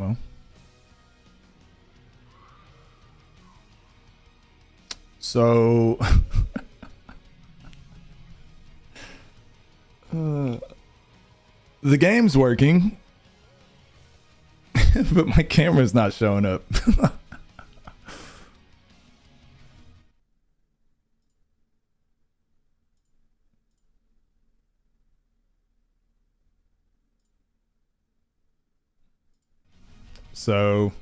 well. So the game's working, but my camera's not showing up. So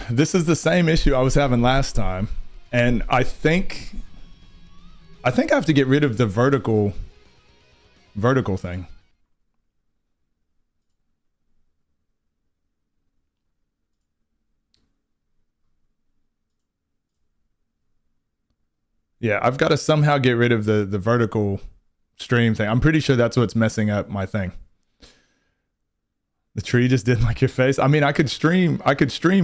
this is the same issue I was having last time, and I think I have to get rid of the vertical thing. Yeah, I've got to somehow get rid of the vertical stream thing. I'm pretty sure that's what's messing up my thing. The tree just didn't like your face. I mean, I could stream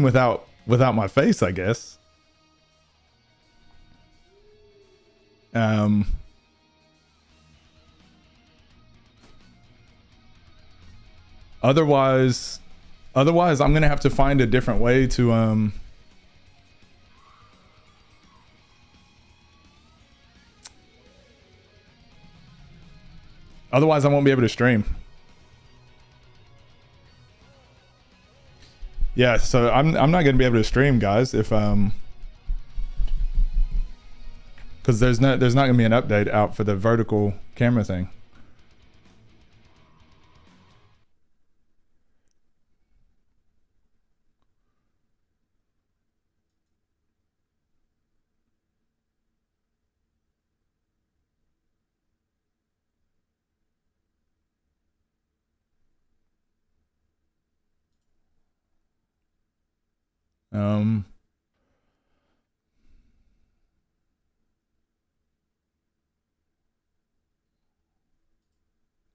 without my face, I guess. Otherwise I'm gonna have to find a different way to otherwise I won't be able to stream. Yeah, so I'm not gonna be able to stream, guys, if because there's not gonna be an update out for the vertical camera thing.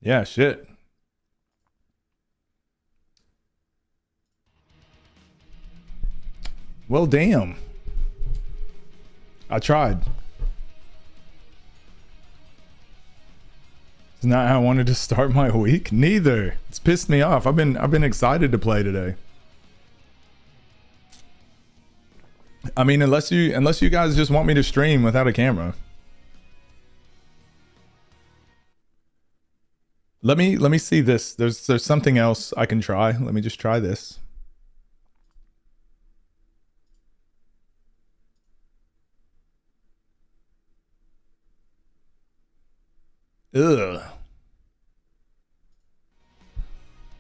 Yeah, shit. Well, damn. I tried. It's not how I wanted to start my week. Neither. It's pissed me off. I've been excited to play today. I mean, unless you guys just want me to stream without a camera. Let me see this. There's something else I can try. Let me just try this. Ugh.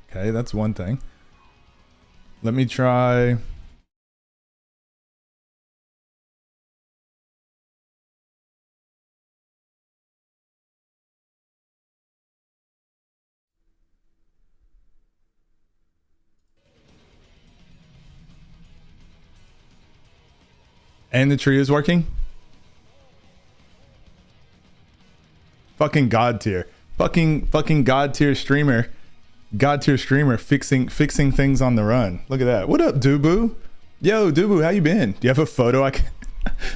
Okay, that's one thing. Let me try. And the tree is working? Fucking god tier. Fucking god tier streamer. God tier streamer fixing things on the run. Look at that. What up, Dubu? Yo, Dubu, how you been? Do you have a photo I can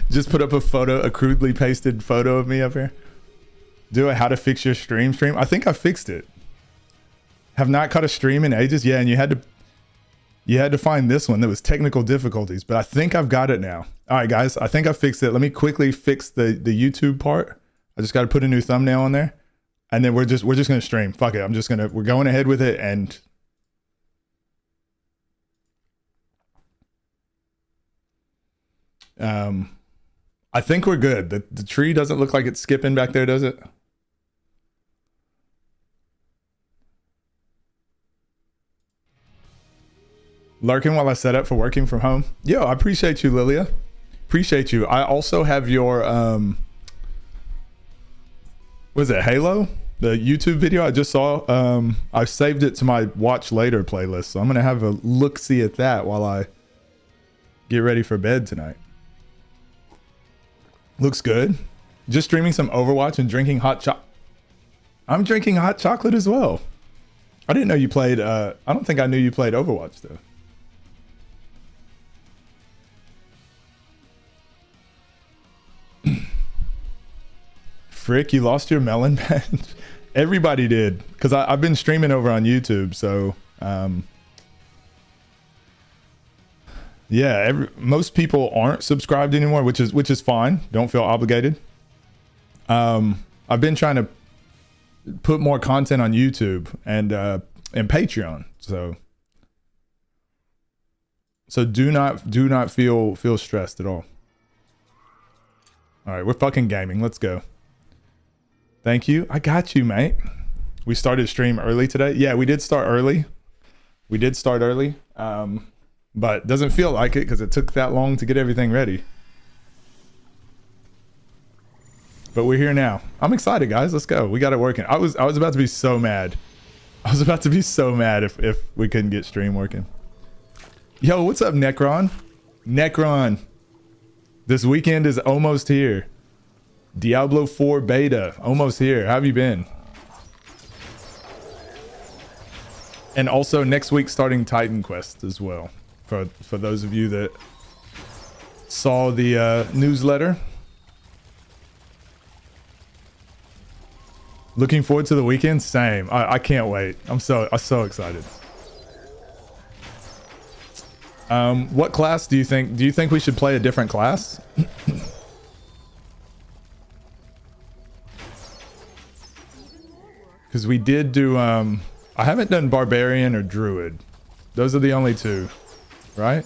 just put up a photo, a crudely pasted photo of me up here? Do a how to fix your stream? I think I fixed it. Have not caught a stream in ages. Yeah, and you had to find this one. There was technical difficulties, but I think I've got it now. All right, guys, I think I fixed it. Let me quickly fix the YouTube part. I just got to put a new thumbnail on there, and then we're just gonna stream. Fuck it, we're going ahead with it, and I think we're good. The tree doesn't look like it's skipping back there, does it? Lurking while I set up for working from home. Yo, I appreciate you, Lilia. Appreciate you. I also have your was it Halo? The YouTube video I just saw. I saved it to my watch later playlist, so I'm gonna have a look-see at that while I get ready for bed tonight. Looks good. Just streaming some Overwatch and drinking hot chocolate. I'm drinking hot chocolate as well. I didn't know you played I don't think I knew you played Overwatch though. Frick, you lost your melon band? Everybody did, because I've been streaming over on YouTube, so Yeah, most people aren't subscribed anymore, which is fine. Don't feel obligated. I've been trying to put more content on YouTube and Patreon. So do not feel stressed at all. All right, we're fucking gaming. Let's go. Thank you. I got you, mate. We started stream early today. Yeah, we did start early. But doesn't feel like it because it took that long to get everything ready. But we're here now. I'm excited, guys. Let's go. We got it working. I was about to be so mad. I was about to be so mad if we couldn't get stream working. Yo, what's up, Necron? Necron. This weekend is almost here. Diablo 4 beta, almost here. How have you been? And also next week starting Titan Quest as well. For those of you that saw the newsletter. Looking forward to the weekend? Same. I can't wait. I'm so excited. What class do you think we should play a different class? Because we did do I haven't done Barbarian or Druid. Those are the only two, right?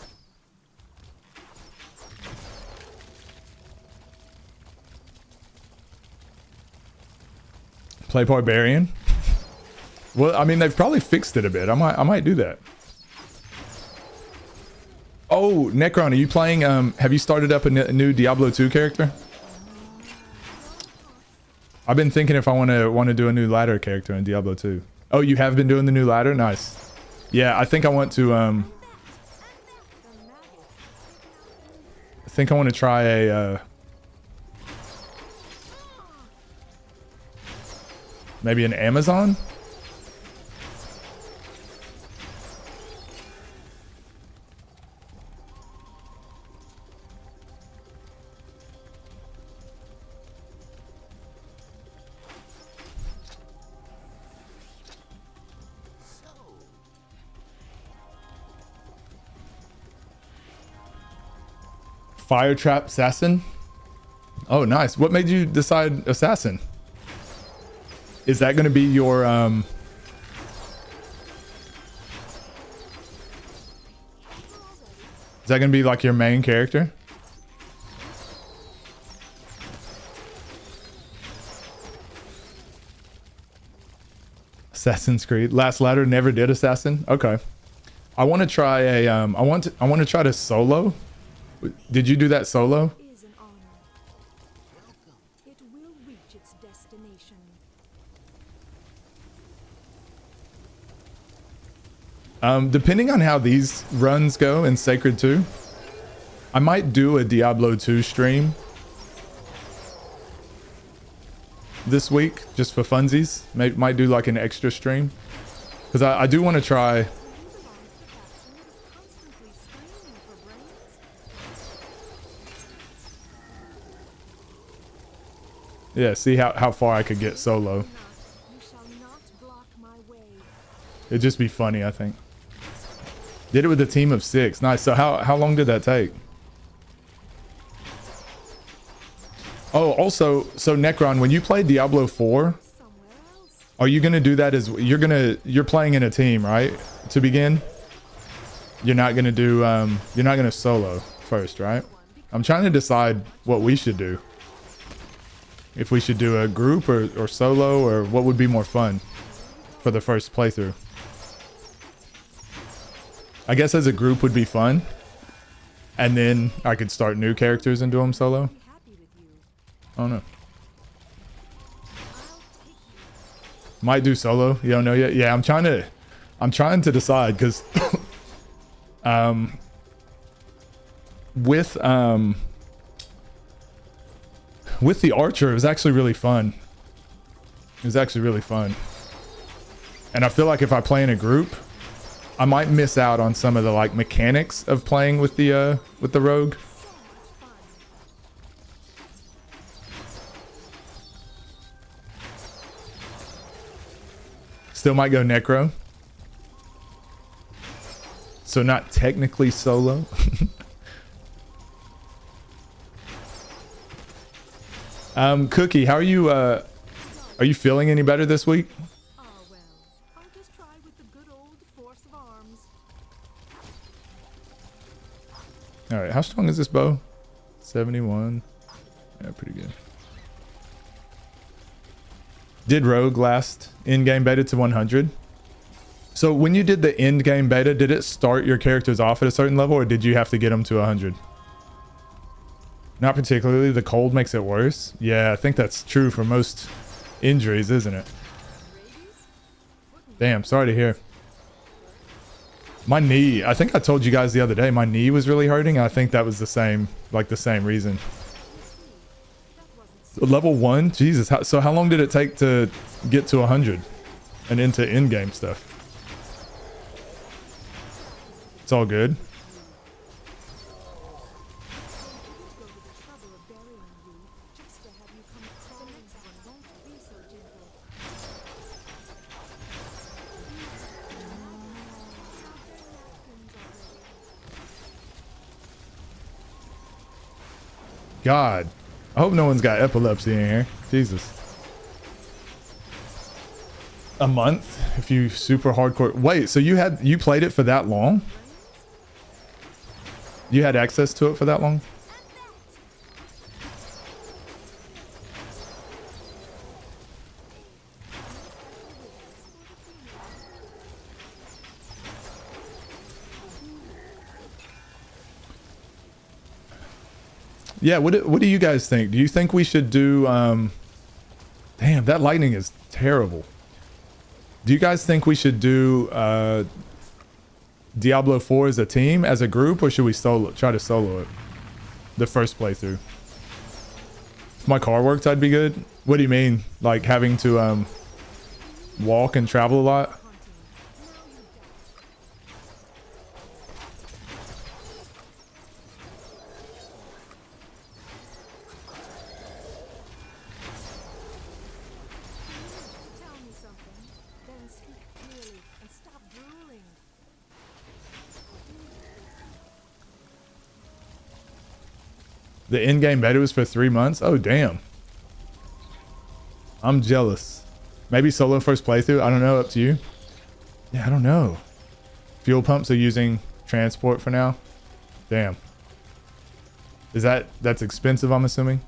Play Barbarian? Well, I mean, they've probably fixed it a bit. I might do that. Oh, Necron, are you playing, have you started up a new Diablo 2 character? I've been thinking if I want to do a new ladder character in Diablo 2. Oh, you have been doing the new ladder? Nice. Yeah, I think I want to, try a, maybe an Amazon? Fire Trap Assassin? Oh, nice. What made you decide Assassin? Is that going to be your, is that going to be like your main character? Assassin's Creed. Last Ladder never did Assassin? Okay. I want to try a, I want to try to solo. Did you do that solo? Depending on how these runs go in Sacred 2, I might do a Diablo 2 stream this week just for funsies. Might do like an extra stream because I do want to try. Yeah, see how far I could get solo. It'd just be funny, I think. Did it with a team of 6. Nice. So how long did that take? Oh, also, so Necron, when you play Diablo 4, are you gonna do that as you're playing in a team, right? To begin? You're not gonna do you're not gonna solo first, right? I'm trying to decide what we should do. If we should do a group or solo, or what would be more fun for the first playthrough. I guess as a group would be fun. And then I could start new characters and do them solo. Oh no. Might do solo. You don't know yet? Yeah, I'm trying to decide because with the archer, it was actually really fun. It was actually really fun. And I feel like if I play in a group, I might miss out on some of the like mechanics of playing with the rogue. Still might go Necro. So not technically solo. Cookie, how are you? Are you feeling any better this week? Ah, well, I'll just try with the good old force of arms. All right, how strong is this bow? 71. Yeah, pretty good. Did Rogue last in-game beta to 100? So when you did the in-game beta, did it start your characters off at a certain level, or did you have to get them to 100? Not particularly. The cold makes it worse. Yeah, I think that's true for most injuries, isn't it? Damn, sorry to hear. My knee, I think I told you guys the other day, my knee was really hurting. I think that was the same, like the same reason. Level 1? Jesus. So how long did it take to get to 100 and into in-game stuff? It's all good. God, I hope no one's got epilepsy in here. Jesus. A month if you super hardcore. Wait, so you played it for that long? You had access to it for that long? Yeah, what do you guys think? Do you think we should do damn, that lightning is terrible. Do you guys think we should do Diablo 4 as a team, as a group, or should we try to solo it? The first playthrough. If my car worked, I'd be good. What do you mean? Like having to walk and travel a lot? The in-game beta was for 3 months? Oh, damn. I'm jealous. Maybe solo first playthrough? I don't know. Up to you. Yeah, I don't know. Fuel pumps are using transport for now? Damn. That's expensive, I'm assuming?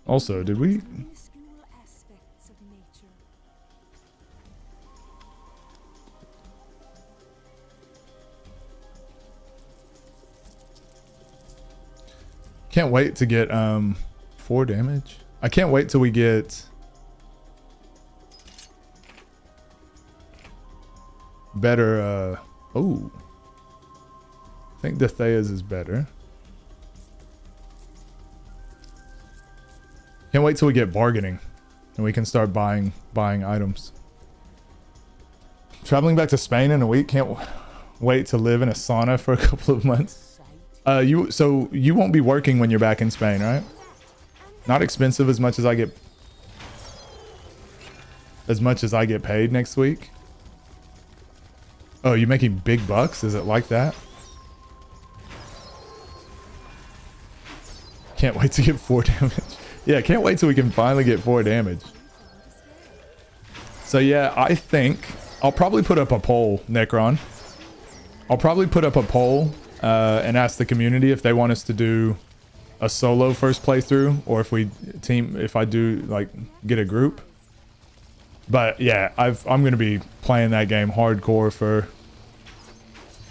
Also, did we? Can't wait to get 4 damage. I can't wait till we get better oh. I think the Thea's is better. Can't wait till we get bargaining and we can start buying items. Traveling back to Spain in a week. Can't wait to live in a sauna for a couple of months. So you won't be working when you're back in Spain, right? Not expensive as much as I get paid next week. Oh, you're making big bucks? Is it like that? Can't wait to get 4 damage. Yeah, can't wait till we can finally get 4 damage. So yeah, I think I'll probably put up a poll, Necron. I'll probably put up a poll and ask the community if they want us to do a solo first playthrough, or if I do like get a group. But yeah, I'm gonna be playing that game hardcore for.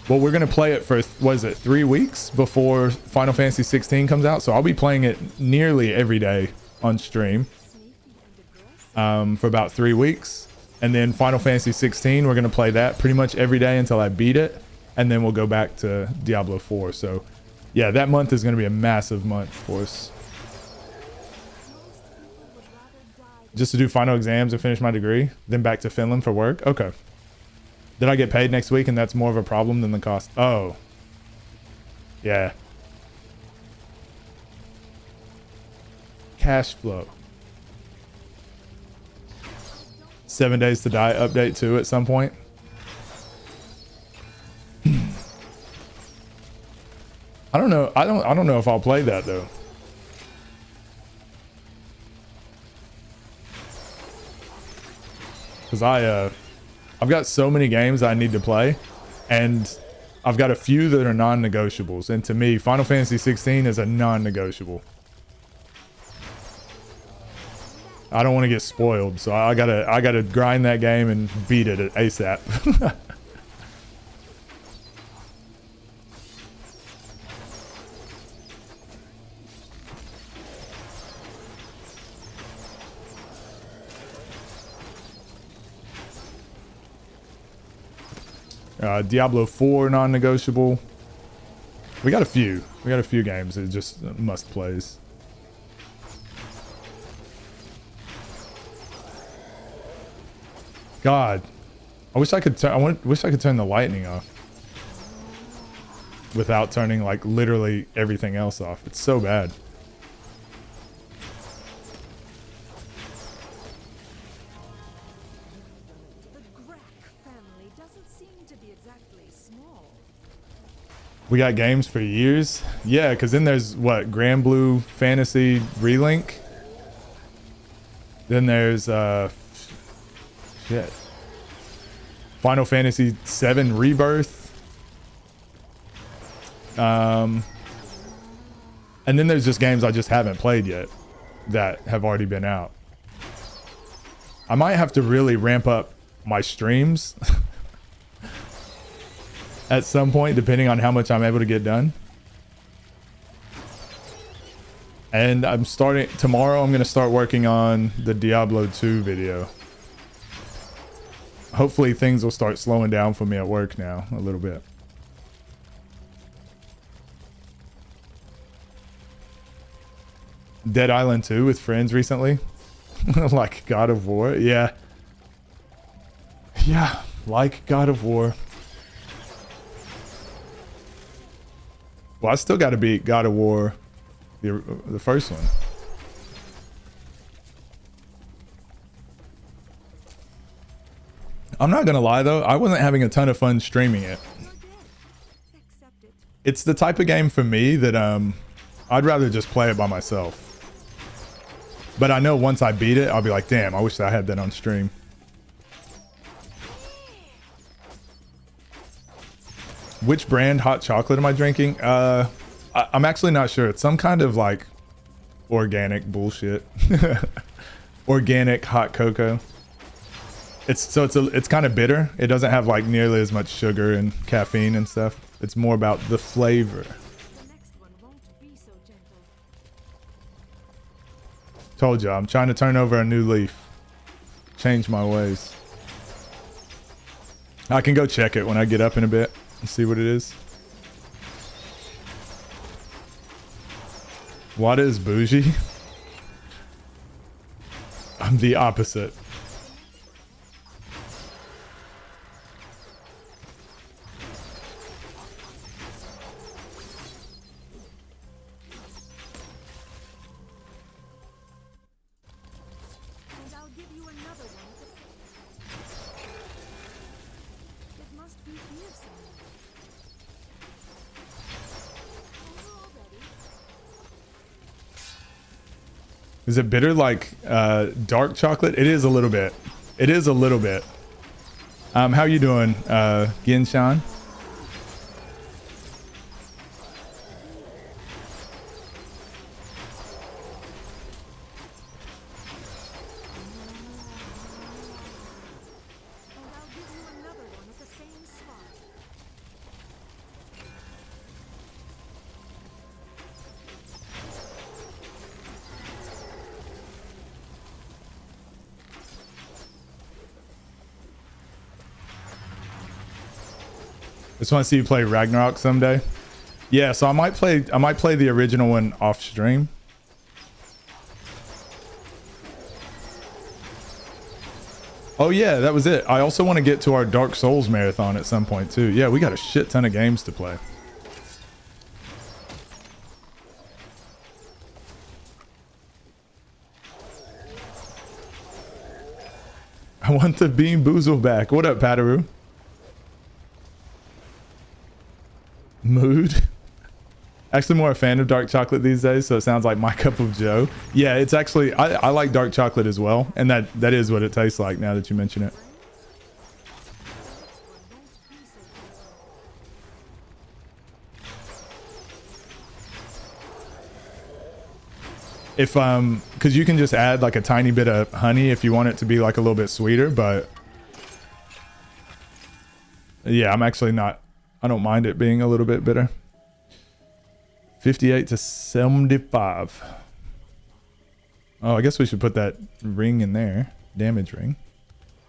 Well, we're gonna play it for, what is it, 3 weeks before Final Fantasy 16 comes out. So I'll be playing it nearly every day on stream for about 3 weeks, and then Final Fantasy 16 we're gonna play that pretty much every day until I beat it, and then we'll go back to Diablo 4. So yeah, that month is gonna be a massive month for us. Just to do final exams and finish my degree, then back to Finland for work. Okay. Did I get paid next week and that's more of a problem than the cost? Oh. Yeah. Cash flow. 7 Days to Die update too at some point. I don't know. I don't know if I'll play that though. Cause I've got so many games I need to play, and I've got a few that are non-negotiables. And to me, Final Fantasy 16 is a non-negotiable. I don't want to get spoiled, so I gotta grind that game and beat it at ASAP. Diablo 4 non-negotiable. We got a few. We got a few games that just must plays. God, I wish I could wish I could turn the lightning off without turning like literally everything else off. It's so bad. We got games for years. Yeah, because then there's what, Grand Blue Fantasy Relink. Then there's shit. Final Fantasy VII Rebirth. And then there's just games I just haven't played yet that have already been out. I might have to really ramp up my streams at some point, depending on how much I'm able to get done. And I'm starting tomorrow. I'm going to start working on the Diablo 2 video. Hopefully things will start slowing down for me at work now a little bit. Dead Island 2 with friends recently. Like God of War. Yeah. Yeah, like God of War. Well, I still got to beat God of War, the first one. I'm not going to lie, though. I wasn't having a ton of fun streaming it. It's the type of game for me that I'd rather just play it by myself. But I know once I beat it, I'll be like, damn, I wish I had that on stream. Which brand hot chocolate am I drinking? I'm actually not sure. It's some kind of like organic bullshit. Organic hot cocoa. It's kind of bitter. It doesn't have like nearly as much sugar and caffeine and stuff. It's more about the flavor. Told you, I'm trying to turn over a new leaf. Change my ways. I can go check it when I get up in a bit. See what it is. What is bougie? I'm the opposite. And I'll give you another one. It must be here somewhere. Is it bitter like dark chocolate? It is a little bit. It is a little bit. How you doing, Ginshan? And I'll give you another one at the same spot. Just want to see you play Ragnarok someday. Yeah, so I might play the original one off stream. Oh yeah, that was it. I also want to get to our Dark Souls marathon at some point too. Yeah, we got a shit ton of games to play. I want the Bean Boozle back. What up, Pataroo? Mood. Actually more a fan of dark chocolate these days, so it sounds like my cup of joe. Yeah, it's actually, I like dark chocolate as well, and that is what it tastes like now that you mention it. If because you can just add like a tiny bit of honey if you want it to be like a little bit sweeter, but yeah, I'm actually not, I don't mind it being a little bit bitter. 58 to 75. Oh, I guess we should put that ring in there. Damage ring.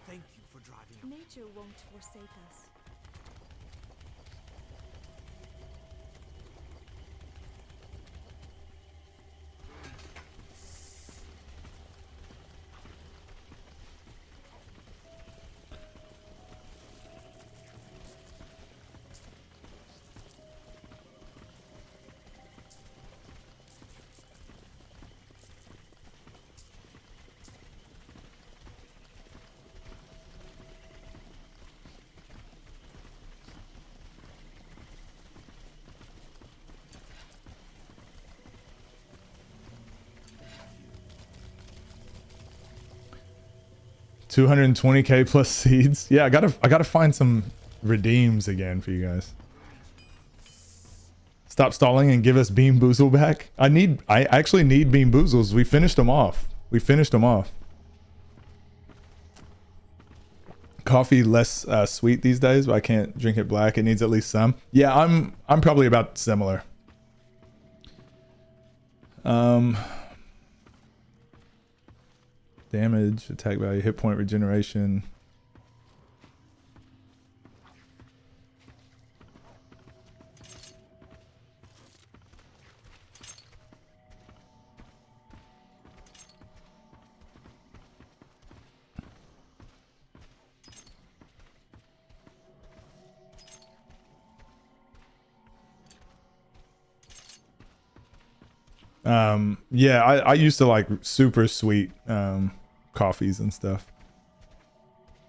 Thank you for driving. Nature won't forsake us. $220K plus seeds. Yeah, I gotta find some redeems again for you guys. Stop stalling and give us Bean Boozle back. I actually need Bean Boozles. We finished them off. Coffee less sweet these days, but I can't drink it black. It needs at least some. Yeah, I'm probably about similar. Damage, attack value, hit point regeneration. Yeah, I used to like super sweet coffees and stuff.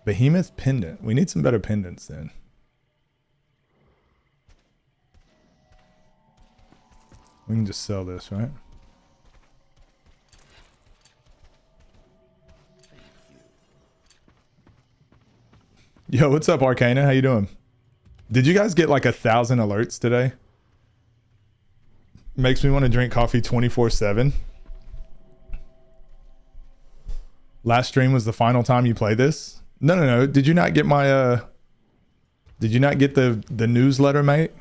Behemoth pendant. We need some better pendants then. We can just sell this, right? Yo, what's up, Arcana? How you doing? Did you guys get like 1,000 alerts today? Makes me want to drink coffee 24/7. Last stream was the final time you play this? No. Did you not get my did you not get the newsletter, mate?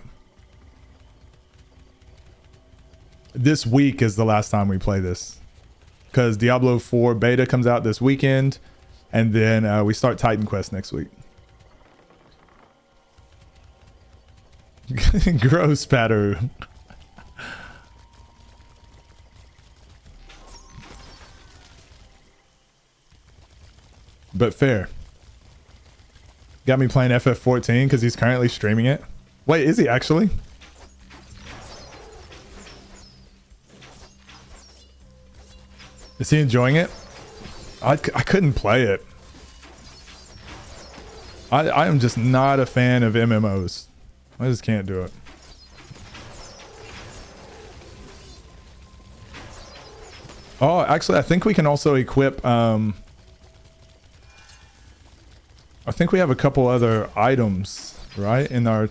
This week is the last time we play this. Cuz Diablo 4 beta comes out this weekend, and then we start Titan Quest next week. Gross, Patter. But fair. Got me playing FF14 because he's currently streaming it. Wait, is he actually? Is he enjoying it? I couldn't play it. I am just not a fan of MMOs. I just can't do it. Oh, actually, I think we can also equip... I think we have a couple other items, right, in our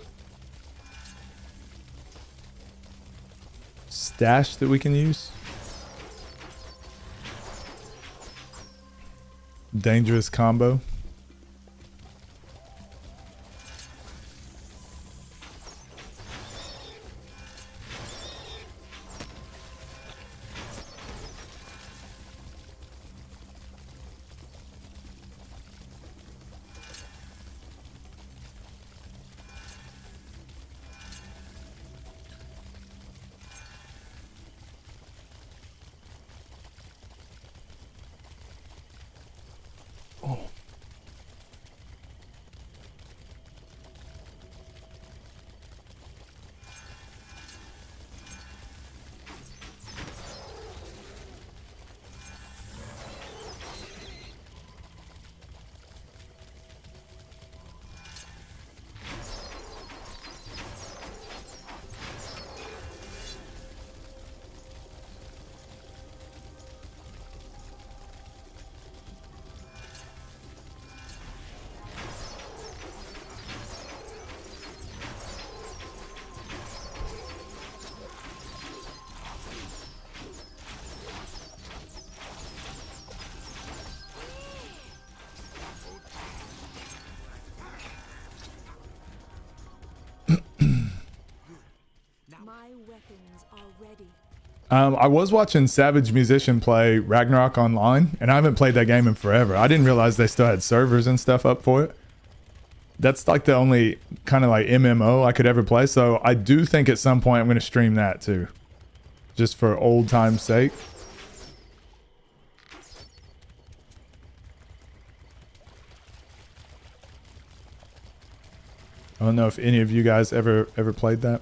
stash that we can use. Dangerous combo. weapons are ready. I was watching Savage Musician play Ragnarok online, and I haven't played that game in forever. I didn't realize they still had servers and stuff up for it. That's like the only kind of like MMO I could ever play. So I do think at some point I'm going to stream that too, just for old time's sake. I don't know if any of you guys ever played that.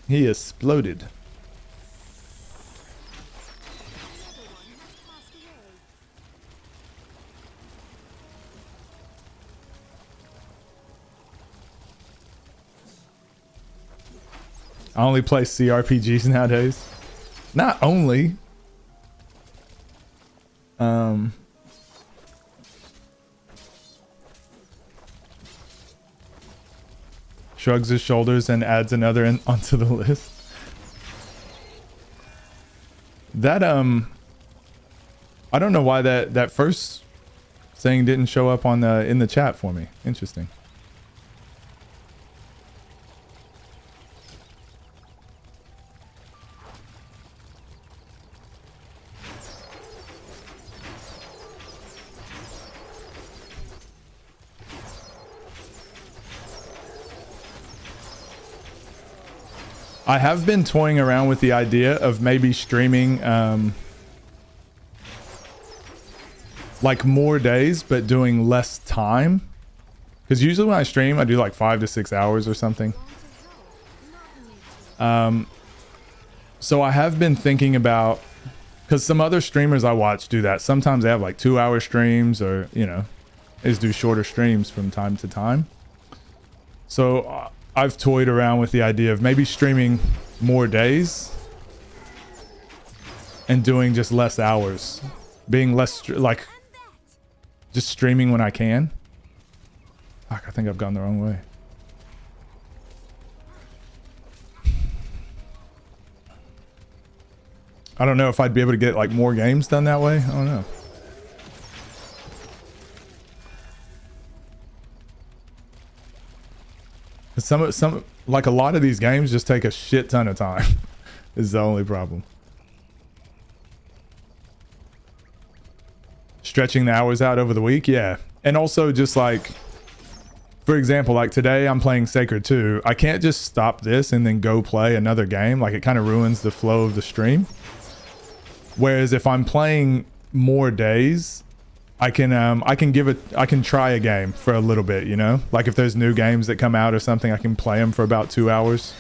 He exploded. I only play CRPGs nowadays. Not only. Shrugs his shoulders and adds another onto the list. That I don't know why that first thing didn't show up on the in the chat for me. Interesting. I have been toying around with the idea of maybe streaming like more days but doing less time, because usually when I stream I do like 5 to 6 hours or something. So I have been thinking about, because some other streamers I watch do that. Sometimes they have like 2-hour streams, or you know, they just do shorter streams from time to time. So I've toyed around with the idea of maybe streaming more days and doing just less hours, being less like just streaming when I can. Fuck, I think I've gone the wrong way. I don't know if I'd be able to get like more games done that way. I don't know. Some like a lot of these games just take a shit ton of time. Is the only problem. Stretching the hours out over the week, yeah. And also just like, for example, like today I'm playing Sacred 2. I can't just stop this and then go play another game. Like it kind of ruins the flow of the stream. Whereas if I'm playing more days, I can try a game for a little bit, you know? Like if there's new games that come out or something, I can play them for about 2 hours.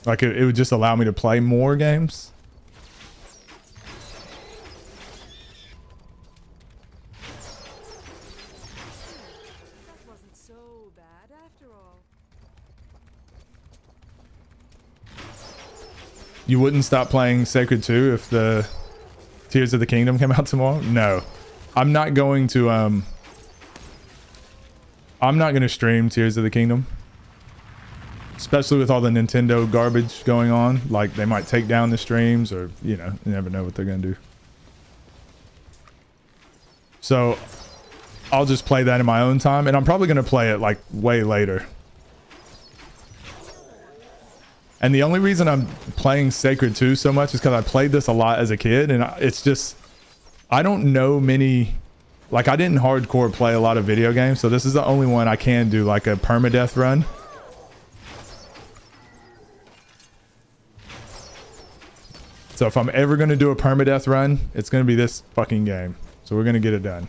Like it would just allow me to play more games. That wasn't so bad after all. You wouldn't stop playing Sacred 2 if the Tears of the Kingdom came out tomorrow? No. I'm not going to stream Tears of the Kingdom. Especially with all the Nintendo garbage going on. Like they might take down the streams, or you know, you never know what they're gonna do. So I'll just play that in my own time, and I'm probably gonna play it like way later. And the only reason I'm playing Sacred 2 so much is because I played this a lot as a kid, and it's just, I don't know many, like I didn't hardcore play a lot of video games, so this is the only one I can do like a permadeath run. So if I'm ever going to do a permadeath run, it's going to be this fucking game. So we're going to get it done.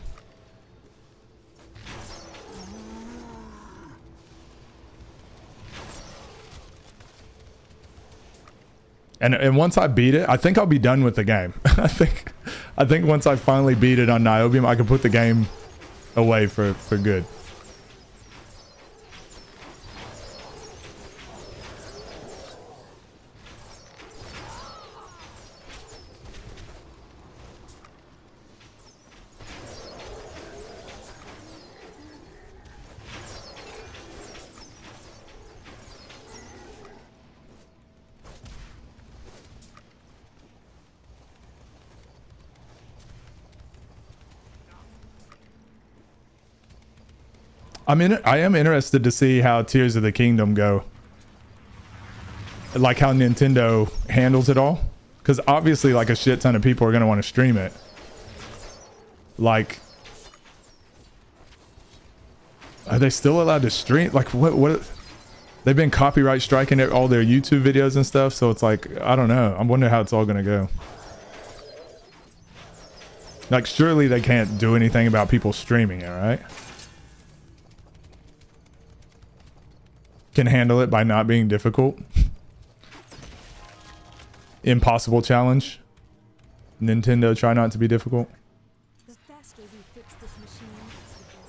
And once I beat it, I think I'll be done with the game. I think once I finally beat it on Niobium, I can put the game away for good. I am interested to see how Tears of the Kingdom go. Like how Nintendo handles it all. Because obviously like a shit ton of people are going to want to stream it. Like, are they still allowed to stream? Like what? They've been copyright striking all their YouTube videos and stuff. So it's like, I don't know. I'm wondering how it's all going to go. Like, surely they can't do anything about people streaming it, right? Can handle it by not being difficult. Impossible challenge. Nintendo, try not to be difficult. The faster we fix this machine, the better.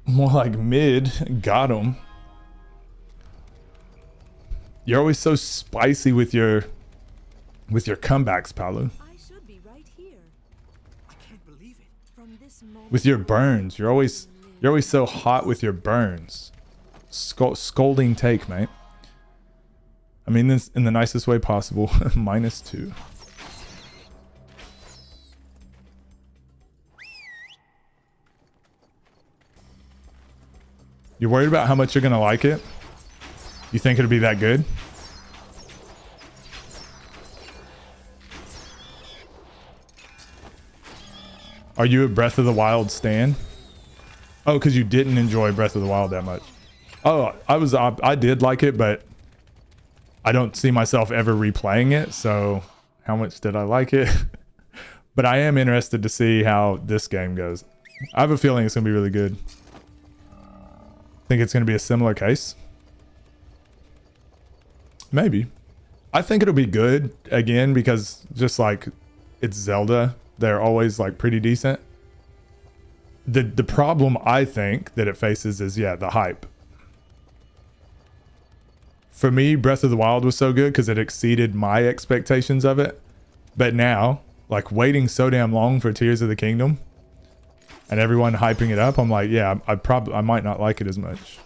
More like mid. Got him. You're always so spicy with your comebacks, Palu. I should be right here. I can't believe it. From this moment With your burns. You're always so hot with your burns. Scolding take, mate. I mean this in the nicest way possible. -2. You're worried about how much you're gonna like it? You think it'll be that good? Are you a Breath of the Wild stan? Oh, because you didn't enjoy Breath of the Wild that much. Oh, I did like it, but I don't see myself ever replaying it. So how much did I like it? But I am interested to see how this game goes. I have a feeling it's gonna be really good. Think it's gonna be a similar case? Maybe. I think it'll be good again because just like it's Zelda, they're always like pretty decent. The problem I think that it faces is the hype. For me, Breath of the Wild was so good because it exceeded my expectations of it. But now, like waiting so damn long for Tears of the Kingdom and everyone hyping it up, I'm like, yeah, I might not like it as much.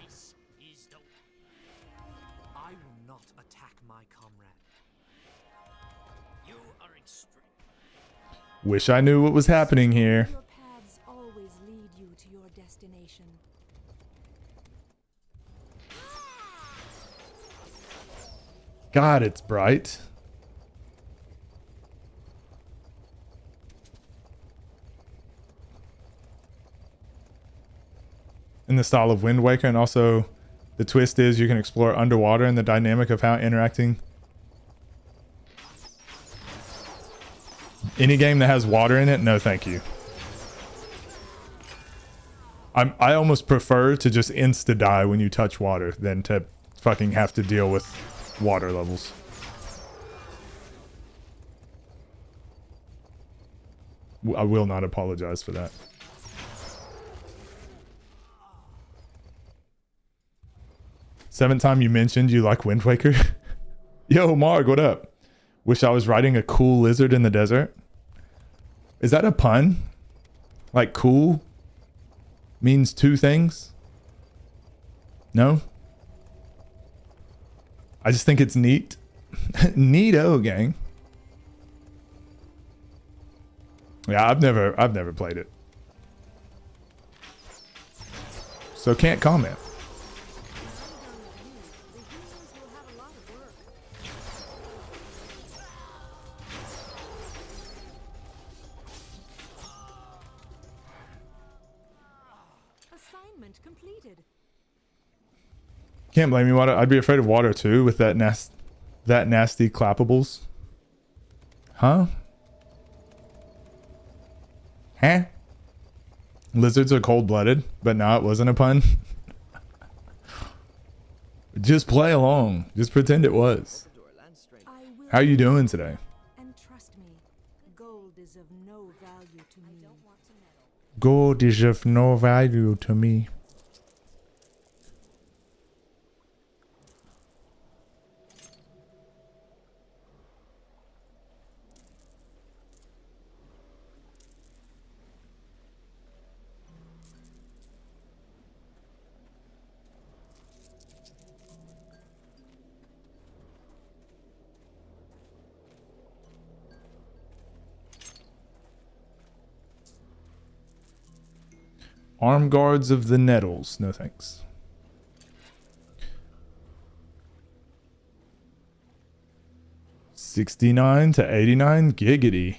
This is the I will not attack my comrade. You are extreme. Wish I knew what was happening here. your paths always lead you to your destination. God, it's bright. In the style of Wind Waker, and also the twist is you can explore underwater and the dynamic of how interacting. Any game that has water in it, no thank you. I almost prefer to just insta die when you touch water than to fucking have to deal with water levels. I will not apologize for that. Seventh time you mentioned you like Wind Waker. Yo, Marg, what up? Wish I was riding a cool lizard in the desert. Is that a pun? Like cool means two things? No? I just think it's neat. Neato, gang. Yeah, I've never played it. So can't comment. Assignment completed. Can't blame you. I'd be afraid of water too with that nasty clappables. Huh? Huh? Lizards are cold-blooded, but no, it wasn't a pun. Just play along. Just pretend it was. I will How are you doing today? and trust me, gold is of no value to me. Gold is of no value to me. Arm guards of the nettles. No thanks. $69 to $89 giggity.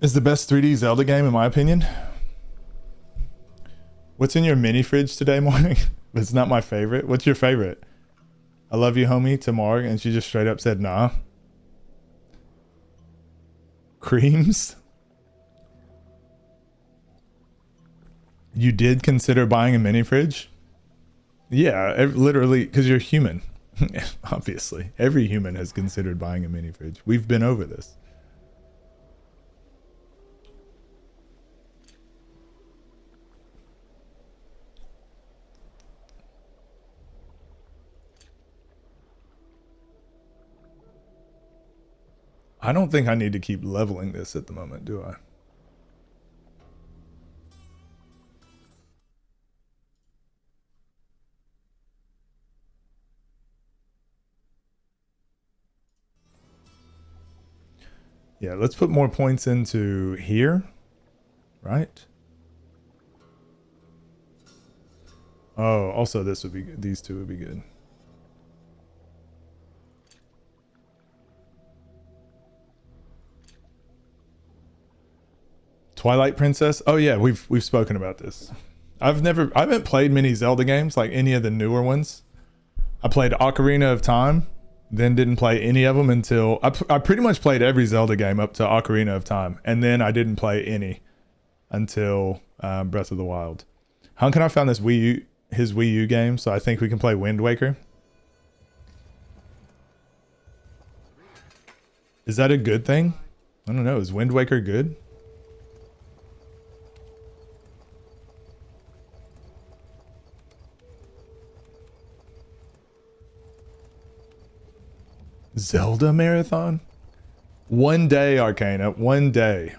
Is the best 3D Zelda game in my opinion. What's in your mini fridge today morning? It's not my favorite. What's your favorite? I love you, homie, to Marg, and she just straight up said nah. Creams? You did consider buying a mini fridge? Yeah, literally, because you're human. Obviously. Every human has considered buying a mini fridge. We've been over this. I don't think I need to keep leveling this at the moment, do I? Yeah, let's put more points into here, right? Oh, also this would be good. These two would be good. Twilight Princess. Oh yeah, we've spoken about this. I haven't played many Zelda games, like any of the newer ones. I played Ocarina of Time, then didn't play any of them until I pretty much played every Zelda game up to Ocarina of Time, and then I didn't play any until Breath of the Wild. How can I found this his Wii U game, so I think we can play Wind Waker. Is that a good thing? I don't know. Is Wind Waker good? Zelda marathon? One day, Arcana, one day.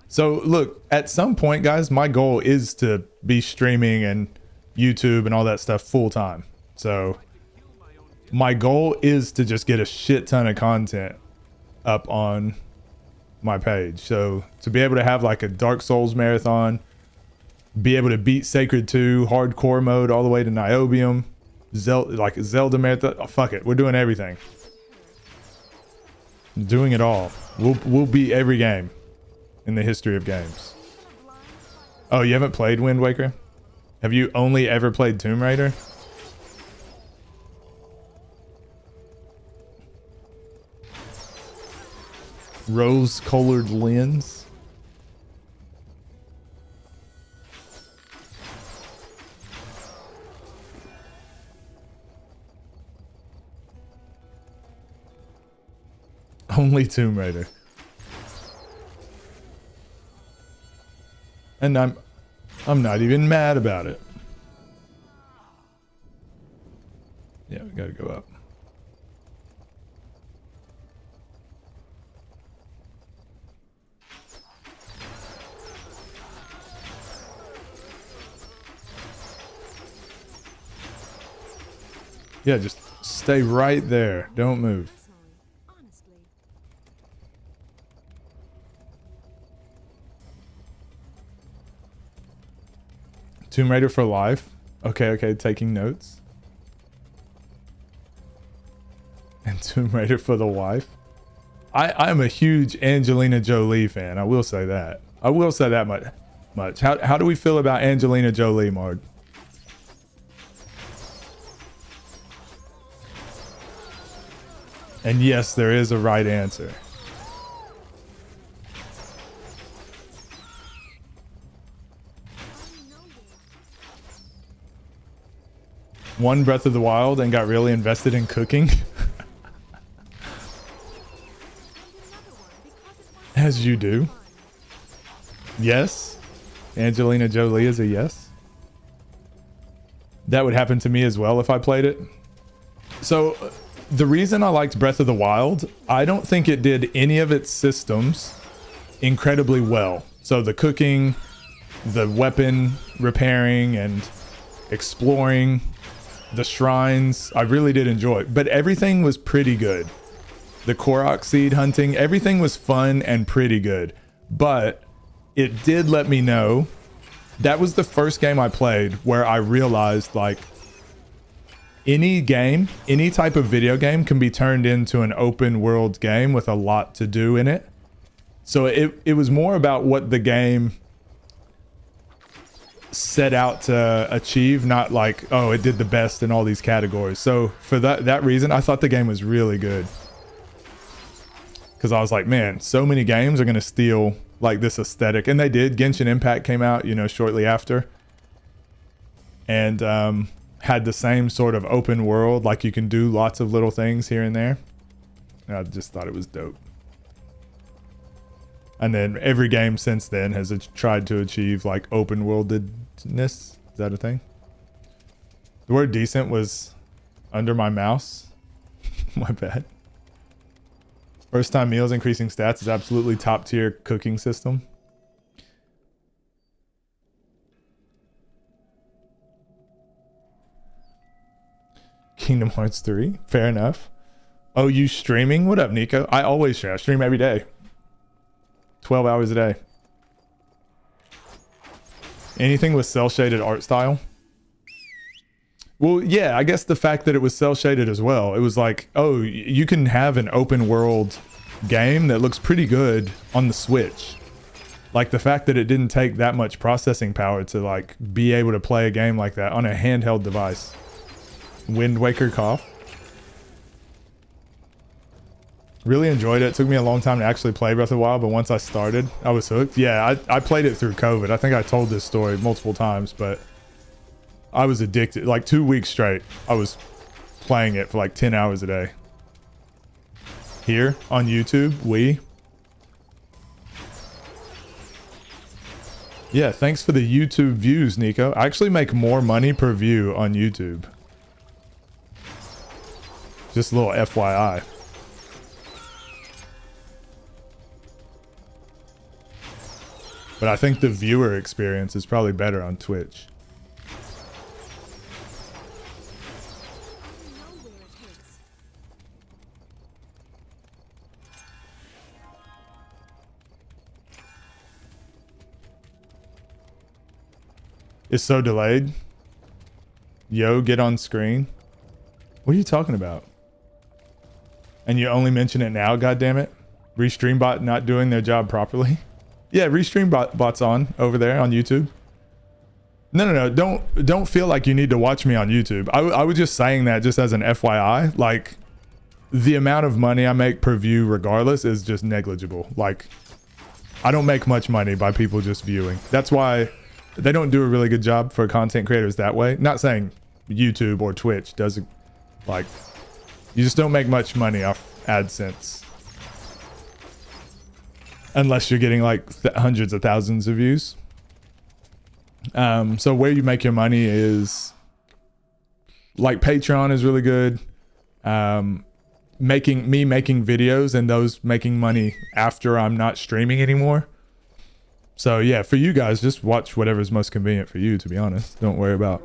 So look, at some point, guys, my goal is to be streaming and YouTube and all that stuff full time. So my goal is to just get a shit ton of content up on my page. So to be able to have like a Dark Souls marathon, be able to beat Sacred 2 hardcore mode all the way to Niobium, Zelda marathon. Oh, fuck it, we're doing everything. Doing it all. We'll beat every game in the history of games. Oh, you haven't played Wind Waker? Have you only ever played Tomb Raider? Rose-colored lens. Only Tomb Raider. And I'm not even mad about it. Yeah, we gotta go up. Yeah, just stay right there. Don't move. Tomb Raider for life. Okay, taking notes. And Tomb Raider for the wife. I'm a huge Angelina Jolie fan. I will say that. I will say that much. How do we feel about Angelina Jolie, Marg? And yes, there is a right answer. Won Breath of the Wild and got really invested in cooking. As you do. Yes. Angelina Jolie is a yes. That would happen to me as well if I played it. So the reason I liked Breath of the Wild, I don't think it did any of its systems incredibly well. So the cooking, the weapon repairing and exploring, the shrines, I really did enjoy it. But everything was pretty good. The Korok seed hunting, everything was fun and pretty good. But it did let me know, that was the first game I played where I realized, like, any game, any type of video game can be turned into an open world game with a lot to do in it. So it was more about what the game set out to achieve, not like, oh, it did the best in all these categories. So for that reason, I thought the game was really good. Because I was like, man, so many games are going to steal like this aesthetic. And they did. Genshin Impact came out, you know, shortly after. And had the same sort of open world. Like you can do lots of little things here and there. And I just thought it was dope. And then every game since then has tried to achieve like open worldedness. Is that a thing? The word decent was under my mouse. My bad. First time meals increasing stats is absolutely top tier cooking system. Kingdom Hearts 3. Fair enough. Oh, you streaming? What up, Nico? I always stream. I stream every day. 12 hours a day. Anything with cell shaded art style? Well, yeah, I guess the fact that it was cell shaded as well. It was like, oh, you can have an open world game that looks pretty good on the Switch. Like the fact that it didn't take that much processing power to like be able to play a game like that on a handheld device. Wind Waker cough. Really enjoyed it. Took me a long time to actually play Breath of the Wild, but once I started, I was hooked. Yeah, I played it through COVID. I think I told this story multiple times, but I was addicted. Like 2 weeks straight, I was playing it for like 10 hours a day. Here on YouTube, Yeah, thanks for the YouTube views, Nico. I actually make more money per view on YouTube. Just a little FYI. But I think the viewer experience is probably better on Twitch. It's so delayed. Yo, get on screen. What are you talking about? And you only mention it now, goddammit? Restreambot not doing their job properly? Yeah, Restreambot's on over there on YouTube. No. Don't feel like you need to watch me on YouTube. I was just saying that just as an FYI. Like, the amount of money I make per view regardless is just negligible. Like, I don't make much money by people just viewing. That's why they don't do a really good job for content creators that way. Not saying YouTube or Twitch doesn't, like, you just don't make much money off AdSense. Unless you're getting like hundreds of thousands of views. So where you make your money is like Patreon is really good. Making videos and those making money after I'm not streaming anymore. So yeah, for you guys, just watch whatever's most convenient for you, to be honest. Don't worry about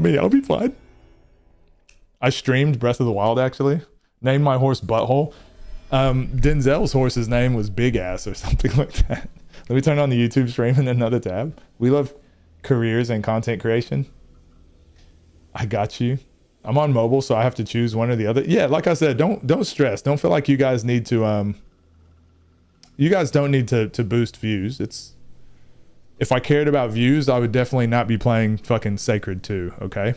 me. I'll be fine. I streamed Breath of the Wild actually. Named my horse Butthole. Denzel's horse's name was Big Ass or something like that. Let me turn on the YouTube stream in another tab. We love careers and content creation. I got you. I'm on mobile, so I have to choose one or the other. Yeah, like I said, don't stress. Don't feel like you guys need to you guys don't need to boost views. It's, if I cared about views, I would definitely not be playing fucking Sacred 2, okay?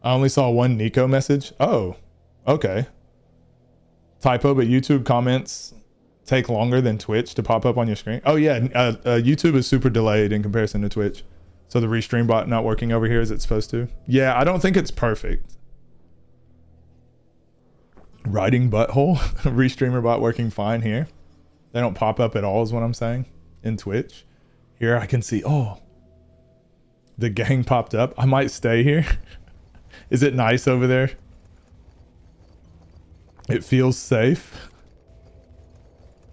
I only saw one Nico message. Oh, okay. Typo, but YouTube comments take longer than Twitch to pop up on your screen. Oh yeah, YouTube is super delayed in comparison to Twitch. So the restream bot not working over here as it's supposed to. Yeah, I don't think it's perfect. Writing butthole. Restreamer bot working fine here. They don't pop up at all is what I'm saying in Twitch. Here I can see, oh, the gang popped up. I might stay here. Is it nice over there? It feels safe.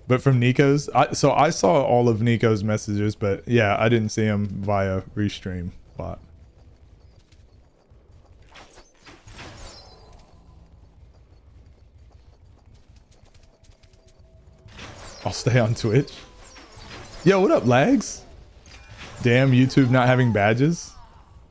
But from Nico's, so I saw all of Nico's messages, but yeah, I didn't see him via restream bot. I'll stay on Twitch. Yo, what up, lags? Damn, YouTube not having badges.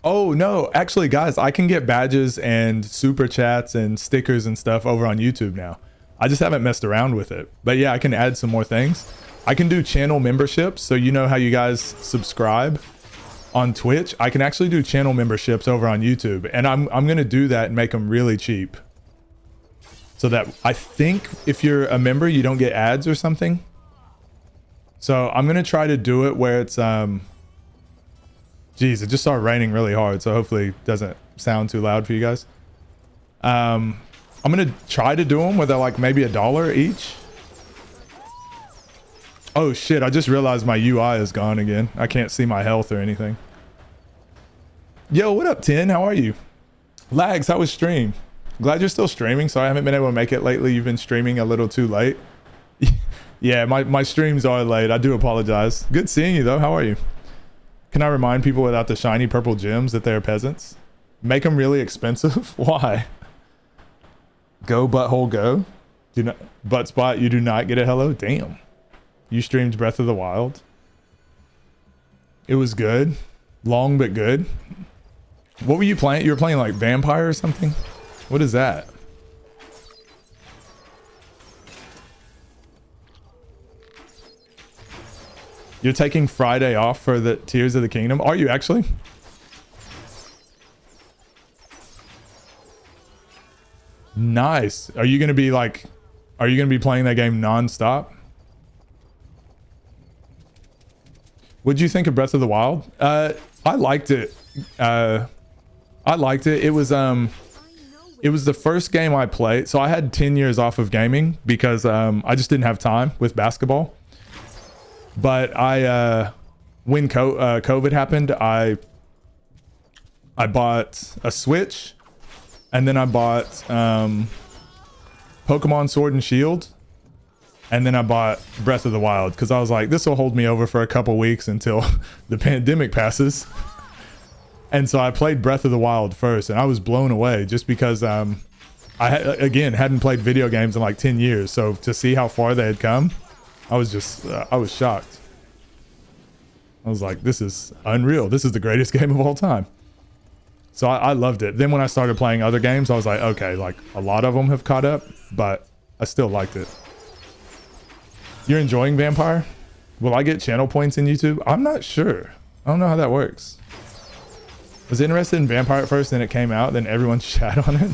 Oh no, actually guys, I can get badges and super chats and stickers and stuff over on YouTube now. I just haven't messed around with it. But yeah, I can add some more things. I can do channel memberships. So you know how you guys subscribe on Twitch? I can actually do channel memberships over on YouTube. And I'm gonna do that and make them really cheap. So that I think if you're a member, you don't get ads or something. So I'm gonna try to do it where it's geez, it just started raining really hard, so hopefully it doesn't sound too loud for you guys. I'm gonna try to do them where they're like maybe $1 each. Oh shit, I just realized my UI is gone again. I can't see my health or anything. Yo, what up, 10? How are you? Lags, how was stream? Glad you're still streaming. Sorry I haven't been able to make it lately. You've been streaming a little too late. Yeah, my streams are late. I do apologize. Good seeing you though. How are you? Can I remind people without the shiny purple gems that they're peasants? Make them really expensive? Why? Go butthole go. Do not butt spot. You do not get a hello. Damn. You streamed Breath of the Wild. It was good. Long but good. What were you playing? You were playing like Vampire or something? What is that? You're taking Friday off for the Tears of the Kingdom? Are you actually? Nice. Are you going to be like, are you going to be playing that game non-stop? What'd you think of Breath of the Wild? I liked it. I liked it. It was the first game I played. So I had 10 years off of gaming because I just didn't have time with basketball. But when COVID happened, I bought a Switch, and then I bought Pokemon Sword and Shield, and then I bought Breath of the Wild because I was like, this will hold me over for a couple weeks until the pandemic passes. And so I played Breath of the Wild first, and I was blown away just because I again hadn't played video games in like 10 years. So to see how far they had come, I was just I was shocked. I was like, this is unreal. This is the greatest game of all time. So I loved it. Then when I started playing other games, I was like, okay, like a lot of them have caught up, but I still liked it. You're enjoying Vampire? Will I get channel points in YouTube? I'm not sure. I don't know how that works. I was interested in Vampire at first, then it came out, then everyone shat on it.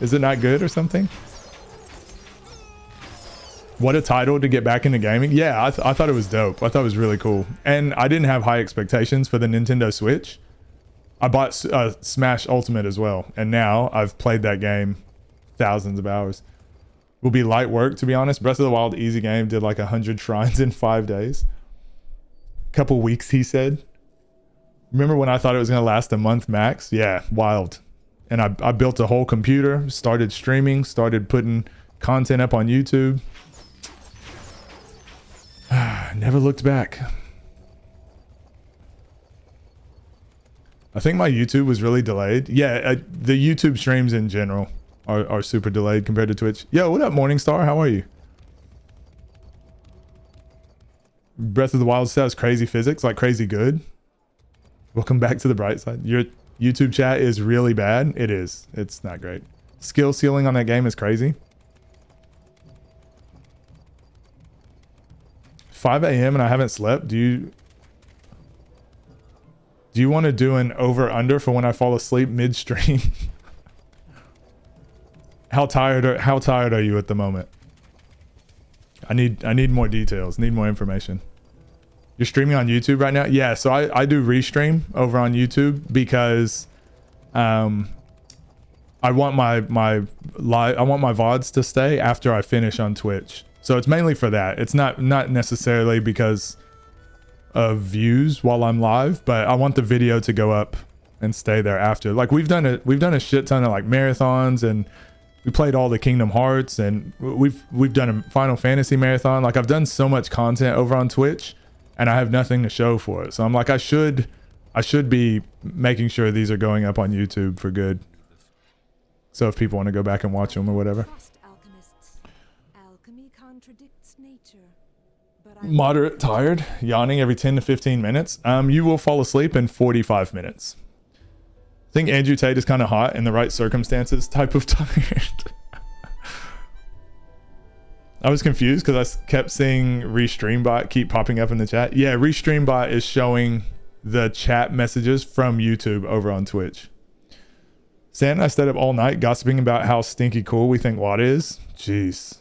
Is it not good or something? What a title to get back into gaming. Yeah, I thought it was dope. I thought it was really cool. And I didn't have high expectations for the Nintendo Switch. I bought Smash Ultimate as well. And now I've played that game thousands of hours. Will be light work, to be honest. Breath of the Wild, easy game. Did like 100 shrines in 5 days. Couple weeks, he said. Remember when I thought it was going to last a month max? Yeah, wild. And I built a whole computer, started streaming, started putting content up on YouTube. Never looked back. I think my YouTube was really delayed. Yeah, the YouTube streams in general are super delayed compared to Twitch. Yo, what up, Morningstar? How are you? Breath of the Wild says crazy physics, like crazy good. Welcome back to the bright side. Your YouTube chat is really bad. It is. It's not great. Skill ceiling on that game is crazy. 5 a.m. and I haven't slept. Do you want to do an over under for when I fall asleep midstream? How tired are you at the moment? I need more details. Need more information. You're streaming on YouTube right now? Yeah, so I do restream over on YouTube because I want my VODs to stay after I finish on Twitch. So it's mainly for that. It's not necessarily because of views while I'm live, but I want the video to go up and stay there after. Like we've done a shit ton of like marathons, and we played all the Kingdom Hearts, and we've done a Final Fantasy marathon. Like I've done so much content over on Twitch, and I have nothing to show for it. So I'm like, I should be making sure these are going up on YouTube for good. So if people want to go back and watch them or whatever. Trust alchemists. Alchemy contradicts nature. But Moderate tired, yawning every 10 to 15 minutes. You will fall asleep in 45 minutes. I think Andrew Tate is kind of hot in the right circumstances type of tired. I was confused because I kept seeing Restreambot keep popping up in the chat. Yeah, Restreambot is showing the chat messages from YouTube over on Twitch. Stan and I stayed up all night gossiping about how stinky cool we think Watt is. Jeez.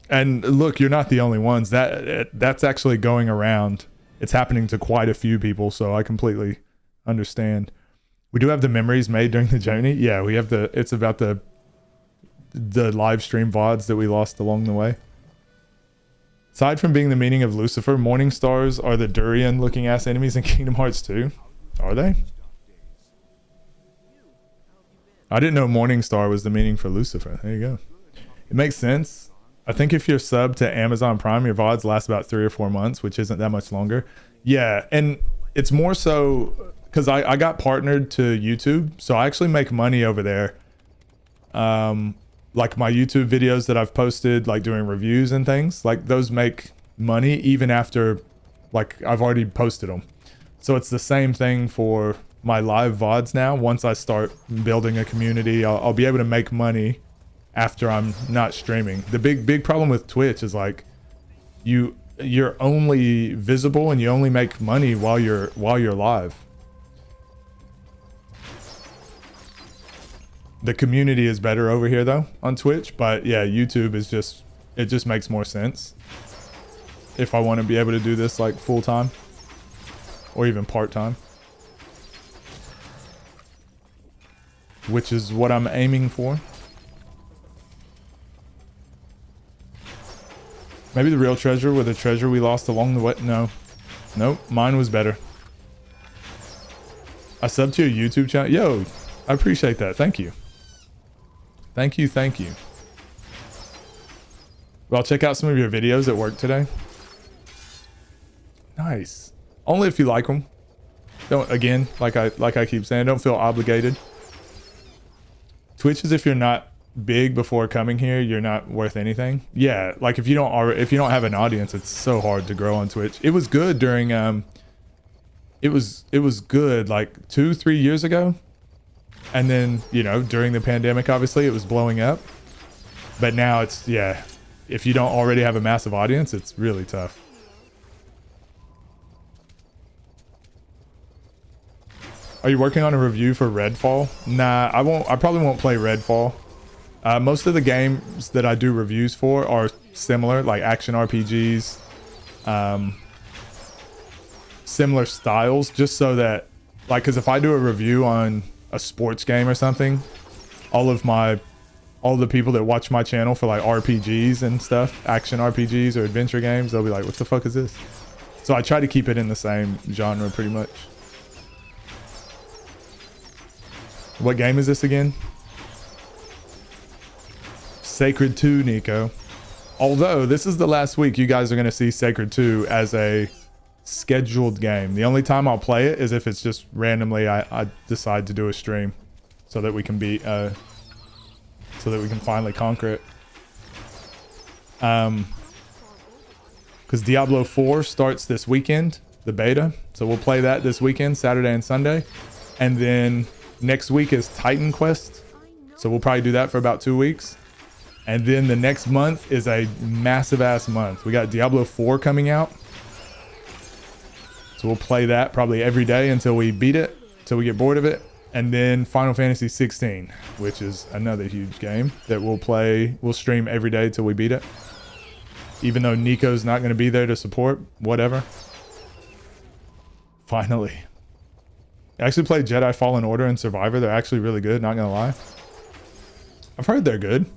And look, you're not the only ones. That's actually going around. It's happening to quite a few people, so I completely understand. We do have the memories made during the journey. Yeah, we have it's about the live stream VODs that we lost along the way. Aside from being the meaning of Lucifer, morning stars are the durian looking ass enemies in Kingdom Hearts 2. Are they? I didn't know morning star was the meaning for Lucifer. There you go. It makes sense. I think if you're sub to Amazon Prime, your VODs last about 3 or 4 months, which isn't that much longer. Yeah, and it's more so because I got partnered to YouTube, so I actually make money over there. Like my YouTube videos that I've posted, like doing reviews and things, like those make money even after like I've already posted them. So it's the same thing for my live VODs now. Once I start building a community, I'll be able to make money after I'm not streaming. The big problem with Twitch is like you're only visible and you only make money while you're live. The community is better over here though on Twitch, but yeah, YouTube is it just makes more sense if I want to be able to do this like full time or even part time, which is what I'm aiming for. Maybe the real treasure were the treasure we lost along the way. No, nope, mine was better. I subbed to your YouTube channel. Yo, I appreciate that. Thank you. Thank you. Well, I'll check out some of your videos at work today. Nice. Only if you like them. Don't, again, like I keep saying, don't feel obligated. Twitch is if you're not big before coming here, you're not worth anything. Yeah, like if you don't have an audience, it's so hard to grow on Twitch. It was good during it was good like 2-3 years ago. And then, you know, during the pandemic, obviously, it was blowing up. But now it's, yeah, if you don't already have a massive audience, it's really tough. Are you working on a review for Redfall? Nah, I won't. I probably won't play Redfall. Most of the games that I do reviews for are similar, like action RPGs, similar styles, just so that, like, because if I do a review on a sports game or something, all the people that watch my channel for like RPGs and stuff, action RPGs or adventure games, they'll be like, what the fuck is this? So I try to keep it in the same genre pretty much. What game is this again? Sacred 2, Nico. Although this is the last week you guys are going to see Sacred 2 as a scheduled game. The only time I'll play it is if it's just randomly I decide to do a stream so that we can beat so that we can finally conquer it. Because Diablo 4 starts this weekend, the beta, so we'll play that this weekend, Saturday and Sunday, and then next week is Titan Quest, so we'll probably do that for about 2 weeks, and then the next month is a massive ass month. We got Diablo 4 coming out. So we'll play that probably every day until we beat it, until we get bored of it. And then Final Fantasy 16, which is another huge game that we'll stream every day till we beat it. Even though Nico's not going to be there to support, whatever. Finally. I actually played Jedi Fallen Order and Survivor. They're actually really good, not gonna lie. I've heard they're good.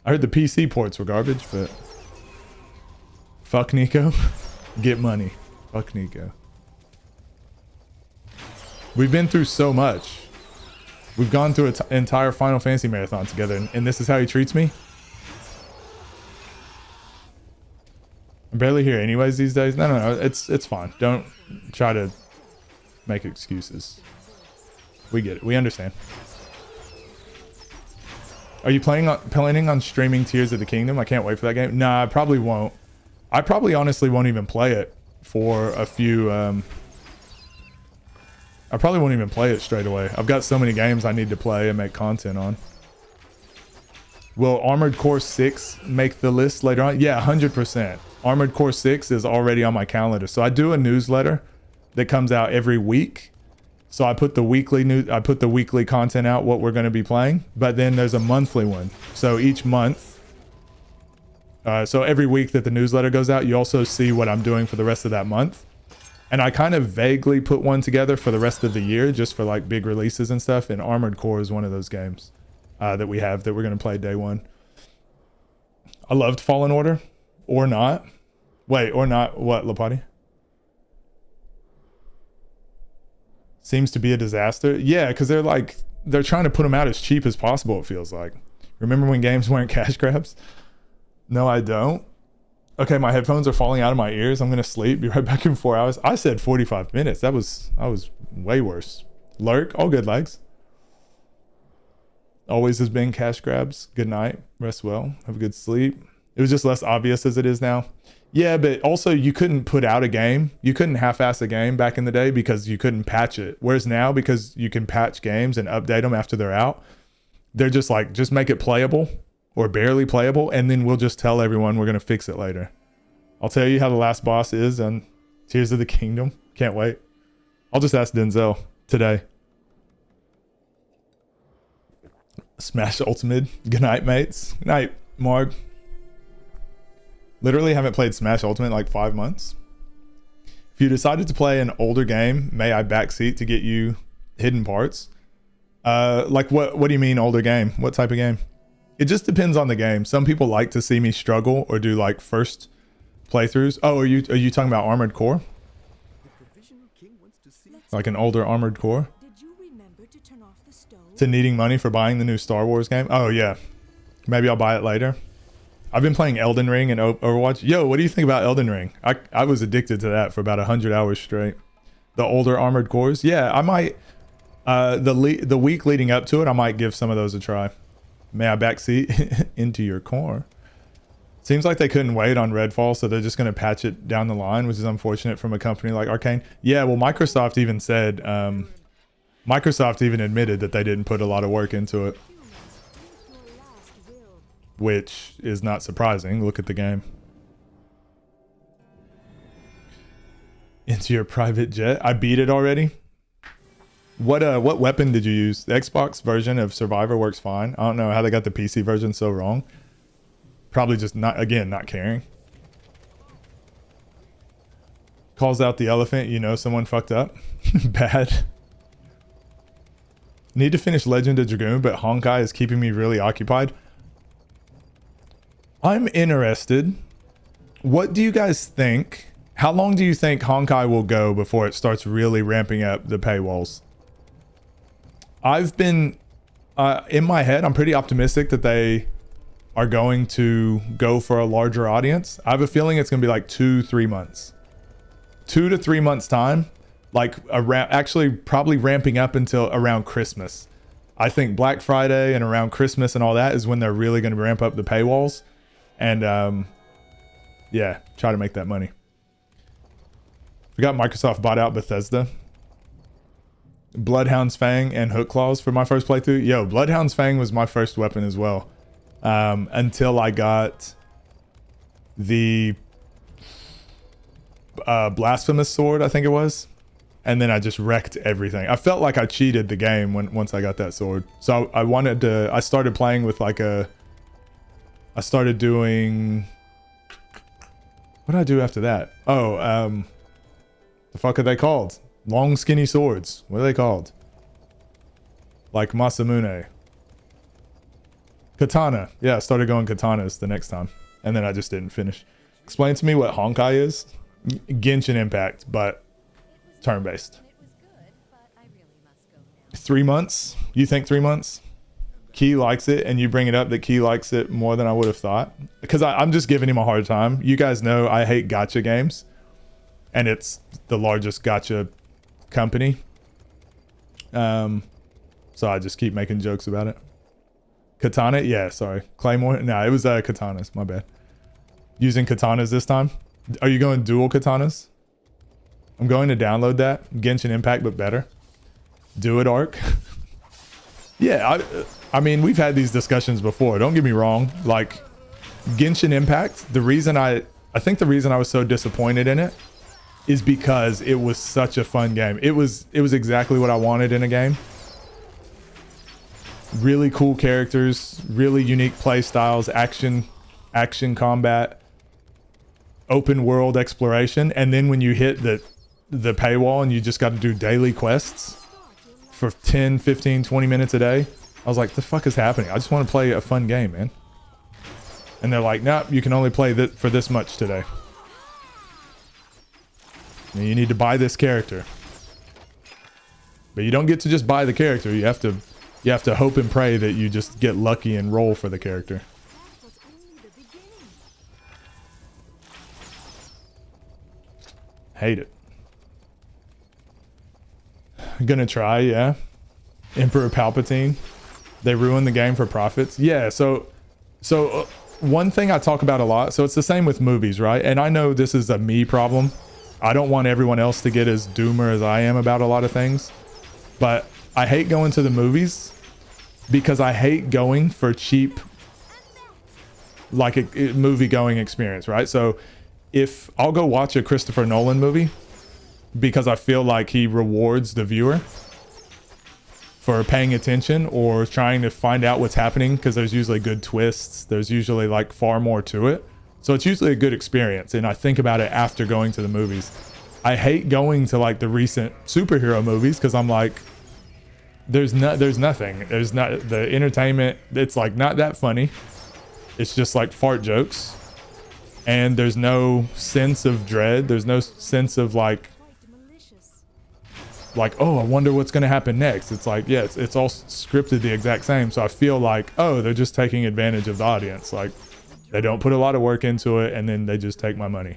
I heard the PC ports were garbage, but fuck Nico. Get money. Fuck Nico. We've been through so much. We've gone through an entire Final Fantasy marathon together, and this is how he treats me? I'm barely here anyways these days. No. It's fine. Don't try to make excuses. We get it. We understand. Are you planning on streaming Tears of the Kingdom? I can't wait for that game. Nah, I probably won't. I probably honestly won't even play it for a few... I probably won't even play it straight away. I've got so many games I need to play and make content on. Will Armored Core 6 make the list later on? Yeah, 100%. Armored Core 6 is already on my calendar. So I do a newsletter that comes out every week. So I put the weekly content out, what we're going to be playing. But then there's a monthly one. So each month, so every week that the newsletter goes out, you also see what I'm doing for the rest of that month. And I kind of vaguely put one together for the rest of the year, just for like big releases and stuff. And Armored Core is one of those games that we have that we're going to play day one. I loved Fallen Order. Or not. Wait, or not. What, Lapati? Seems to be a disaster. Yeah, because they're trying to put them out as cheap as possible, it feels like. Remember when games weren't cash grabs? No, I don't. Okay, my headphones are falling out of my ears. I'm gonna sleep. Be right back in 4 hours. I said 45 minutes. I was way worse. Lurk, all good, legs. Always has been cash grabs. Good night. Rest well. Have a good sleep. It was just less obvious as it is now. Yeah, but also you couldn't put out a game. You couldn't half-ass a game back in the day because you couldn't patch it. Whereas now, because you can patch games and update them after they're out, they're just like, just make it playable or barely playable, and then we'll just tell everyone we're going to fix it later. I'll tell you how the last boss is on Tears of the Kingdom. Can't wait. I'll just ask Denzel today. Smash Ultimate. Good night, mates. Good night, Marg. Literally haven't played Smash Ultimate in like 5 months. If you decided to play an older game, may I backseat to get you hidden parts? Like what do you mean older game? What type of game? It just depends on the game. Some people like to see me struggle or do like first playthroughs. Oh, are you talking about Armored Core? Like an older Armored Core? Did you remember to turn off the stove? To needing money for buying the new Star Wars game? Oh yeah. Maybe I'll buy it later. I've been playing Elden Ring and Overwatch. Yo, what do you think about Elden Ring? I was addicted to that for about 100 hours straight. The older Armored Cores? Yeah, I might... the week leading up to it, I might give some of those a try. May I backseat into your car? Seems like they couldn't wait on Redfall, so they're just going to patch it down the line, which is unfortunate from a company like Arcane. Yeah, well, Microsoft even said... Microsoft even admitted that they didn't put a lot of work into it. Which is not surprising. Look at the game. Into your private jet. I beat it already. What weapon did you use? The Xbox version of Survivor works fine. I don't know how they got the PC version so wrong. Probably just not caring. Calls out the elephant. You know someone fucked up. Bad. Need to finish Legend of Dragoon, but Honkai is keeping me really occupied. I'm interested. What do you guys think? How long do you think Honkai will go before it starts really ramping up the paywalls? I've been, in my head, I'm pretty optimistic that they are going to go for a larger audience. I have a feeling it's going to be like 2-3 months. 2 to 3 months time. Like actually probably ramping up until around Christmas. I think Black Friday and around Christmas and all that is when they're really going to ramp up the paywalls. And yeah, try to make that money. Forgot Microsoft bought out Bethesda. Bloodhound's Fang and Hook Claws for my first playthrough. Yo, Bloodhound's Fang was my first weapon as well. Until I got the Blasphemous Sword, I think it was. And then I just wrecked everything. I felt like I cheated the game once I got that sword. So I started playing with like I started doing... What did I do after that? Oh, the fuck are they called? Long skinny swords. What are they called? Like Masamune. Katana. Yeah, I started going katanas the next time. And then I just didn't finish. Explain to me what Honkai is. Genshin Impact, but turn-based. 3 months? You think 3 months? Key likes it, and you bring it up that Key likes it more than I would have thought. Because I'm just giving him a hard time. You guys know I hate gacha games. And it's the largest gacha company. So I just keep making jokes about it. Katana? Yeah, sorry. Claymore? No, it was katanas. My bad. Using katanas this time. Are you going dual katanas? I'm going to download that. Genshin Impact, but better. Do it, Arc. Yeah, I mean, we've had these discussions before. Don't get me wrong. Like, Genshin Impact, the reason I think the reason I was so disappointed in it is because it was such a fun game. It was exactly what I wanted in a game. Really cool characters, really unique play styles, action combat, open world exploration, and then when you hit the paywall and you just got to do daily quests for 10, 15, 20 minutes a day, I was like, the fuck is happening? I just want to play a fun game, man. And they're like, nope, you can only play for this much today. And you need to buy this character. But you don't get to just buy the character. You have to hope and pray that you just get lucky and roll for the character. Hate it. Gonna try, yeah. Emperor Palpatine. They ruined the game for profits. Yeah, so one thing I talk about a lot, so it's the same with movies, right? And I know this is a me problem. I don't want everyone else to get as doomer as I am about a lot of things. But I hate going to the movies because I hate going for cheap, like a movie going experience, right? So if I'll go watch a Christopher Nolan movie because I feel like he rewards the viewer for paying attention or trying to find out what's happening, because there's usually good twists. There's usually like far more to it. So it's usually a good experience. And I think about it after going to the movies. I hate going to like the recent superhero movies because I'm like, there's nothing. There's not the entertainment. It's like not that funny. It's just like fart jokes. And there's no sense of dread. There's no sense of like, oh, I wonder what's going to happen next. It's like, yeah, it's all scripted the exact same. So I feel like, oh, they're just taking advantage of the audience. Like they don't put a lot of work into it and then they just take my money.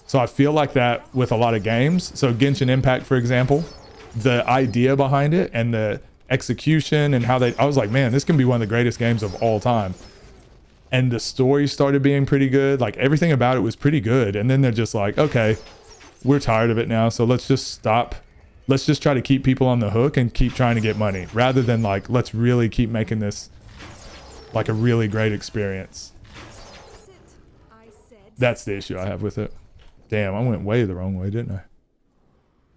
So I feel like that with a lot of games. So Genshin Impact, for example, the idea behind it and the execution and how I was like, man, this can be one of the greatest games of all time. And the story started being pretty good. Like everything about it was pretty good. And then they're just like, okay, we're tired of it now. So let's just stop. Let's just try to keep people on the hook and keep trying to get money rather than like, let's really keep making this like a really great experience. That's the issue I have with it. Damn, I went way the wrong way, didn't I?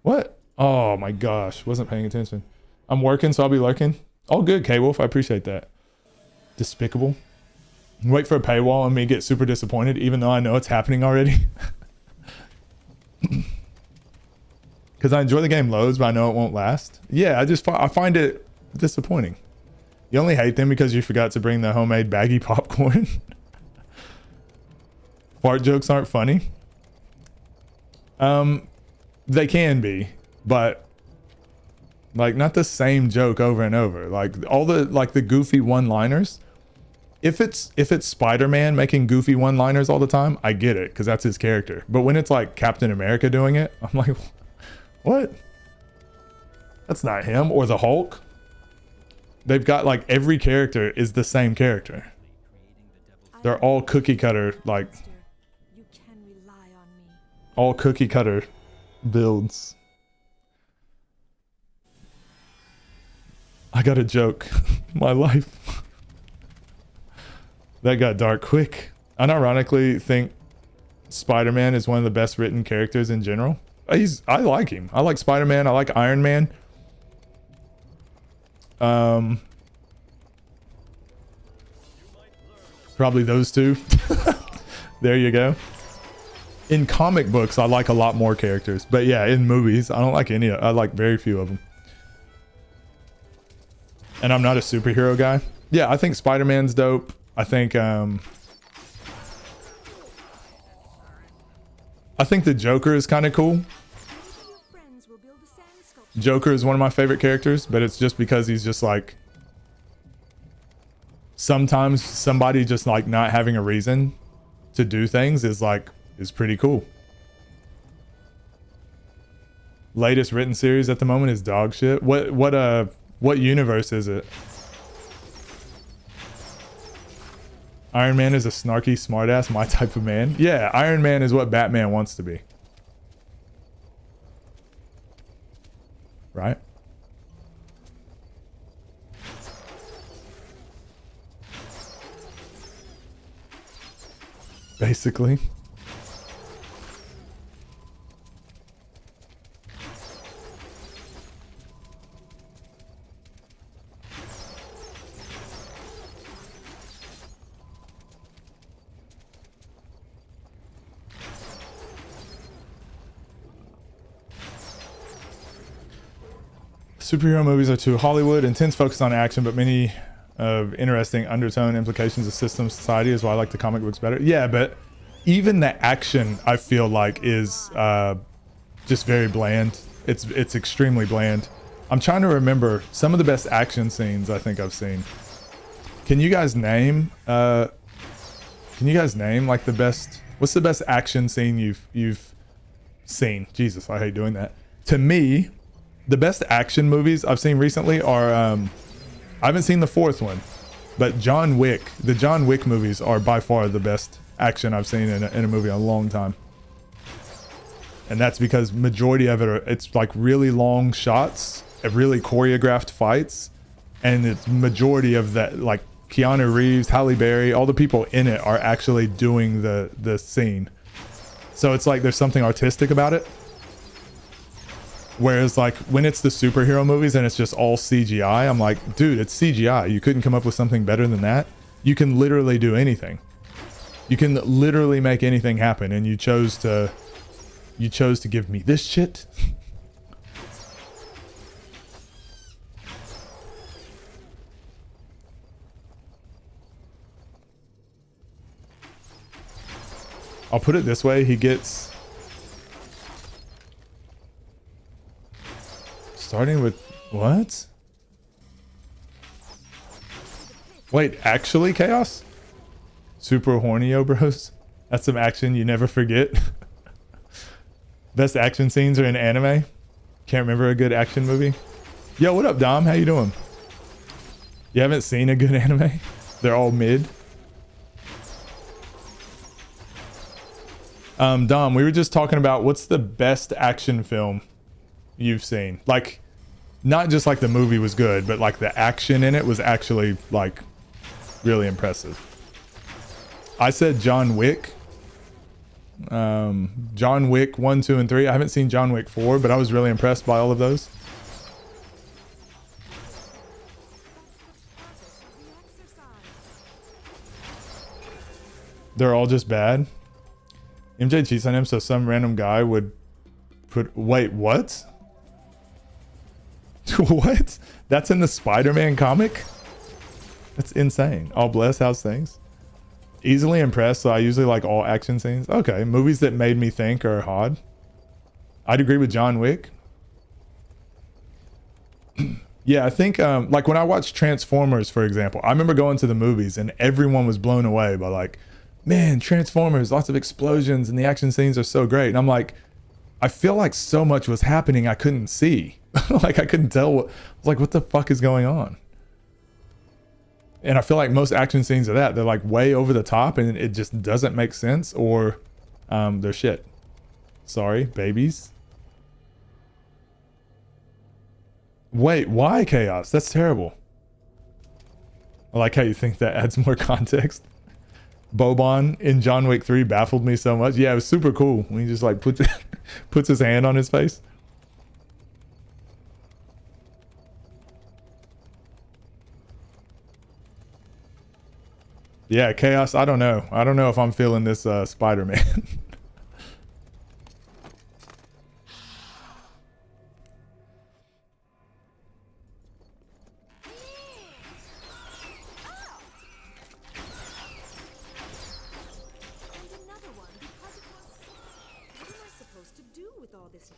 What? Oh my gosh, wasn't paying attention. I'm working, so I'll be lurking. All good, K-Wolf, I appreciate that. Despicable. Wait for a paywall and me get super disappointed, even though I know it's happening already. Because I enjoy the game loads, but I know it won't last. Yeah, I find it disappointing. You only hate them because you forgot to bring the homemade baggy popcorn. Fart jokes aren't funny. They can be, but like not the same joke over and over. Like all the the goofy one-liners. If it's Spider-Man making goofy one-liners all the time, I get it because that's his character. But when it's like Captain America doing it, I'm like, what? That's not him. Or the Hulk. They've got like every character is the same character. They're all cookie cutter, like all cookie cutter builds. I got a joke. My life. That got dark quick. I unironically think Spider-Man is one of the best written characters in general. I like him. I like Spider-Man. I like Iron Man. Probably those two. There you go. In comic books, I like a lot more characters, but yeah, in movies, I don't like any. I like very few of them. And I'm not a superhero guy. Yeah, I think Spider-Man's dope. I think the Joker is kind of cool. Your friends will build a sand sculpture. Joker is one of my favorite characters, but it's just because he's just like, sometimes somebody just like not having a reason to do things is pretty cool. Latest written series at the moment is dog shit. What universe is it? Iron Man is a snarky smartass, my type of man. Yeah, Iron Man is what Batman wants to be. Right? Basically. Superhero movies are too Hollywood, intense focus on action, but many of interesting undertone implications of system society is why I like the comic books better. Yeah, but even the action I feel like is just very bland. It's extremely bland. I'm trying to remember some of the best action scenes I think I've seen. Can you guys name like the best, what's the best action scene you've seen? Jesus, I hate doing that. To me, the best action movies I've seen recently are I haven't seen the fourth one, but John Wick. The John Wick movies are by far the best action I've seen in a movie in a long time. And that's because majority of it's like really long shots, really choreographed fights, and it's majority of that, like Keanu Reeves, Halle Berry, all the people in it are actually doing the scene. So it's like there's something artistic about it. Whereas like when it's the superhero movies and it's just all CGI, I'm like, dude, it's CGI. You couldn't come up with something better than that. You can literally do anything. You can literally make anything happen, and you chose to give me this shit. I'll put it this way, he gets starting with what? Wait, actually Chaos? Super horny, yo bros. That's some action you never forget. Best action scenes are in anime. Can't remember a good action movie. Yo, what up, Dom? How you doing? You haven't seen a good anime? They're all mid. Dom, we were just talking about what's the best action film you've seen? Like, not just like the movie was good, but like the action in it was actually like really impressive. I said John Wick. John Wick 1, 2, and 3. I haven't seen John Wick 4, but I was really impressed by all of those. They're all just bad. MJ cheats on him, so some random guy would put... Wait, what? What? That's in the Spider-Man comic? That's insane. All bless, how's things? Easily impressed, so I usually like all action scenes. Okay, movies that made me think are odd. I'd agree with John Wick. Yeah, I think like when I watched Transformers, for example, I remember going to the movies and everyone was blown away by like, man, Transformers, lots of explosions and the action scenes are so great. And I'm like, I feel like so much was happening I couldn't see. Like I couldn't tell what, I was like, what the fuck is going on? And I feel like most action scenes are that. They're like way over the top and it just doesn't make sense, or they're shit. Sorry, babies. Wait, why Chaos? That's terrible. I like how you think that adds more context. Boban in John Wick 3 baffled me so much. Yeah, it was super cool when he just like puts his hand on his face. Yeah, Chaos, I don't know. I don't know if I'm feeling this Spider-Man.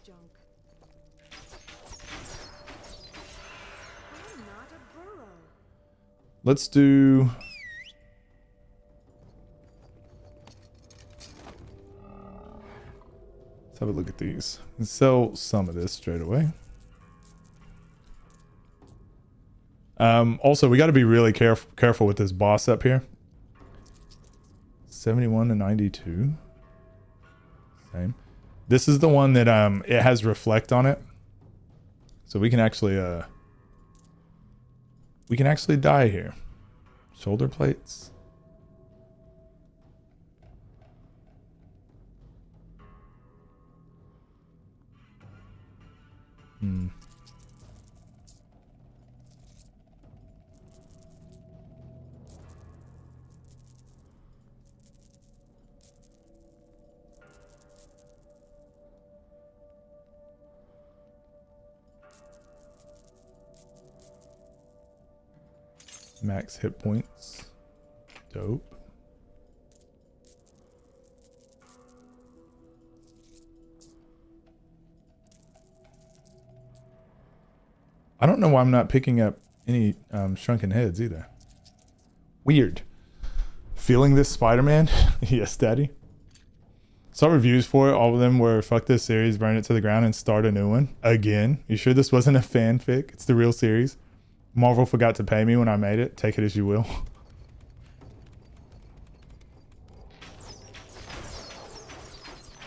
junk. I'm not a burrow. Let's do... Let's have a look at these. Let's sell some of this straight away. Also, we got to be really careful with this boss up here. 71 to 92. Same. This is the one that it has reflect on it. So we can actually die here. Shoulder plates. Max hit points. Dope. I don't know why I'm not picking up any shrunken heads either. Weird. Feeling this Spider-Man? Yes, daddy. Saw reviews for it. All of them were fuck this series, burn it to the ground, and start a new one. Again. You sure this wasn't a fanfic? It's the real series. Marvel forgot to pay me when I made it. Take it as you will.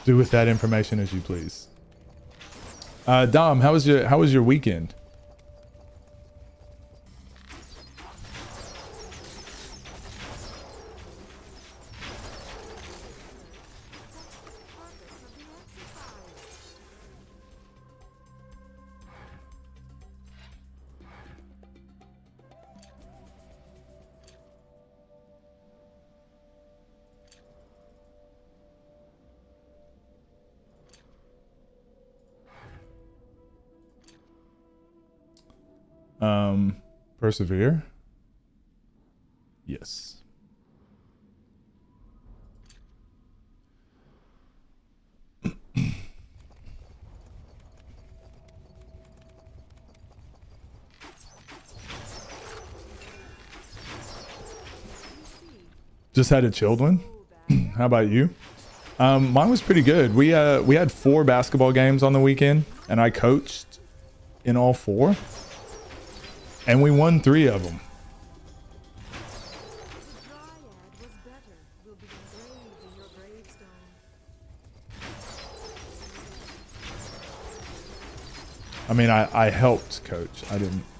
Do with that information as you please. Dom, how was your weekend? Persevere. Yes. Just had a chilled one. How about you? Mine was pretty good. We had 4 basketball games on the weekend, and I coached in all 4. And we won 3 of them. The Dryad was better. Will be engraved in your gravestone. I mean, I helped coach.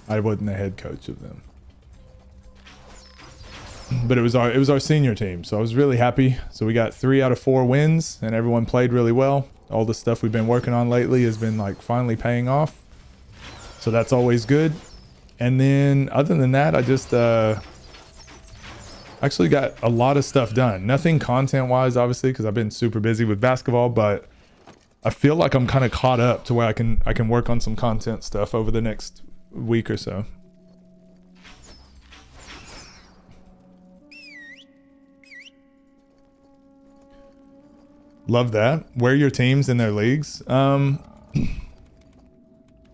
I wasn't the head coach of them. But it was our senior team, so I was really happy. So we got 3 out of 4 wins, and everyone played really well. All the stuff we've been working on lately has been like finally paying off. So that's always good. And then other than that, I just actually got a lot of stuff done. Nothing content wise, obviously, because I've been super busy with basketball, but I feel like I'm kind of caught up to where I can work on some content stuff over the next week or so. Love that. Where are your teams in their leagues? They're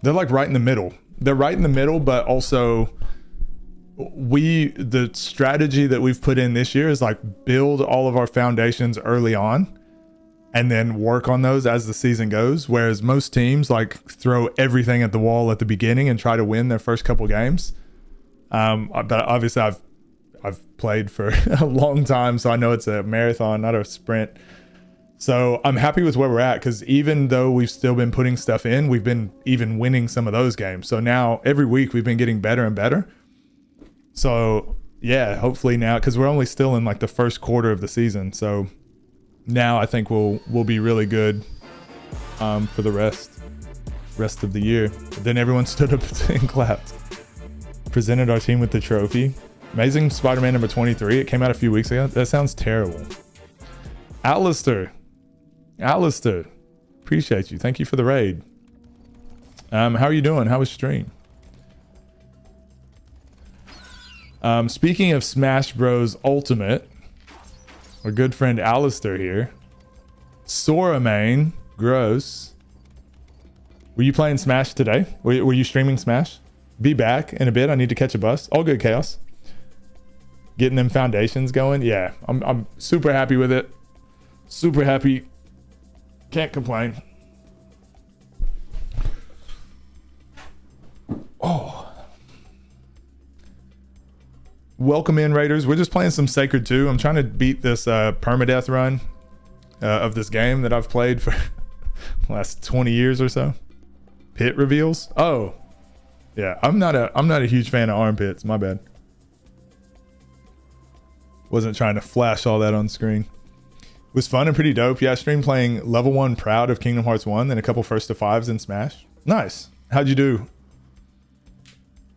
like right in the middle. They're right in the middle, but also the strategy that we've put in this year is like build all of our foundations early on and then work on those as the season goes. Whereas most teams like throw everything at the wall at the beginning and try to win their first couple games. But obviously I've played for a long time, so I know it's a marathon, not a sprint. So I'm happy with where we're at, because even though we've still been putting stuff in, we've been even winning some of those games. So now every week we've been getting better and better. So yeah, hopefully now, because we're only still in like the first quarter of the season. So now I think we'll be really good for the rest of the year. But then everyone stood up and clapped. Presented our team with the trophy. Amazing Spider-Man number 23. It came out a few weeks ago. That sounds terrible. Alistair, appreciate you. Thank you for the raid. How are you doing? How was stream? Speaking of Smash Bros Ultimate, our good friend Alistair here. Sora main, gross. Were you playing Smash today? Were you streaming Smash? Be back in a bit. I need to catch a bus. All good, Chaos. Getting them foundations going. Yeah, I'm super happy with it. Super happy. Can't complain. Oh. Welcome in, Raiders. We're just playing some Sacred 2. I'm trying to beat this permadeath run of this game that I've played for the last 20 years or so. Pit reveals. Oh, yeah. I'm not a huge fan of armpits. My bad. Wasn't trying to flash all that on screen. It was fun and pretty dope. Yeah, I streamed playing level 1 Proud of Kingdom Hearts 1, then a couple first to 5s in Smash. Nice. How'd you do?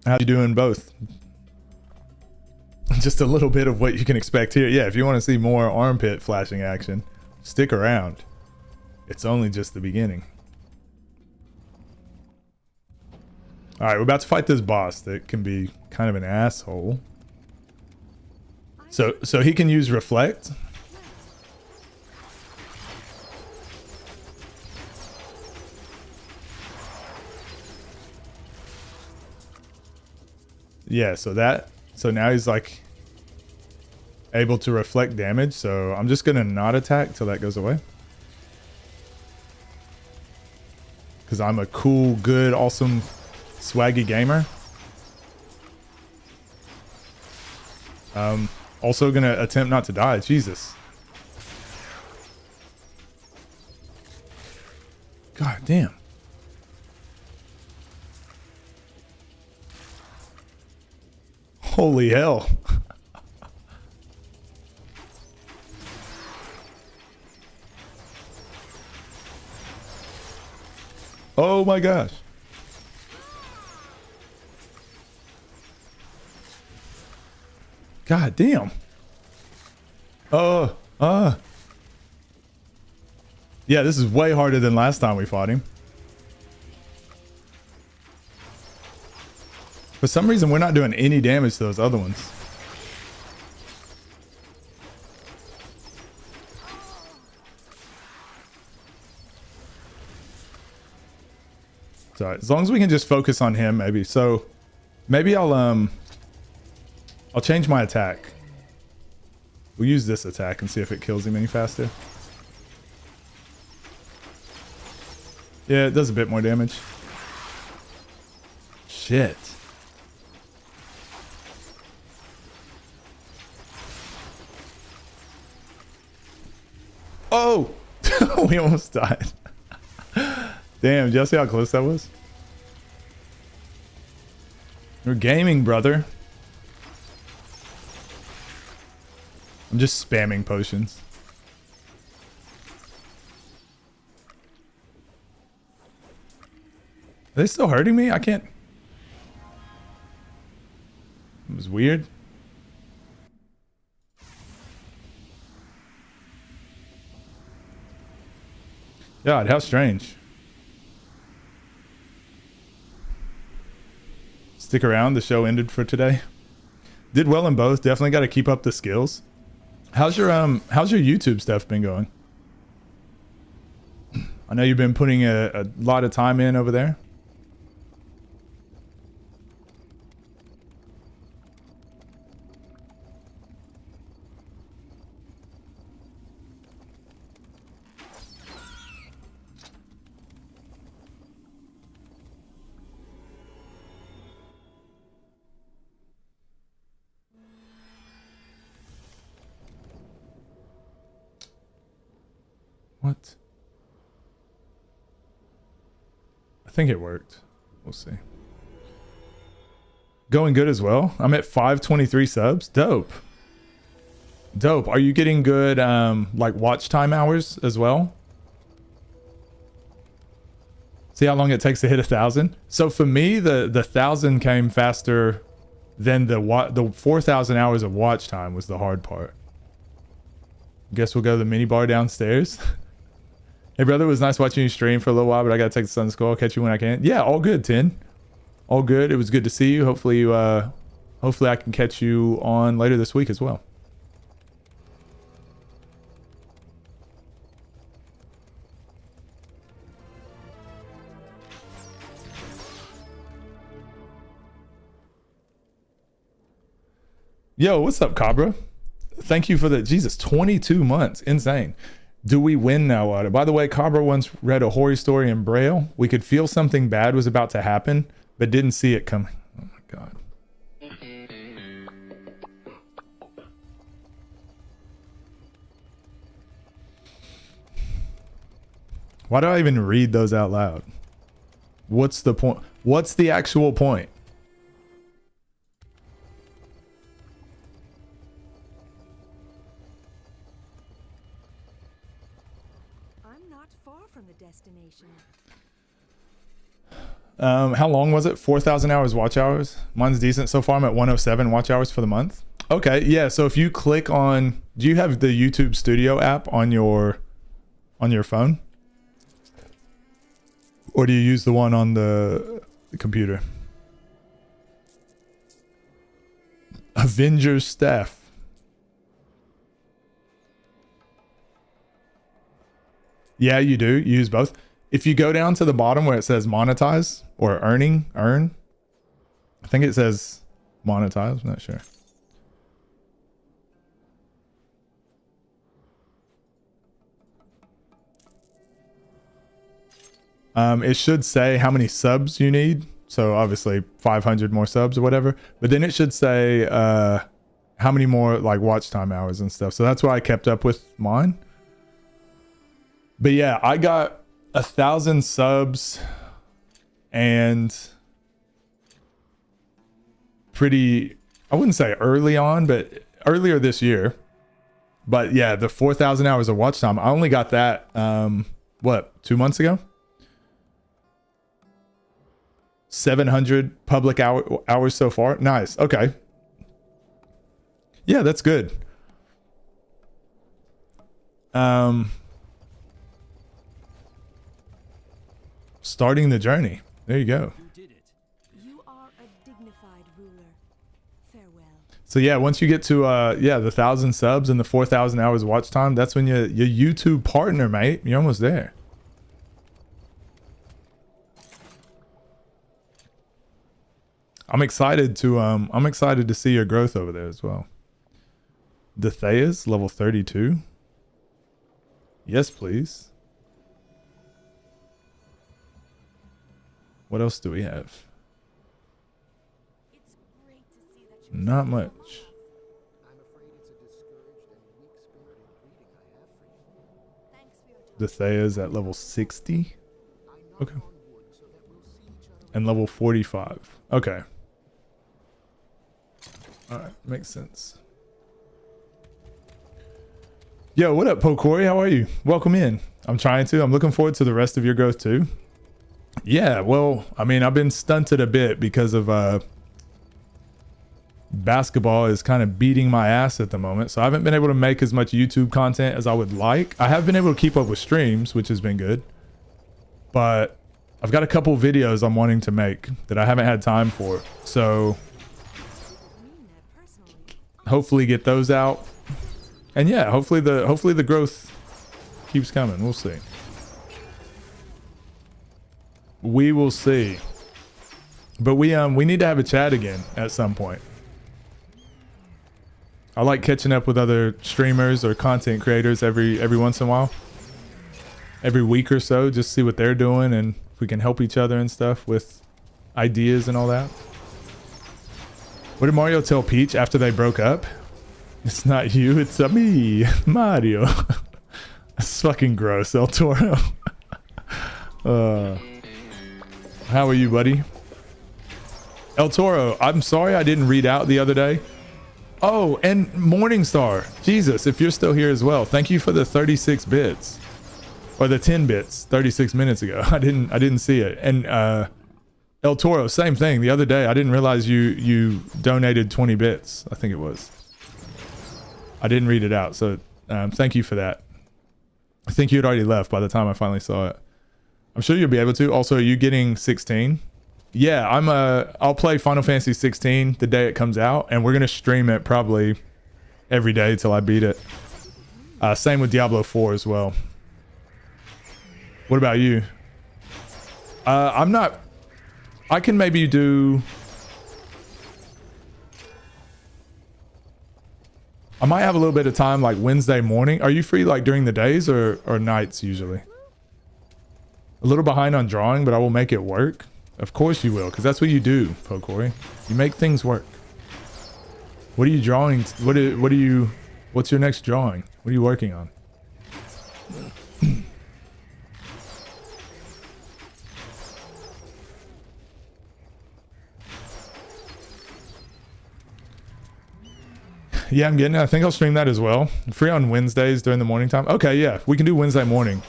How'd you do in both? Just a little bit of what you can expect here. Yeah, if you want to see more armpit flashing action, stick around. It's only just the beginning. All right, we're about to fight this boss that can be kind of an asshole. So he can use reflect. Yeah, so now he's like able to reflect damage. So I'm just gonna not attack till that goes away. Because I'm a cool, good, awesome, swaggy gamer. Also gonna attempt not to die. Jesus. God damn. Holy hell. Oh my gosh. God damn. Yeah, this is way harder than last time we fought him. For some reason, we're not doing any damage to those other ones. So as long as we can just focus on him, maybe. So maybe I'll change my attack. We'll use this attack and see if it kills him any faster. Yeah, it does a bit more damage. Shit. Oh! We almost died. Damn, did y'all see how close that was? We're gaming, brother. I'm just spamming potions. Are they still hurting me? I can't. It was weird. God, how strange. Stick around. The show ended for today. Did well in both. Definitely got to keep up the skills. How's your YouTube stuff been going? I know you've been putting a lot of time in over there. What? I think it worked. We'll see. Going good as well. I'm at 523 subs. Dope. Dope. Are you getting good like watch time hours as well? See how long it takes to hit 1,000? So for me, the 1,000 came faster than the 4,000 hours of watch time was the hard part. Guess we'll go to the mini bar downstairs. Hey brother, it was nice watching you stream for a little while, but I gotta take the son to school. I'll catch you when I can. Yeah, all good, Tin. All good. It was good to see you. Hopefully you hopefully I can catch you on later this week as well. Yo, what's up, Cabra? Thank you for the Jesus 22 months. Insane. Do we win now, Wada? By the way, Cabra once read a horror story in Braille. We could feel something bad was about to happen, but didn't see it coming. Oh my God. Why do I even read those out loud? What's the point? What's the actual point? I'm not far from the destination. How long was it? 4,000 hours watch hours. Mine's decent so far. I'm at 107 watch hours for the month. Okay, yeah. So if you click on, do you have the YouTube Studio app on your phone, or do you use the one on the computer? Avengers staff. Yeah, you do. You use both. If you go down to the bottom where it says monetize or earn, I think it says monetize. I'm not sure. It should say how many subs you need. So obviously 500 more subs or whatever. But then it should say how many more like watch time hours and stuff. So that's why I kept up with mine. But yeah, I got 1,000 subs and pretty, I wouldn't say early on, but earlier this year. But yeah, the 4,000 hours of watch time, I only got that, what, 2 months ago? 700 public hours so far. Nice. Okay. Yeah, that's good. Starting the journey. There you go. You did it. You are a dignified ruler. Farewell. So yeah, once you get to the 1,000 subs and the 4,000 hours watch time, that's when your YouTube partner, mate. You're almost there. I'm excited to see your growth over there as well. Dethea's level 32. Yes, please. What else do we have? It's great to see that you're Not still much. alive. I'm afraid it's a discouraged and weak-spirited greeting I have for you. Thanks for your Dethea's at level 60 I knock Okay. on wood so that we'll see each other. and level 45. Okay. All right, makes sense. Yo, what up, Pokori? How are you? Welcome in. I'm looking forward to the rest of your growth too. Yeah, well, I mean, I've been stunted a bit because of basketball is kind of beating my ass at the moment. So I haven't been able to make as much YouTube content as I would like. I have been able to keep up with streams, which has been good. But I've got a couple videos I'm wanting to make that I haven't had time for. So mean that personally. hopefully get those out. And yeah, hopefully the growth keeps coming. We'll see. We will see. But we need to have a chat again at some point. I like catching up with other streamers or content creators every once in a while. Every week or so, just see what they're doing and if we can help each other and stuff with ideas and all that. What did Mario tell Peach after they broke up? It's not you, it's me, Mario. That's fucking gross, El Toro. How are you, buddy? El Toro, I'm sorry I didn't read out the other day. Oh, and Morningstar. Jesus, if you're still here as well. Thank you for the 36 bits. Or the 10 bits 36 minutes ago. I didn't see it. And El Toro, same thing. The other day, I didn't realize you donated 20 bits. I think it was. I didn't read it out, so thank you for that. I think you had already left by the time I finally saw it. I'm sure you'll be able to. Also, are you getting 16? Yeah, I'll play Final Fantasy 16 the day it comes out, and we're gonna stream it probably every day till I beat it. Same with Diablo 4 as well. What about you? I'm not. I can maybe do. I might have a little bit of time like Wednesday morning. Are you free like during the days or nights usually? A little behind on drawing, but I will make it work. Of course you will, because that's what you do, Pokori. You make things work. What are you drawing? What's your next drawing? What are you working on? Yeah, I'm getting it. I think I'll stream that as well. I'm free on Wednesdays during the morning time. Okay, yeah, we can do Wednesday morning.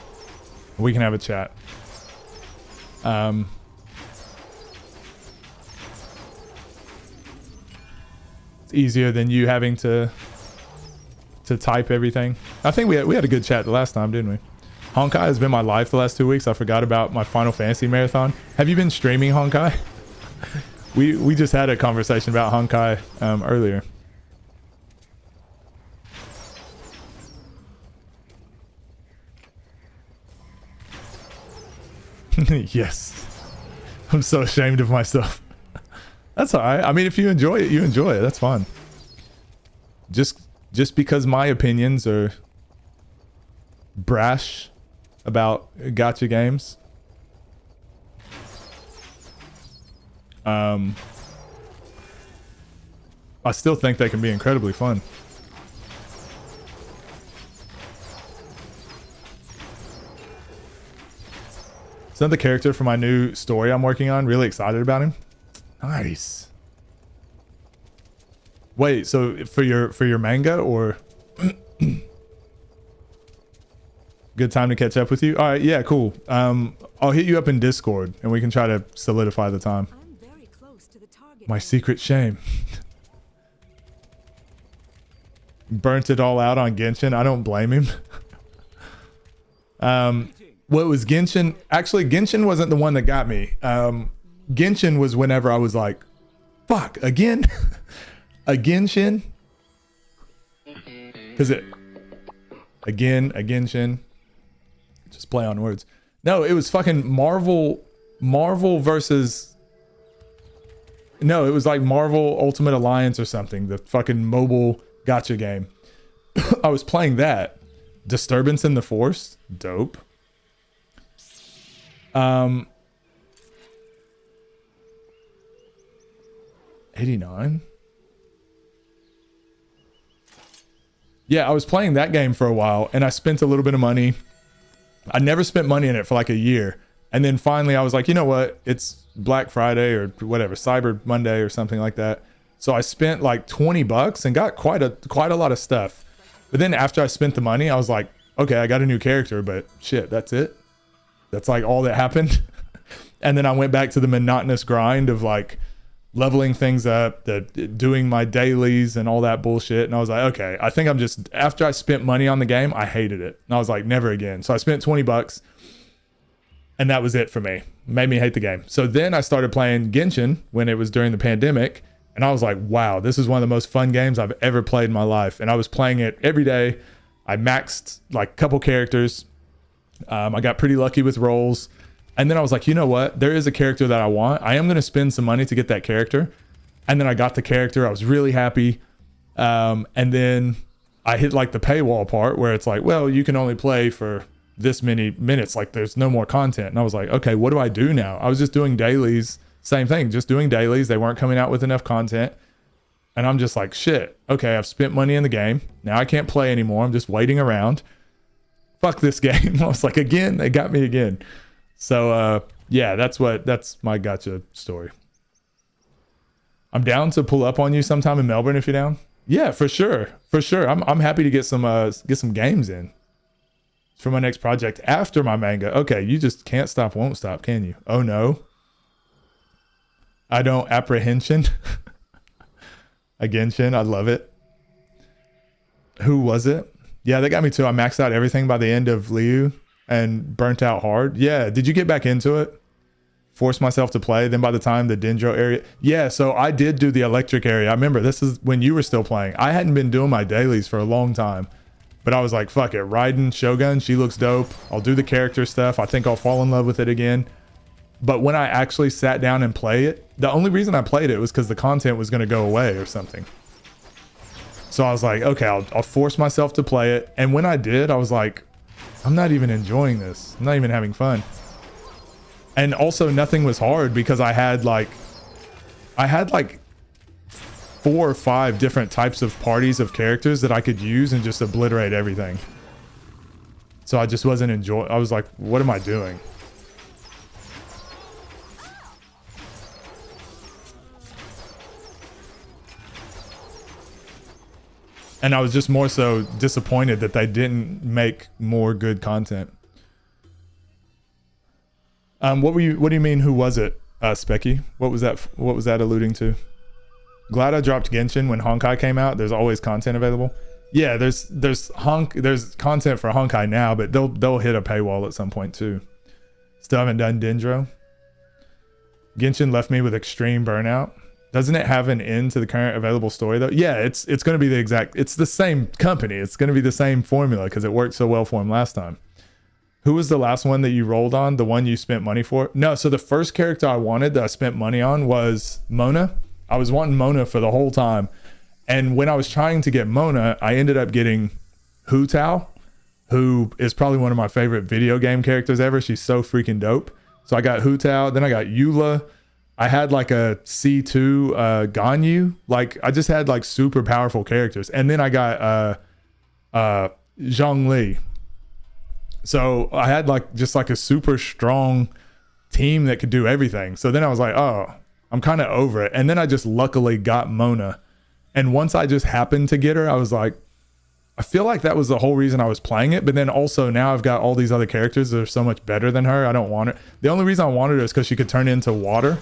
We can have a chat. It's easier than you having to type everything. I think we had a good chat the last time, didn't we? Honkai has been my life the last 2 weeks. I forgot about my Final Fantasy marathon. Have you been streaming Honkai? we just had a conversation about Honkai earlier. Yes. I'm so ashamed of myself. That's all right. I mean, if you enjoy it, you enjoy it. That's fine. Just because my opinions are brash about gacha games. I still think they can be incredibly fun. Is that the character for my new story I'm working on? Really excited about him. Nice. Wait, so for your manga or good time to catch up with you? All right, yeah, cool. I'll hit you up in Discord and we can try to solidify the time. I'm very close to the target. My secret shame. Burnt it all out on Genshin. I don't blame him. What was Genshin? Actually, Genshin wasn't the one that got me. Genshin was whenever I was like, fuck, again? A Genshin? Because it... Again, a Genshin. Just play on words. No, it was fucking Marvel versus... No, it was like Marvel Ultimate Alliance or something. The fucking mobile gacha game. I was playing that. Disturbance in the Force. Dope. 89. Yeah, I was playing that game for a while and I spent a little bit of money. I never spent money in it for like a year. And then finally I was like, you know what? It's Black Friday or whatever, Cyber Monday or something like that. So I spent like 20 bucks and got quite a lot of stuff. But then after I spent the money, I was like, okay, I got a new character, but shit, that's it. That's like all that happened. And then I went back to the monotonous grind of like leveling things up, doing my dailies and all that bullshit. And I was like, okay, I think I'm just, after I spent money on the game, I hated it. And I was like, never again. So I spent 20 bucks and that was it for me. Made me hate the game. So then I started playing Genshin when it was during the pandemic. And I was like, wow, this is one of the most fun games I've ever played in my life. And I was playing it every day. I maxed like a couple characters. I got pretty lucky with rolls. And then I was like, you know what? There is a character that I want. I am going to spend some money to get that character. And then I got the character. I was really happy. And then I hit like the paywall part where it's like, well, you can only play for this many minutes. Like there's no more content. And I was like, okay, what do I do now? I was just doing dailies. Same thing, just doing dailies. They weren't coming out with enough content. And I'm just like, shit, okay, I've spent money in the game. Now I can't play anymore. I'm just waiting around. Fuck this game. I was like, again, they got me again. So yeah, that's my gacha story. I'm down to pull up on you sometime in Melbourne if you're down. Yeah, for sure. For sure. I'm happy to get some games in for my next project after my manga. Okay, you just can't stop, won't stop, can you? Oh no. I don't apprehension. Genshin, I love it. Who was it? Yeah, that got me too. I maxed out everything by the end of Liu and burnt out hard. Yeah, did you get back into it? Force myself to play. Then by the time the Dendro area. Yeah, so I did do the electric area. I remember this is when you were still playing. I hadn't been doing my dailies for a long time. But I was like, fuck it. Raiden, Shogun, she looks dope. I'll do the character stuff. I think I'll fall in love with it again. But when I actually sat down and play it, the only reason I played it was because the content was going to go away or something. So I was like, okay, I'll force myself to play it. And when I did, I was like, I'm not even enjoying this. I'm not even having fun. And also nothing was hard because I had like 4 or 5 different types of parties of characters that I could use and just obliterate everything. So I just wasn't enjoying. I was like, what am I doing? And I was just more so disappointed that they didn't make more good content. What do you mean? Who was it, Specky? What was that? What was that alluding to? Glad I dropped Genshin when Honkai came out. There's always content available. Yeah, there's content for Honkai now, but they'll hit a paywall at some point too. Still haven't done Dendro. Genshin left me with extreme burnout. Doesn't it have an end to the current available story though? Yeah, it's going to be it's the same company. It's going to be the same formula because it worked so well for him last time. Who was the last one that you rolled on? The one you spent money for? No, so the first character I wanted that I spent money on was Mona. I was wanting Mona for the whole time. And when I was trying to get Mona, I ended up getting Hu Tao, who is probably one of my favorite video game characters ever. She's so freaking dope. So I got Hu Tao, then I got Eula. I had like a C2 Ganyu. Like I just had like super powerful characters. And then I got Zhongli. So I had like just like a super strong team that could do everything. So then I was like, oh, I'm kind of over it. And then I just luckily got Mona. And once I just happened to get her, I was like, I feel like that was the whole reason I was playing it. But then also now I've got all these other characters that are so much better than her. I don't want her. The only reason I wanted her is because she could turn into water.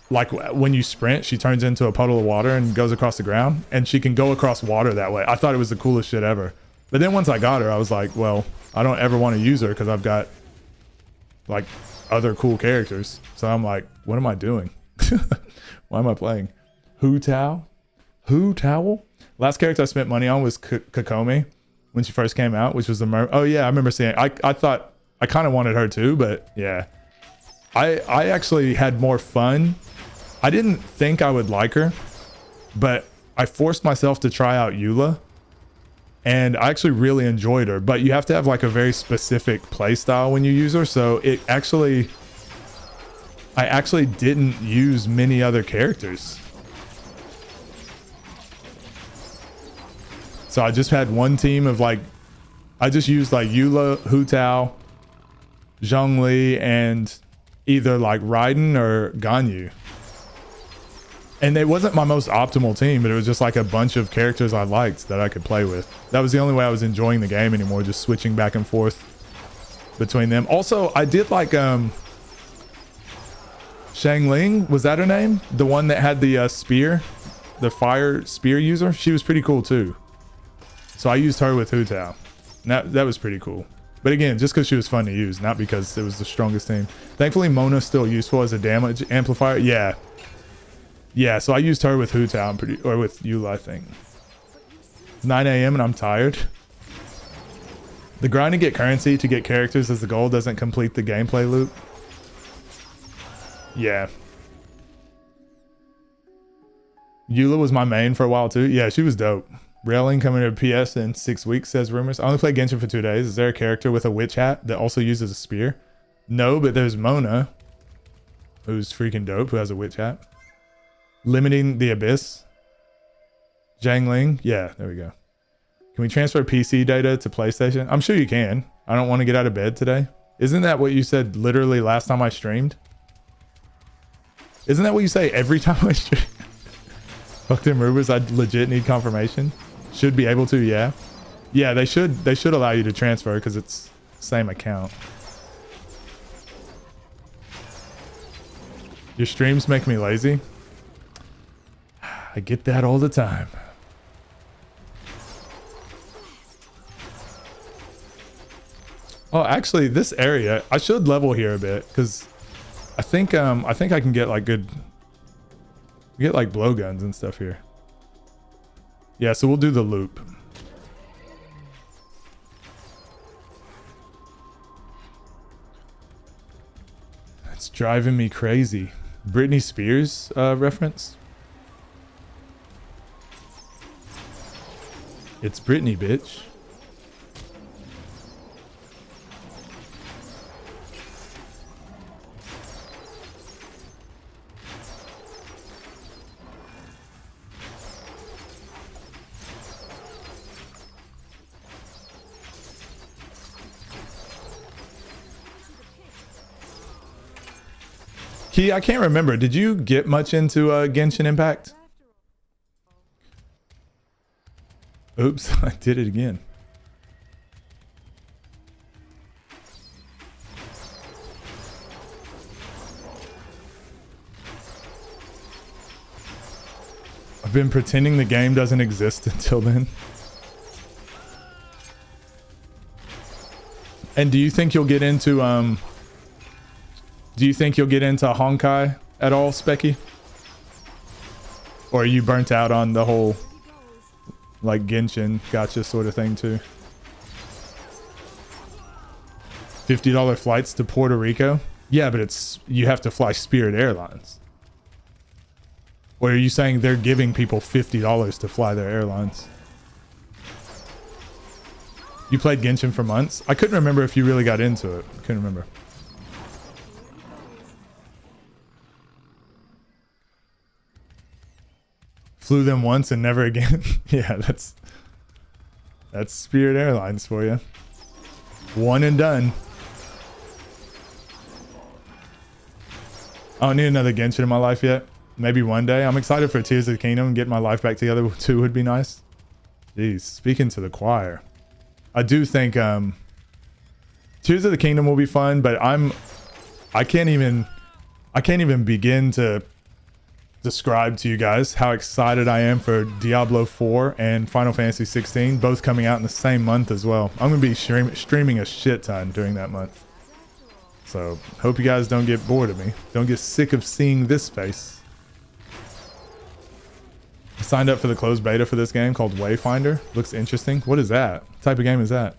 Like when you sprint, she turns into a puddle of water and goes across the ground. And she can go across water that way. I thought it was the coolest shit ever. But then once I got her, I was like, well, I don't ever want to use her because I've got like other cool characters. So I'm like, what am I doing? Why am I playing? Hu Tao? Hu Towel? Last character I spent money on was Kokomi when she first came out, which was the oh yeah, I remember seeing it. I thought I kind of wanted her too, but yeah. I actually had more fun. I didn't think I would like her, but I forced myself to try out Eula. And I actually really enjoyed her, but you have to have like a very specific play style when you use her. So I actually didn't use many other characters. So I just had one team of like, I just used like Eula, Hu Tao, Zhongli, and either like Raiden or Ganyu. And it wasn't my most optimal team, but it was just like a bunch of characters I liked that I could play with. That was the only way I was enjoying the game anymore, just switching back and forth between them. Also, I did like Shang Ling, was that her name? The one that had the spear, the fire spear user. She was pretty cool too. So I used her with Hu Tao. That was pretty cool. But again, just because she was fun to use, not because it was the strongest team. Thankfully, Mona's still useful as a damage amplifier. Yeah. Yeah, so I used her with Hu Tao or with Eula, I think. 9 a.m. and I'm tired. The grind to get currency to get characters as the goal doesn't complete the gameplay loop. Yeah. Eula was my main for a while too. Yeah, she was dope. Railing coming to PS in 6 weeks, says rumors. I only played Genshin for 2 days. Is there a character with a witch hat that also uses a spear? No, but there's Mona, who's freaking dope, who has a witch hat. Limiting the Abyss. Zhang Ling. Yeah, there we go. Can we transfer PC data to PlayStation? I'm sure you can. I don't want to get out of bed today. Isn't that what you said literally last time I streamed? Isn't that what you say every time I stream? Fuck them rumors. I legit need confirmation. Should be able to, yeah. Yeah, they should allow you to transfer because it's the same account. Your streams make me lazy. I get that all the time. Oh, actually, this area, I should level here a bit because I think I can get like get like blowguns and stuff here. Yeah, so we'll do the loop. It's driving me crazy. Britney Spears reference. It's Brittany, bitch. Key, I can't remember. Did you get much into Genshin Impact? Oops, I did it again. I've been pretending the game doesn't exist until then. And do you think you'll get into Honkai at all, Specky? Or are you burnt out on the whole like Genshin gotcha sort of thing too? $50 flights to Puerto Rico? Yeah, but you have to fly Spirit Airlines. Or are you saying they're giving people $50 to fly their airlines? You played Genshin for months? I couldn't remember if you really got into it. Couldn't remember. Flew them once and never again. Yeah, that's Spirit Airlines for you. One and done. I don't need another Genshin in my life yet. Maybe one day. I'm excited for Tears of the Kingdom. Getting my life back together too would be nice. Jeez, speaking to the choir. I do think Tears of the Kingdom will be fun, but I can't even begin to describe to you guys how excited I am for Diablo 4 and Final Fantasy 16, both coming out in the same month as well. I'm going to be streaming a shit ton during that month. So, hope you guys don't get bored of me. Don't get sick of seeing this face. I signed up for the closed beta for this game called Wayfinder. Looks interesting. What is that? What type of game is that?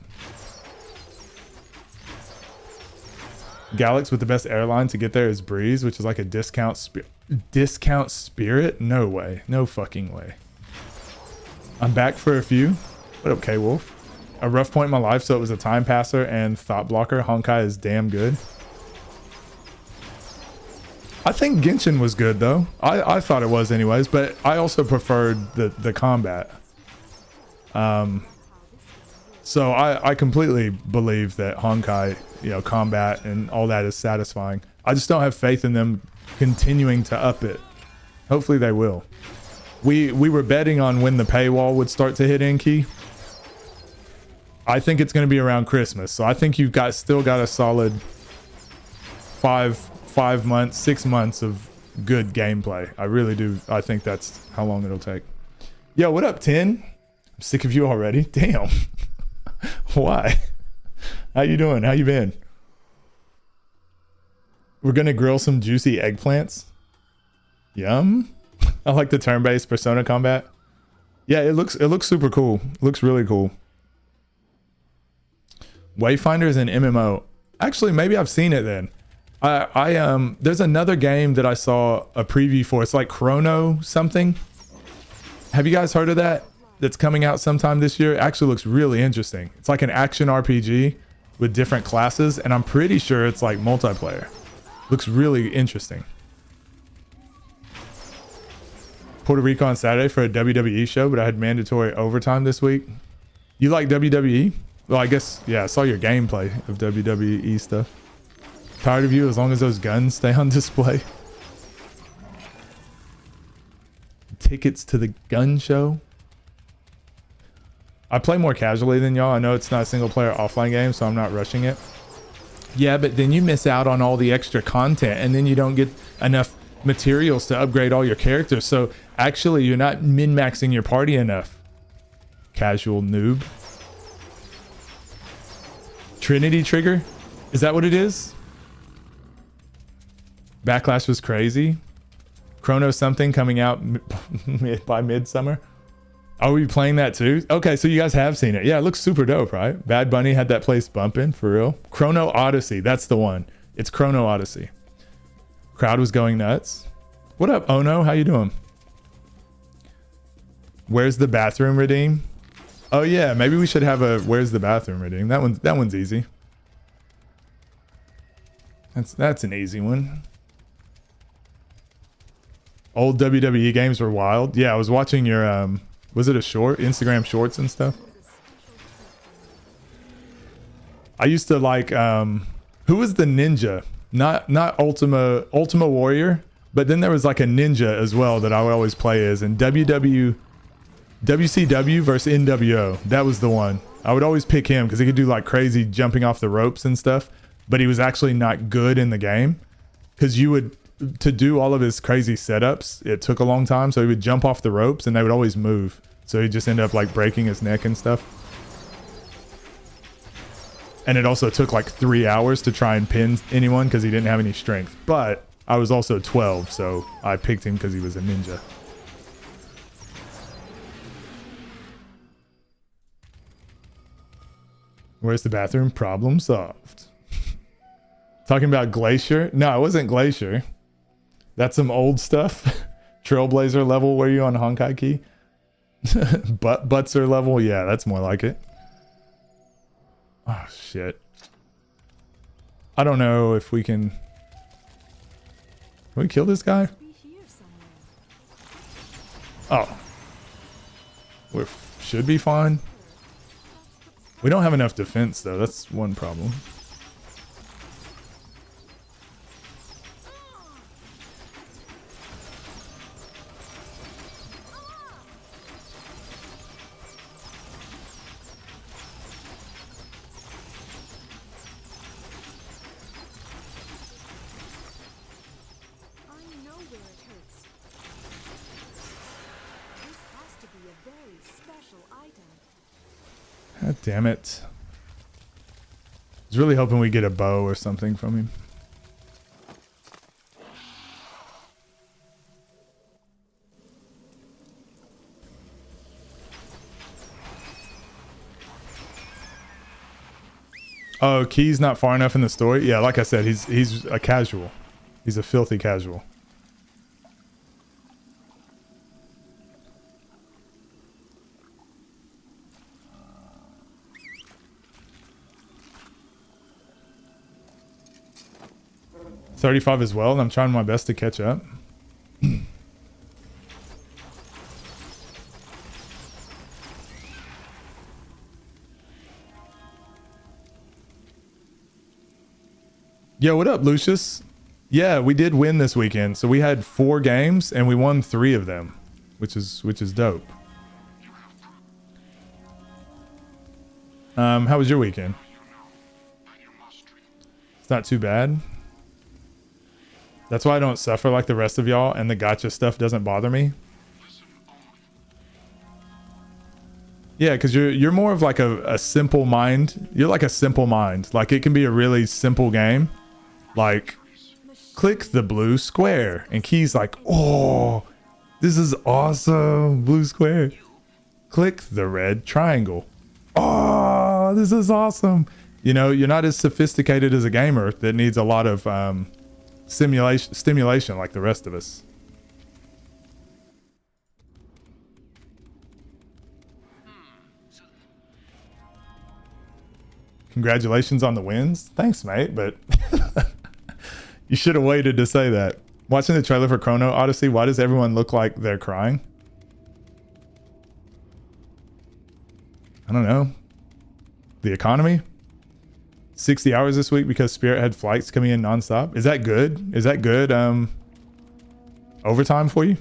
Galax with the best airline to get there is Breeze, which is like a discount Spirit? No way. No fucking way. I'm back for a few. What up, K-Wolf? A rough point in my life, so it was a time passer and thought blocker. Honkai is damn good. I think Genshin was good though. I thought it was anyways, but I also preferred the combat. So I completely believe that Honkai, combat and all that is satisfying. I just don't have faith in them continuing to up it. Hopefully they will. We were betting on when the paywall would start to hit in, Key. I think it's going to be around Christmas. So I think you've still got a solid 5 months, 6 months of good gameplay. I really do. I think that's how long it'll take. Yo, what up, 10? I'm sick of you already. Damn. Why? How you doing? How you been? We're gonna grill some juicy eggplants. Yum. I like the turn-based Persona combat. Yeah, it looks super cool. It looks really cool. Wayfinder is an MMO. Actually, maybe I've seen it then. There's another game that I saw a preview for. It's like Chrono something. Have you guys heard of that? That's coming out sometime this year. It actually looks really interesting. It's like an action RPG with different classes, and I'm pretty sure it's like multiplayer. Looks really interesting. Puerto Rico on Saturday for a WWE show, but I had mandatory overtime this week. You like WWE? Well, I guess, yeah, I saw your gameplay of WWE stuff. Tired of you as long as those guns stay on display. Tickets to the gun show. I play more casually than y'all. I know it's not a single player offline game, so I'm not rushing it. Yeah, but then you miss out on all the extra content, and then you don't get enough materials to upgrade all your characters. So actually, you're not min-maxing your party enough. Casual noob. Trinity Trigger? Is that what it is? Backlash was crazy. Chrono something coming out by midsummer. Are we playing that too? Okay, so you guys have seen it. Yeah, it looks super dope, right? Bad Bunny had that place bumping, for real. Chrono Odyssey, that's the one. It's Chrono Odyssey. Crowd was going nuts. What up, Ono? How you doing? Where's the bathroom redeem? Oh yeah, maybe we should have a where's the bathroom reading. That one's easy. That's an easy one. Old WWE games were wild. Yeah, I was watching your was it a short? Instagram shorts and stuff? I used to like who was the ninja? Not Ultima Warrior, but then there was like a ninja as well that I would always play as, and WCW versus NWO. That was the one. I would always pick him because he could do like crazy jumping off the ropes and stuff, but he was actually not good in the game because to do all of his crazy setups, it took a long time. So he would jump off the ropes and they would always move. So he'd just end up like breaking his neck and stuff. And it also took like 3 hours to try and pin anyone because he didn't have any strength. But I was also 12, so I picked him because he was a ninja. Where's the bathroom? Problem solved. Talking about Glacier? No, it wasn't Glacier. That's some old stuff. Trailblazer level. Where are you on Honkai Key? Butzer level? Yeah, that's more like it. Oh, shit. I don't know if we can... Can we kill this guy? Oh. We should be fine. We don't have enough defense, though. That's one problem. God damn it. I was really hoping we get a bow or something from him. Oh, Key's not far enough in the story? Yeah, like I said, he's a casual. He's a filthy casual. $35 as well, and I'm trying my best to catch up. Yo, what up, Lucius? Yeah, we did win this weekend. So we had 4 games and we won 3 of them, which is dope. How was your weekend? It's not too bad. That's why I don't suffer like the rest of y'all, and the gotcha stuff doesn't bother me. Yeah, because you're more of like a simple mind. You're like a simple mind. Like it can be a really simple game. Like, click the blue square. And Key's like, oh, this is awesome. Blue square. Click the red triangle. Oh, this is awesome. You know, you're not as sophisticated as a gamer that needs a lot of stimulation like the rest of us. Congratulations on the wins. Thanks, mate, but you should have waited to say that. Watching the trailer for Chrono Odyssey, why does everyone look like they're crying? I don't know. The economy? 60 hours this week because Spirit had flights coming in nonstop. Is that good? Is that good overtime for you?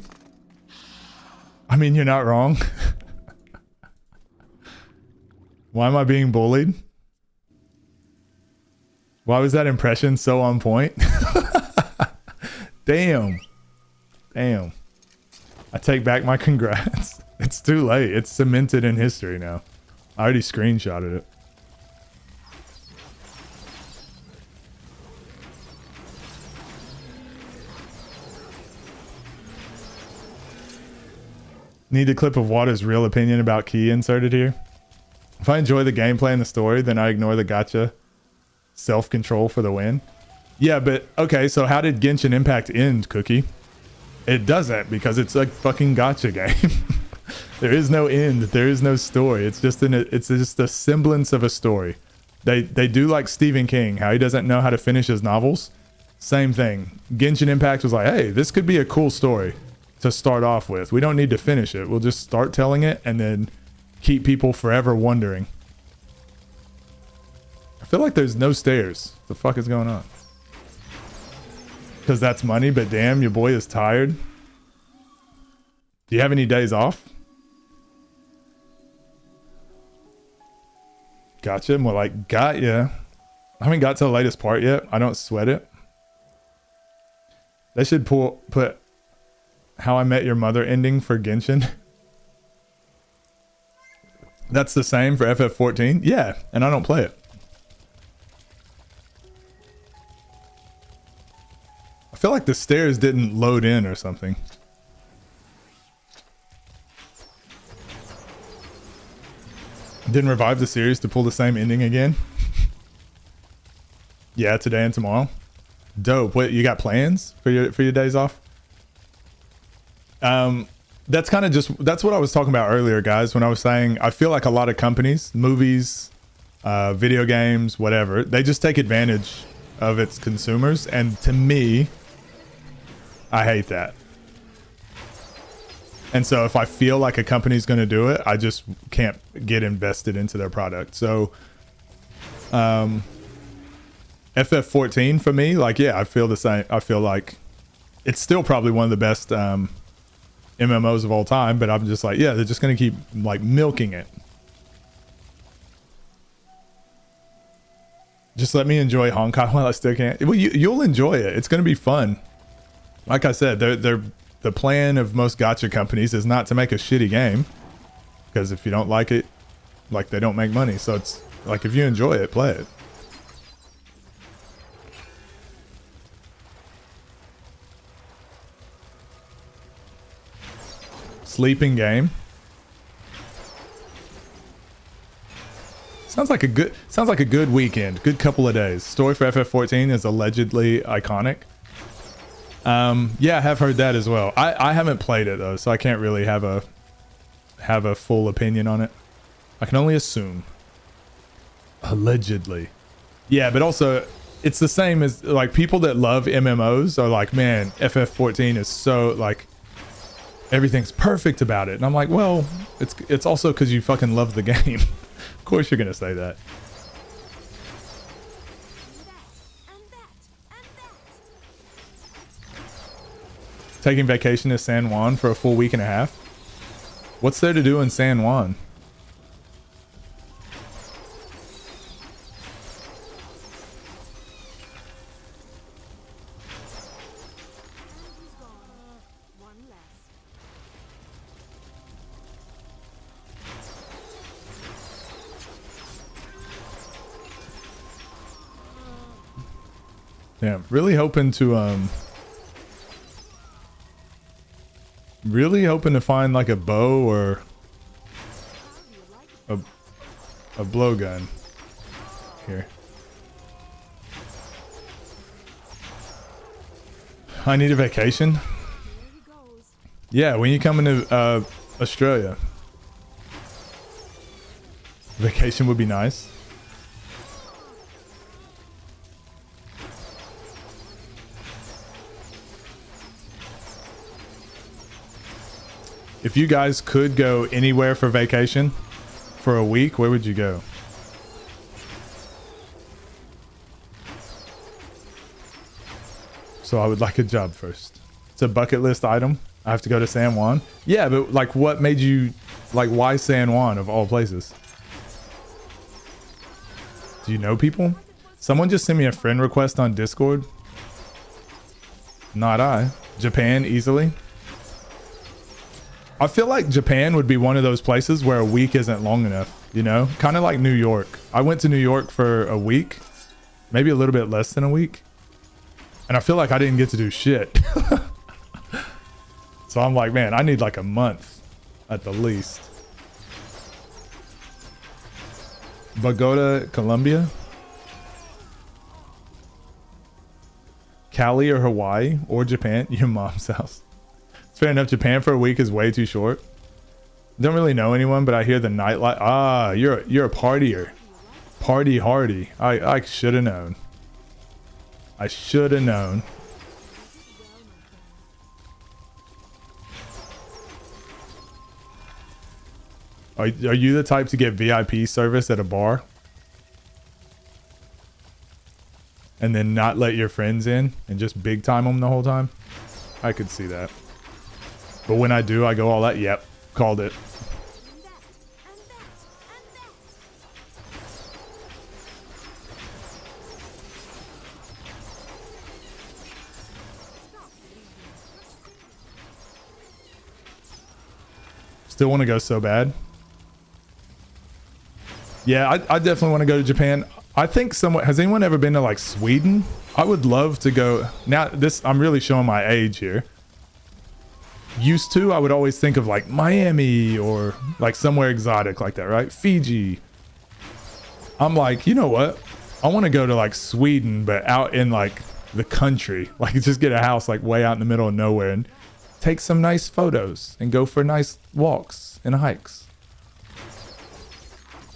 I mean, you're not wrong. Why am I being bullied? Why was that impression so on point? Damn. Damn. I take back my congrats. It's too late. It's cemented in history now. I already screenshotted it. Need a clip of Water's real opinion about Key inserted here. If I enjoy the gameplay and the story, then I ignore the gotcha self-control for the win. Yeah, but okay, so how did Genshin Impact end, Cookie? It doesn't because it's a fucking gotcha game. There is no end. There is no story. It's just it's just a semblance of a story. They do like Stephen King, how he doesn't know how to finish his novels. Same thing. Genshin Impact was like, hey, this could be a cool story to start off with. We don't need to finish it. We'll just start telling it and then keep people forever wondering. I feel like there's no stairs. What the fuck is going on? Because that's money, but damn, your boy is tired. Do you have any days off? Gotcha. More like, got ya. I haven't got to the latest part yet. I don't sweat it. They should put How I Met Your Mother ending for Genshin. That's the same for FF14? Yeah, and I don't play it. I feel like the stairs didn't load in or something. Didn't revive the series to pull the same ending again. Yeah, today and tomorrow. Dope. What, you got plans for your days off? That's kind of just, that's what I was talking about earlier, guys, when I was saying I feel like a lot of companies, movies, video games, whatever, they just take advantage of its consumers, and to me, I hate that. And so if I feel like a company's going to do it, I just can't get invested into their product. So FF14 for me, like, yeah, I feel the same. I feel like it's still probably one of the best MMOs of all time, but I'm just like, yeah, they're just going to keep like milking it. Just let me enjoy Honkai while I still can. Well, you'll enjoy it. It's going to be fun. Like I said, the plan of most gacha companies is not to make a shitty game, because if you don't like it, like, they don't make money. So it's like, if you enjoy it, play it. Sleeping game. Sounds like a good weekend. Good couple of days. Story for FF14 is allegedly iconic. Yeah, I have heard that as well. I haven't played it though, so I can't really have a full opinion on it. I can only assume. Allegedly. Yeah, but also it's the same as like people that love MMOs are like, man, FF14 is so like everything's perfect about it. And I'm like, well, it's also because you fucking love the game. Of course you're gonna say that. Taking vacation to San Juan for a full week and a half. What's there to do in San Juan? Yeah, really hoping to find like a bow or a blowgun here. I need a vacation. Yeah, when you come into Australia, vacation would be nice. If you guys could go anywhere for vacation for a week, where would you go? So I would like a job first. It's a bucket list item. I have to go to San Juan. Yeah, but like, what made you, like, why San Juan of all places? Do you know people? Someone just sent me a friend request on Discord. Not I. Japan, easily. I feel like Japan would be one of those places where a week isn't long enough, you know? Kind of like New York. I went to New York for a week, maybe a little bit less than a week. And I feel like I didn't get to do shit. So I'm like, man, I need like a month at the least. Bogota, Colombia. Cali or Hawaii or Japan, your mom's house. Fair enough. Japan for a week is way too short. Don't really know anyone, but I hear the nightlife. Ah, you're a partier. Party hardy. I should have known. I should have known. Are you the type to get VIP service at a bar? And then not let your friends in and just big time them the whole time? I could see that. But when I do, I go all that. Yep, called it. Still want to go so bad. Yeah, I definitely want to go to Japan. I think has anyone ever been to like Sweden? I would love to go. Now I'm really showing my age here. Used to, I would always think of like Miami or like somewhere exotic like that, right? Fiji. I'm like, you know what? I want to go to like Sweden, but out in like the country. Like just get a house like way out in the middle of nowhere and take some nice photos and go for nice walks and hikes.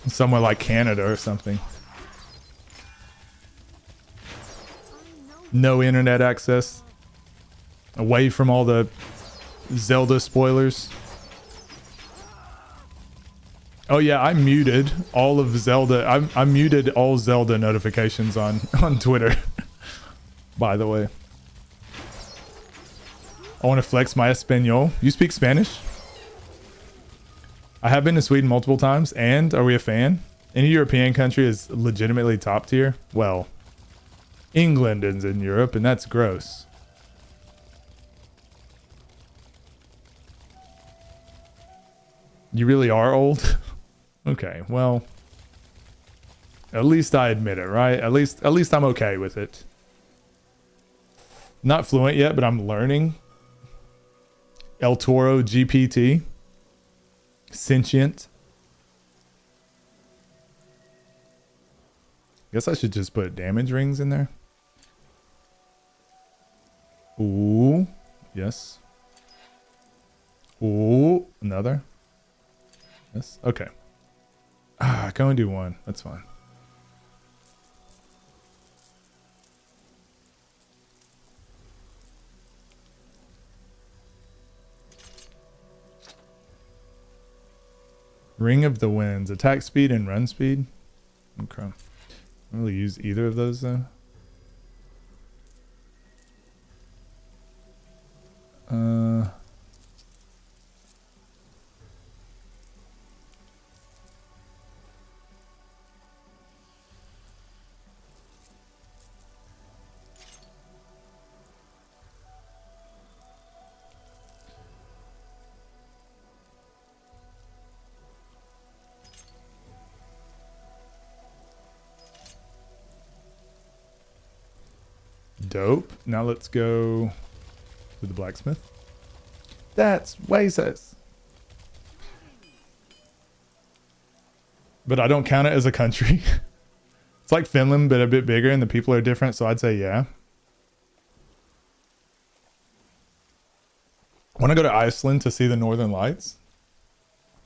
Somewhere like Canada or something. No internet access. Away from all the Zelda spoilers. Oh yeah, I muted all of Zelda. I muted all Zelda notifications on Twitter. By the way. I want to flex my Espanol. You speak Spanish? I have been to Sweden multiple times, and are we a fan? Any European country is legitimately top tier? Well, England is in Europe, and that's gross. You really are old? Okay, well, at least I admit it, right? At least I'm okay with it. Not fluent yet, but I'm learning. El Toro GPT. Sentient. Guess I should just put damage rings in there. Ooh. Yes. Ooh. Another. Yes. Okay. Ah, I can only do one. That's fine. Ring of the Winds. Attack speed and run speed. Okay. I don't really use either of those though. Dope. Now let's go to the blacksmith. That's Wazos. But I don't count it as a country. It's like Finland, but a bit bigger, and the people are different, so I'd say yeah. Want to go to Iceland to see the Northern Lights?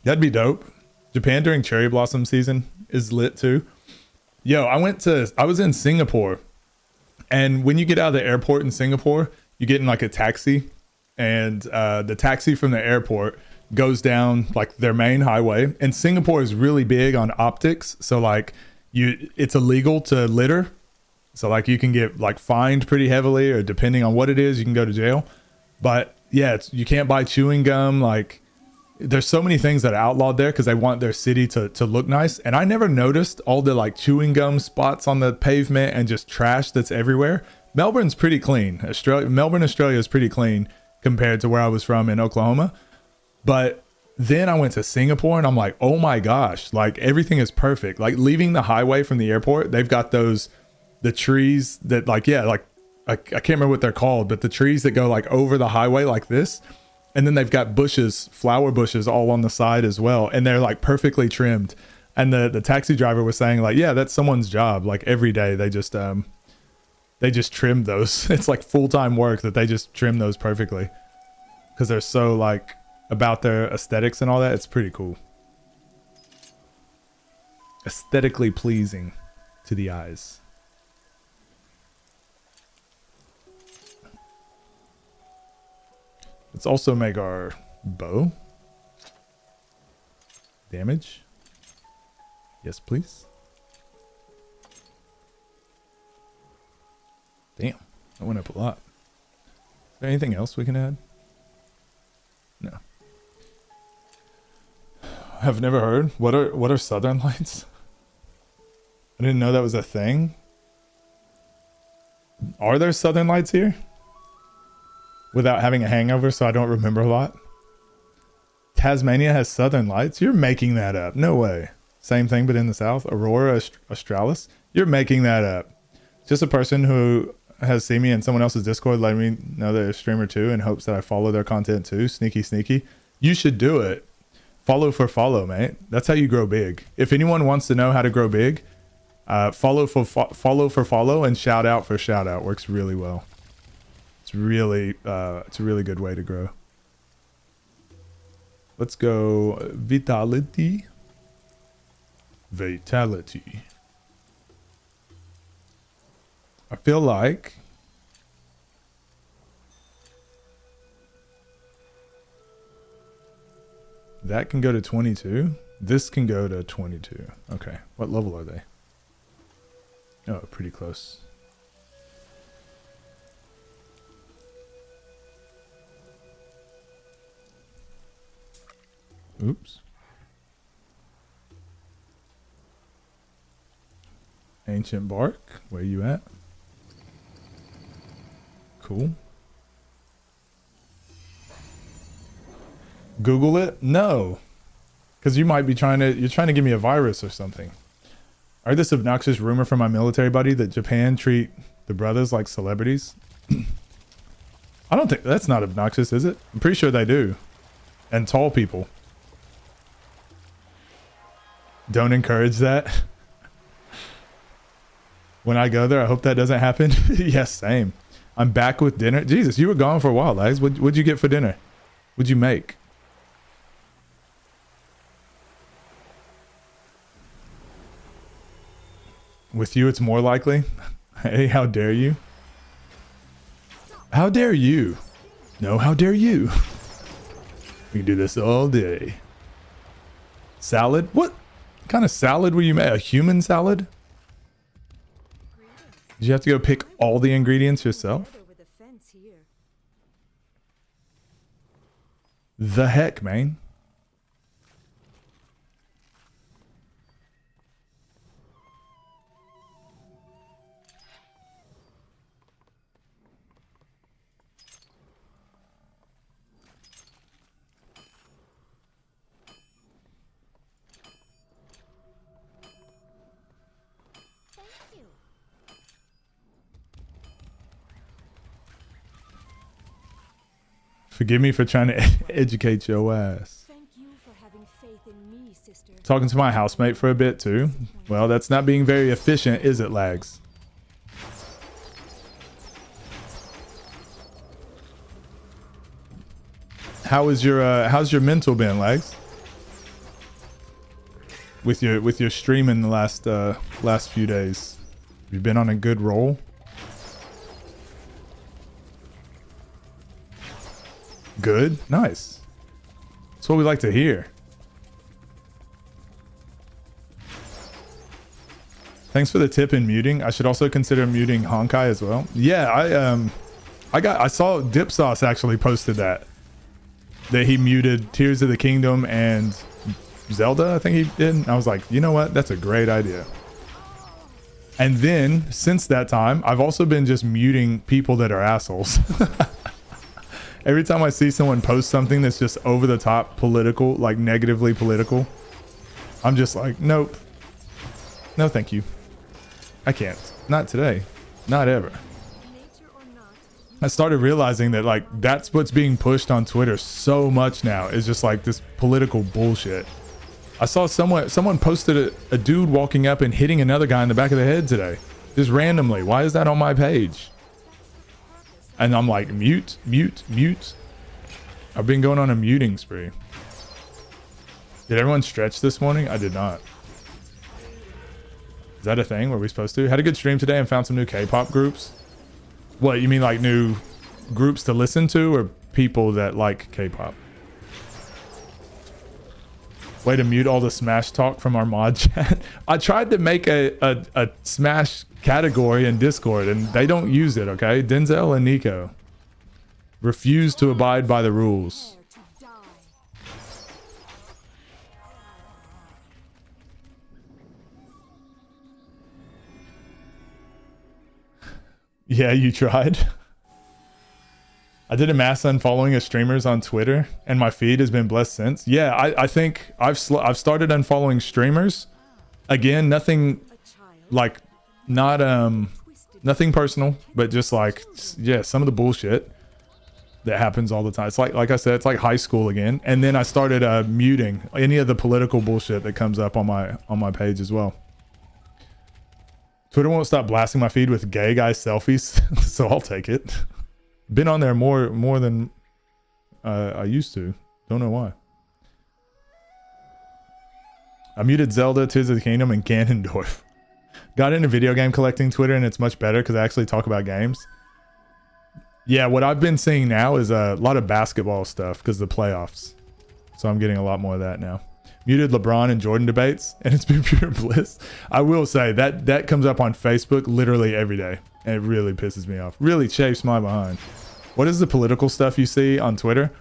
That'd be dope. Japan during cherry blossom season is lit too. Yo, I was in Singapore. And when you get out of the airport in Singapore, you get in like a taxi, and the taxi from the airport goes down like their main highway. And Singapore is really big on optics, so like it's illegal to litter. So like you can get like fined pretty heavily, or depending on what it is, you can go to jail. But yeah, you can't buy chewing gum. Like there's so many things that are outlawed there because they want their city to look nice. And I never noticed all the like chewing gum spots on the pavement and just trash that's everywhere. Melbourne's pretty clean. Melbourne, Australia is pretty clean compared to where I was from in Oklahoma. But then I went to Singapore and I'm like, oh my gosh, like everything is perfect. Like leaving the highway from the airport, they've got the trees that like, yeah, like I can't remember what they're called, but the trees that go like over the highway like this. And then they've got bushes, flower bushes all on the side as well. And they're like perfectly trimmed. And the taxi driver was saying like, yeah, that's someone's job. Like every day they just trim those. It's like full-time work that they just trim those perfectly. Because they're so like about their aesthetics and all that. It's pretty cool. Aesthetically pleasing to the eyes. Let's also make our bow. Damage. Yes, please. Damn, that went up a lot. Is there anything else we can add? No. I've never heard. What are Southern Lights? I didn't know that was a thing. Are there Southern Lights here? Without having a hangover, so I don't remember a lot. Tasmania has Southern Lights? You're making that up. No way. Same thing, but in the South. Aurora Australis? You're making that up. Just a person who has seen me in someone else's Discord letting me know they're a streamer too in hopes that I follow their content too. Sneaky. You should do it. Follow for follow, mate. That's how you grow big. If anyone wants to know how to grow big, follow for follow and shout out for shout out. Works really well. It's a really good way to grow. Let's go vitality. I feel like that can go to 22. This can go to 22. Okay. What level are they? Oh, pretty close. Oops. Ancient bark. Where you at? Cool. Google it? No. Because you might be you're trying to give me a virus or something. I heard this obnoxious rumor from my military buddy that Japan treat the brothers like celebrities. I don't think that's not obnoxious, is it? I'm pretty sure they do. And tall people. Don't encourage that. When I go there, I hope that doesn't happen. Yes, same. I'm back with dinner. Jesus, you were gone for a while, Lags. What'd you get for dinner? What'd you make? With you, it's more likely. Hey, how dare you? How dare you? No, how dare you? We can do this all day. Salad? What kind of salad will you make? A human salad? Did you have to go pick all the ingredients yourself? The heck, man? Forgive me for trying to educate your ass. Thank you for having faith in me, sister. Talking to my housemate for a bit too. Well, that's not being very efficient, is it, Lags? How's your mental been, Lags? With your streaming the last few days. You've been on a good roll. Good. Nice. That's what we like to hear. Thanks for the tip in muting. I should also consider muting Honkai as well. Yeah, I saw Dip Sauce actually posted that he muted Tears of the Kingdom and Zelda, I think he did. And I was like, you know what? That's a great idea. And then since that time, I've also been just muting people that are assholes. Every time I see someone post something that's just over the top political, like negatively political, I'm just like, nope. No, thank you. I can't. Not today. Not ever. I started realizing that like that's what's being pushed on Twitter so much now is just like this political bullshit. I saw someone posted a dude walking up and hitting another guy in the back of the head today. Just randomly. Why is that on my page? And I'm like, mute. I've been going on a muting spree. Did everyone stretch this morning? I did not. Is that a thing? Were we supposed to? Had a good stream today and found some new K-pop groups. What, you mean like new groups to listen to or people that like K-pop? Way to mute all the Smash talk from our mod chat. I tried to make a Smash category in Discord and they don't use it, okay? Denzel and Nico refuse to abide by the rules. Yeah, you tried. I did a mass unfollowing of streamers on Twitter, and my feed has been blessed since. Yeah, I think I've started unfollowing streamers. Again, nothing like not nothing personal, but just like yeah, some of the bullshit that happens all the time. It's like I said, it's like high school again. And then I started muting any of the political bullshit that comes up on my page as well. Twitter won't stop blasting my feed with gay guy selfies, so I'll take it. Been on there more than I used to. Don't know why. I muted Zelda, Tears of the Kingdom, and Ganondorf. Got into video game collecting Twitter, and it's much better because I actually talk about games. Yeah, what I've been seeing now is a lot of basketball stuff because of the playoffs. So I'm getting a lot more of that now. Muted LeBron and Jordan debates, and it's been pure bliss. I will say that comes up on Facebook literally every day, and it really pisses me off. Really chafes my behind. What is the political stuff you see on Twitter?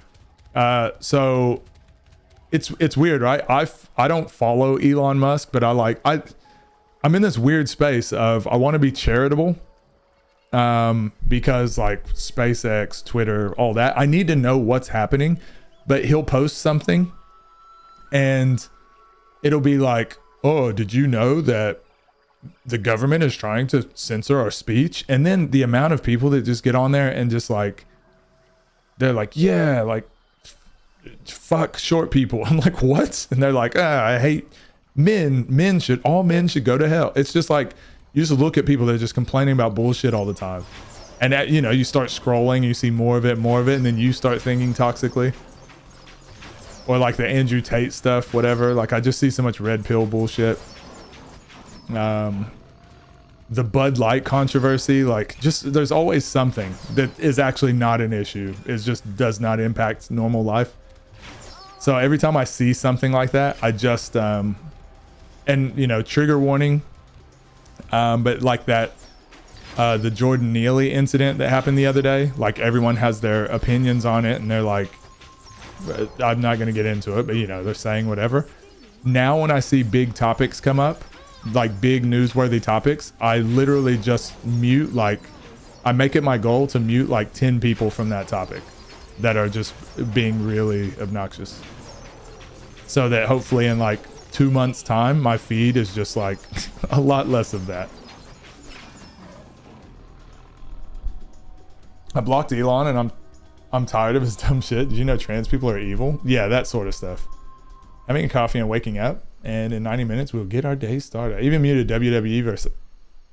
So it's weird, right? I don't follow Elon Musk, but I'm in this weird space of I want to be charitable, because like SpaceX, Twitter, all that. I need to know what's happening, but he'll post something. And it'll be like, oh, did you know that the government is trying to censor our speech? And then the amount of people that just get on there and just like, they're like, yeah, like, fuck short people. I'm like, what? And they're like, I hate men. All men should go to hell. It's just like, you just look at people that are just complaining about bullshit all the time. And that, you know, you start scrolling, you see more of it, and then you start thinking toxically. Or like the Andrew Tate stuff, whatever. Like I just see so much red pill bullshit. The Bud Light controversy, like just there's always something that is actually not an issue. It just does not impact normal life. So every time I see something like that, I just and you know, trigger warning. But like that the Jordan Neely incident that happened the other day, like everyone has their opinions on it and they're like, I'm not going to get into it, but you know, they're saying whatever. Now when I see big topics come up, like big newsworthy topics, I literally just mute, like I make it my goal to mute like 10 people from that topic that are just being really obnoxious. So that hopefully in like 2 months time, my feed is just like a lot less of that. I blocked Elon and I'm tired of his dumb shit. Did you know trans people are evil? Yeah, that sort of stuff. Having a coffee and waking up, and in 90 minutes we'll get our day started. I even muted WWE versus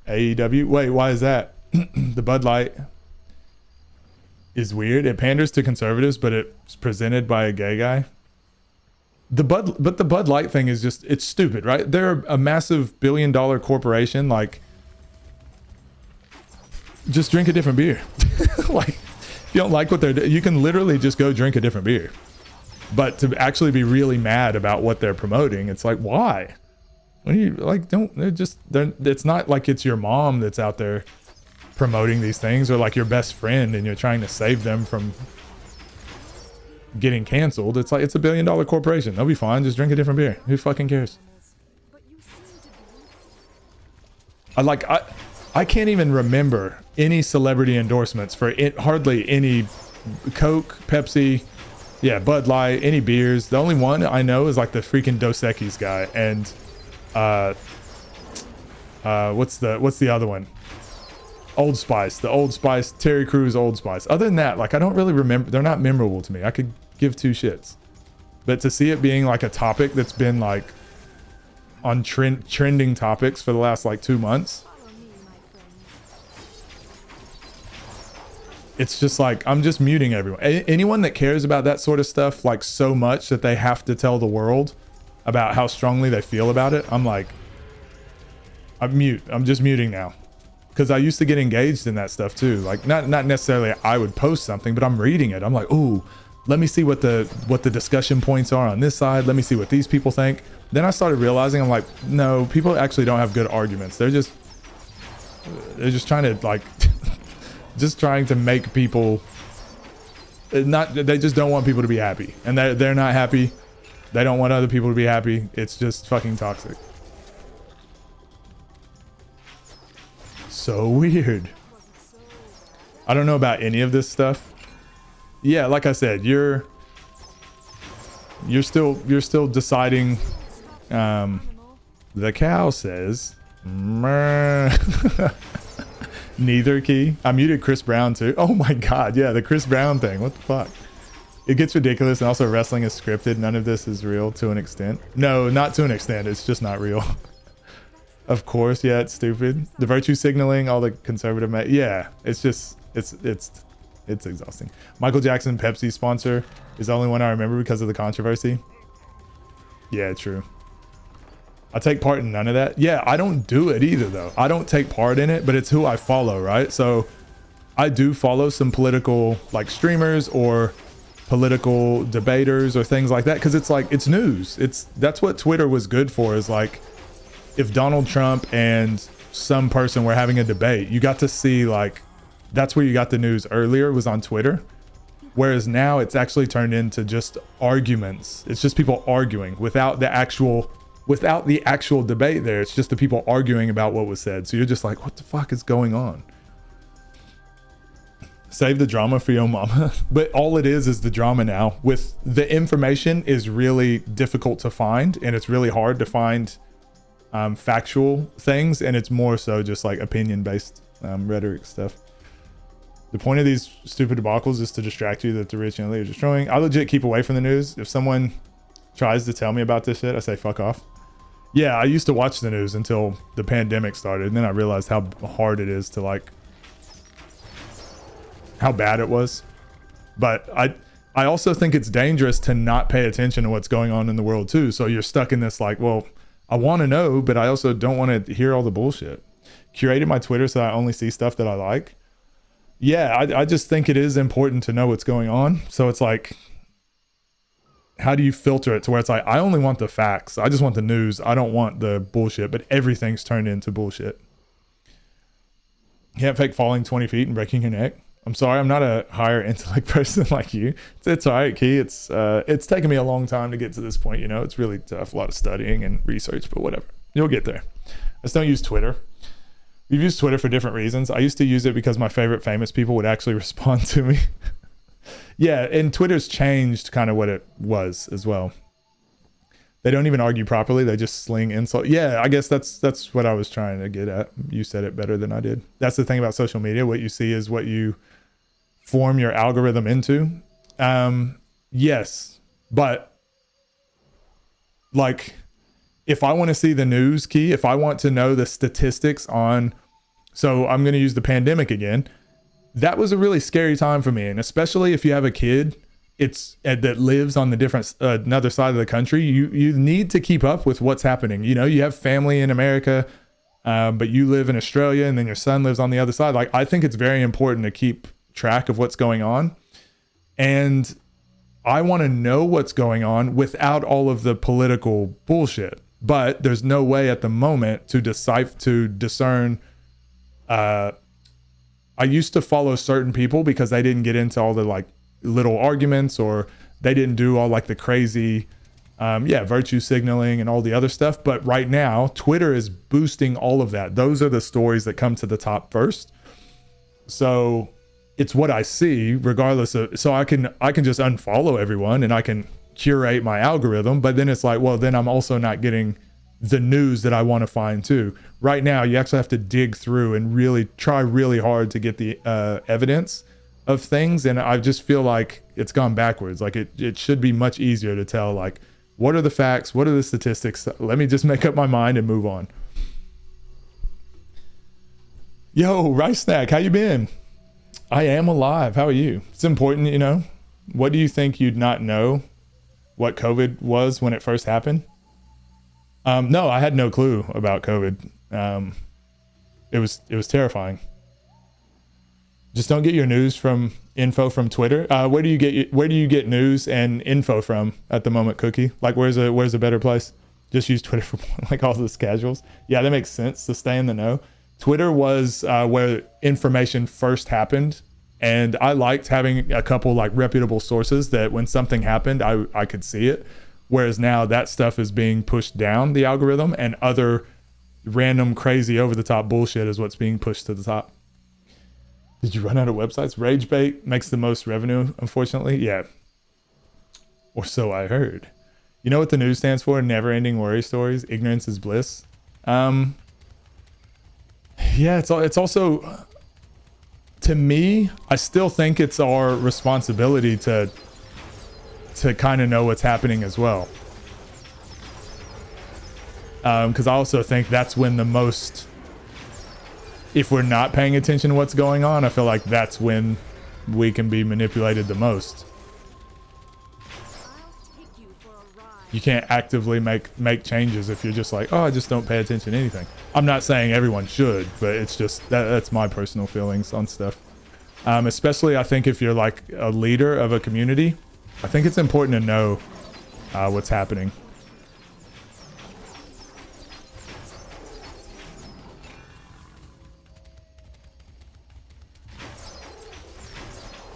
AEW. Wait, why is that? The Bud Light is weird. It panders to conservatives, but it's presented by a gay guy. The Bud Light thing is just, it's stupid, right? They're a massive billion-dollar corporation. Like, just drink a different beer. Like, if you don't like what they're doing, you can literally just go drink a different beer. But to actually be really mad about what they're promoting, it's like, why? What do you like? It's not like it's your mom that's out there promoting these things, or like your best friend and you're trying to save them from getting canceled. It's like, it's a billion-dollar corporation. They'll be fine. Just drink a different beer. Who fucking cares? I can't even remember any celebrity endorsements for it, hardly any Coke, Pepsi, yeah, Bud Light, any beers. The only one I know is like the freaking Dos Equis guy, and what's the other one? Old Spice, the Old Spice, Terry Crews Old Spice. Other than that, like I don't really remember. They're not memorable to me. I could give two shits. But to see it being like a topic that's been like on trending topics for the last like 2 months. it's just like, I'm just muting everyone. Anyone that cares about that sort of stuff like so much that they have to tell the world about how strongly they feel about it, I'm like, I'm just muting now. Because I used to get engaged in that stuff too. Like not necessarily I would post something, but I'm reading it. I'm like, ooh, let me see what the discussion points are on this side. Let me see what these people think. Then I started realizing, I'm like, no, people actually don't have good arguments. They're just trying to like, just trying to make people they just don't want people to be happy, and they're not happy. They don't want other people to be happy. It's just fucking toxic. So weird. I don't know about any of this stuff. Yeah, like I said, you're still deciding. The cow says neither key. I muted Chris Brown too. Oh my god, yeah, the Chris Brown thing. What the fuck? It gets ridiculous, and also wrestling is scripted. None of this is real to an extent. No, not to an extent. It's just not real. Of course, yeah, it's stupid. The virtue signaling, all the conservative, yeah, it's just it's exhausting. Michael Jackson Pepsi sponsor is the only one I remember because of the controversy. Yeah, true. I take part in none of that. Yeah, I don't do it either though. I don't take part in it, but it's who I follow, right? So I do follow some political like streamers or political debaters or things like that, because it's like, it's news. That's what Twitter was good for, is like if Donald Trump and some person were having a debate, you got to see, like, that's where you got the news earlier, was on Twitter. Whereas now it's actually turned into just arguments. It's just people arguing without the actual debate there. It's just the people arguing about what was said. So you're just like, what the fuck is going on? Save the drama for your mama. But all it is the drama now. With the information is really difficult to find, and it's really hard to find factual things, and it's more so just like opinion based rhetoric stuff. The point of these stupid debacles is to distract you that the rich and elite are destroying. I legit keep away from the news. If someone tries to tell me about this shit, I say fuck off. Yeah, I used to watch the news until the pandemic started, and then I realized how hard it is to, like, how bad it was. But I also think it's dangerous to not pay attention to what's going on in the world too. So you're stuck in this like, well, I want to know, but I also don't want to hear all the bullshit. Curated my Twitter so I only see stuff that I like. Yeah, I just think it is important to know what's going on. So it's like, how do you filter it to where it's like, I only want the facts. I just want the news. I don't want the bullshit, but everything's turned into bullshit. You can't fake falling 20 feet and breaking your neck. I'm sorry, I'm not a higher intellect person like you. It's all right, Key. It's taken me a long time to get to this point. You know, it's really tough, a lot of studying and research, but whatever. You'll get there. I just don't use Twitter. We've used Twitter for different reasons. I used to use it because my favorite famous people would actually respond to me. Yeah, and Twitter's changed kind of what it was as well. They don't even argue properly. They just sling insult. Yeah, I guess that's what I was trying to get at. You said it better than I did. That's the thing about social media. What you see is what you form your algorithm into. Yes, but like, if I want to see the news, Key, if I want to know the statistics on, so I'm going to use the pandemic again. That was a really scary time for me. And especially if you have a kid that lives on the different, another side of the country, you need to keep up with what's happening. You know, you have family in America, but you live in Australia, and then your son lives on the other side. Like, I think it's very important to keep track of what's going on. And I want to know what's going on without all of the political bullshit. But there's no way at the moment to discern. I used to follow certain people because they didn't get into all the like little arguments, or they didn't do all like the crazy, virtue signaling and all the other stuff. But right now, Twitter is boosting all of that. Those are the stories that come to the top first. So it's what I see regardless of, so I can just unfollow everyone and I can curate my algorithm, but then it's like, well, then I'm also not getting the news that I want to find too. Right now, you actually have to dig through and really try really hard to get the evidence of things. And I just feel like it's gone backwards. Like it should be much easier to tell, like, what are the facts? What are the statistics? Let me just make up my mind and move on. Yo, Rice Snack, how you been? I am alive. How are you? It's important, you know. What do you think you'd not know what COVID was when it first happened? No, I had no clue about COVID. It was terrifying. Just don't get your news from info from Twitter. Where do you get news and info from at the moment, Cookie? Like where's a better place? Just use Twitter for like all this casuals. Yeah, that makes sense to stay in the know. Twitter was where information first happened, and I liked having a couple like reputable sources that when something happened, I could see it. Whereas now that stuff is being pushed down the algorithm, and other random crazy over the top bullshit is what's being pushed to the top. Did you run out of websites? RageBait makes the most revenue, unfortunately. Yeah. Or so I heard. You know what the news stands for? Never ending worry stories. Ignorance is bliss. Yeah, it's also, to me, I still think it's our responsibility to kind of know what's happening as well. Because I also think that's when the most, if we're not paying attention to what's going on, I feel like that's when we can be manipulated the most. You can't actively make changes if you're just like, oh, I just don't pay attention to anything. I'm not saying everyone should, but it's just that's my personal feelings on stuff. Especially I think if you're like a leader of a community, I think it's important to know what's happening.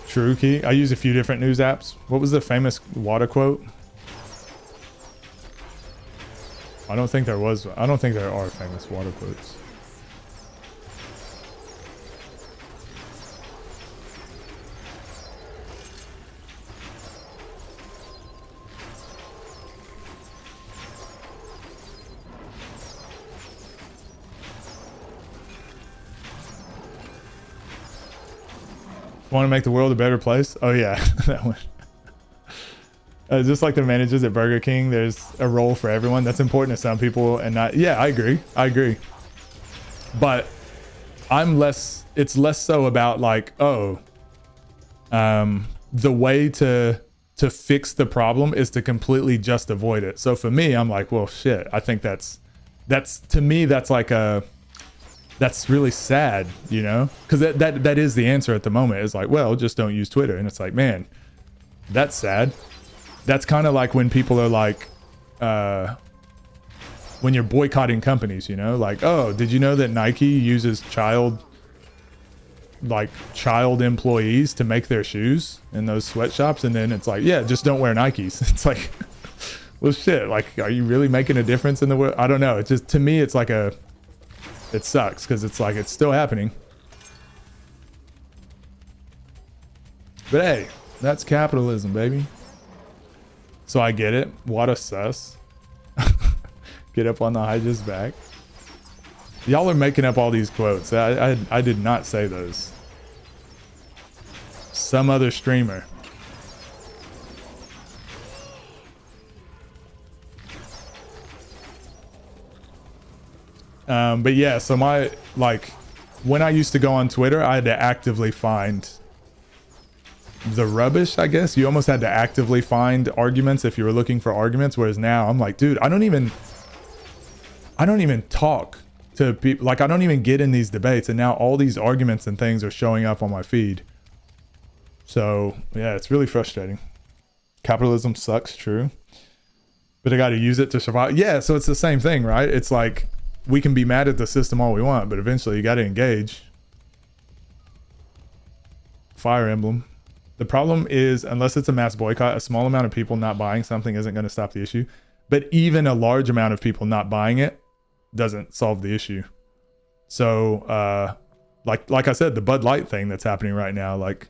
True key. I use a few different news apps. What was the famous water quote? I don't think there are famous water quotes. Want to make the world a better place? Oh yeah, that one. Just like the managers at Burger King, there's a role for everyone. That's important to some people and not. Yeah, I agree. But it's less so about like, oh, the way to fix the problem is to completely just avoid it. So for me, I'm like, well, shit. I think that's to me, that's like that's really sad, you know, because that is the answer at the moment. It's like, well, just don't use Twitter. And it's like, man, that's sad. That's kind of like when people are like, when you're boycotting companies, you know, like, oh, did you know that Nike uses child employees to make their shoes in those sweatshops? And then it's like, yeah, just don't wear Nikes. It's like, well, shit, like, are you really making a difference in the world? I don't know. It's just, to me, it's like it sucks because it's like, it's still happening. But hey, that's capitalism, baby. So I get it. What a sus. Get up on the Hydra's back. Y'all are making up all these quotes. I did not say those. Some other streamer. But yeah, so when I used to go on Twitter, I had to actively find the rubbish, I guess. You almost had to actively find arguments if you were looking for arguments, whereas now I'm like, dude, I don't even talk to people. Like, I don't even get in these debates, and now all these arguments and things are showing up on my feed. So yeah, it's really frustrating. Capitalism sucks, true, but I got to use it to survive. Yeah, so it's the same thing, right? It's like, we can be mad at the system all we want, but eventually you got to engage. Fire Emblem. The problem is, unless it's a mass boycott, a small amount of people not buying something isn't going to stop the issue. But even a large amount of people not buying it doesn't solve the issue. So, like I said, the Bud Light thing that's happening right now, like,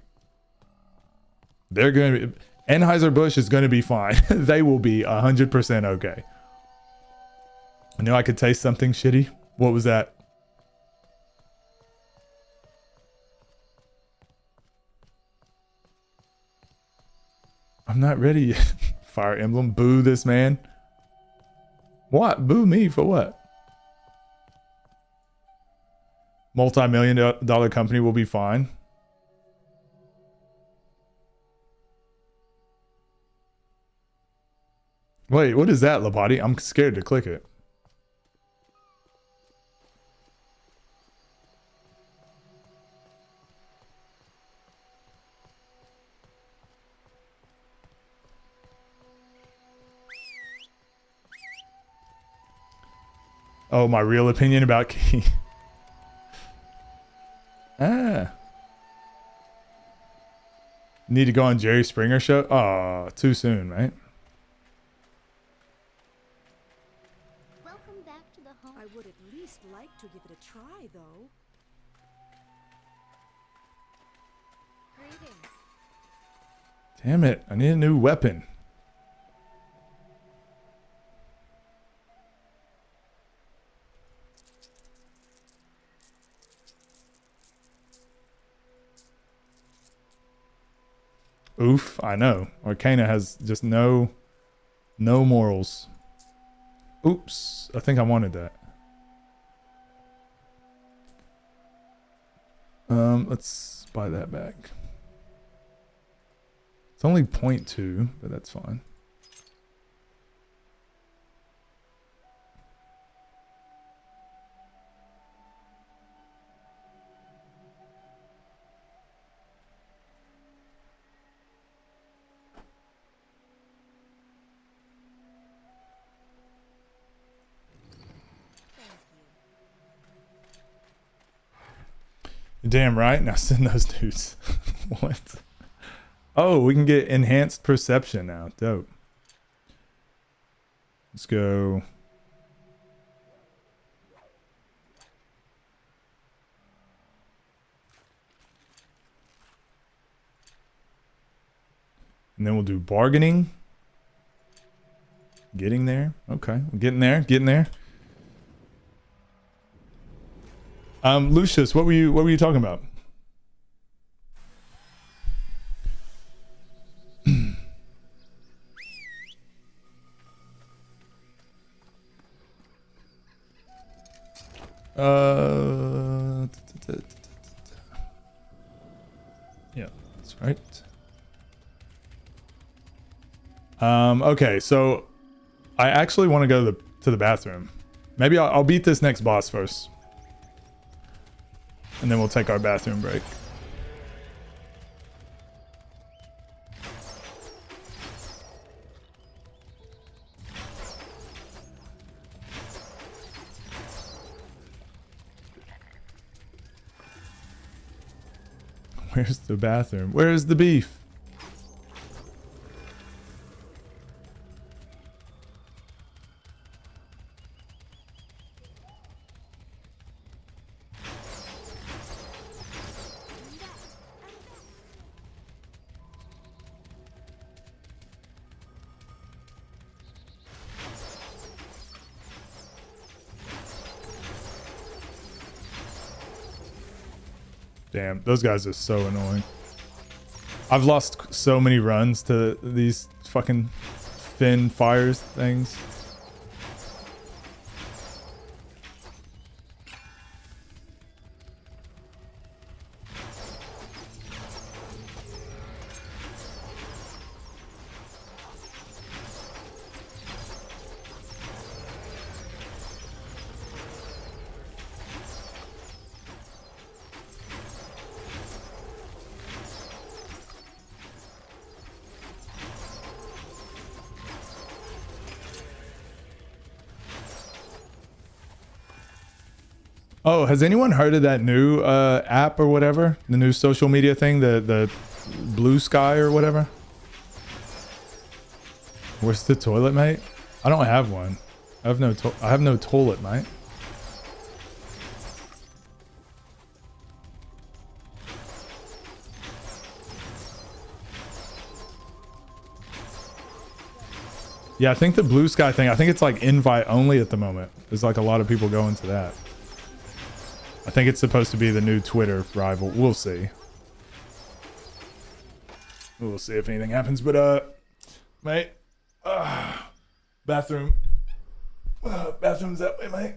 they're going to be, Anheuser-Busch is going to be fine. They will be 100% okay. I knew I could taste something shitty. What was that? I'm not ready yet. Fire Emblem. Boo this man. What? Boo me for what? Multi-million dollar company will be fine. Wait, what is that, Labati? I'm scared to click it. Oh, my real opinion about Key. Ah. Need to go on Jerry Springer show? Oh, too soon, right? Welcome back to the home. I would at least like to give it a try, though. Greetings. Damn it. I need a new weapon. Oof, I know. Arcana has just no morals. Oops, I think I wanted that. Let's buy that back. It's only 0.2, but that's fine. Damn right. Now send those dudes. What? Oh, we can get enhanced perception now. Dope. Let's go. And then we'll do bargaining. Getting there. Okay. We're getting there. Getting there. Lucius, what were you talking about? Yeah, that's right. Okay, so I actually want to go to the bathroom. Maybe I'll beat this next boss first. And then we'll take our bathroom break. Where's the bathroom? Where's the beef? Damn, those guys are so annoying. I've lost so many runs to these fucking fin fires things. Oh, has anyone heard of that new app or whatever? The new social media thing, the Blue Sky or whatever? Where's the toilet, mate? I don't have one. I have no toilet, mate. Yeah, I think the Blue Sky thing, I think it's like invite only at the moment. There's like a lot of people going to that. I think it's supposed to be the new Twitter rival. We'll see. We'll see if anything happens. But, mate, bathroom. Bathroom's that way, mate.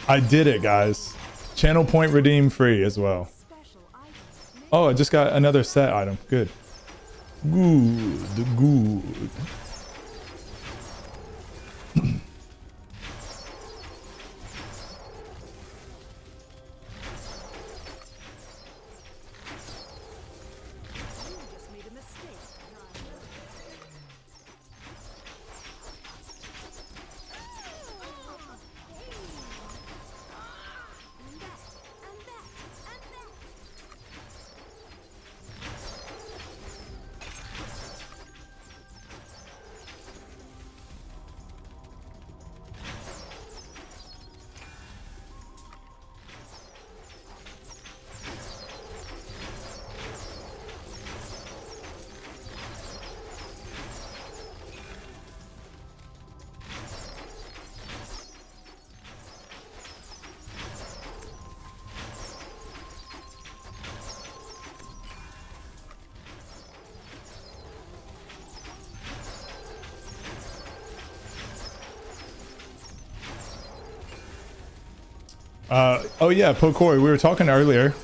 I did it, guys. Channel point redeem free as well. Special items. Oh, I just got another set item. Good. Good. Good. You just made a mistake. And that, and that, and that. Oh yeah, Pokori, we were talking earlier.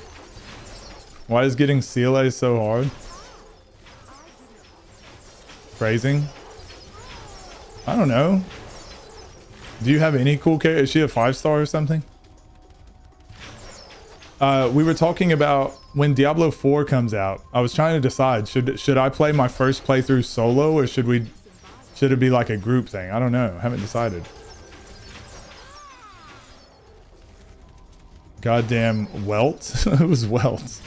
Why is getting CLA so hard? Phrasing? I don't know. Do you have any cool character? Is she a 5-star or something? We were talking about when Diablo 4 comes out. I was trying to decide, should I play my first playthrough solo or should it be like a group thing? I don't know. I haven't decided. Goddamn Welt. It was Welt.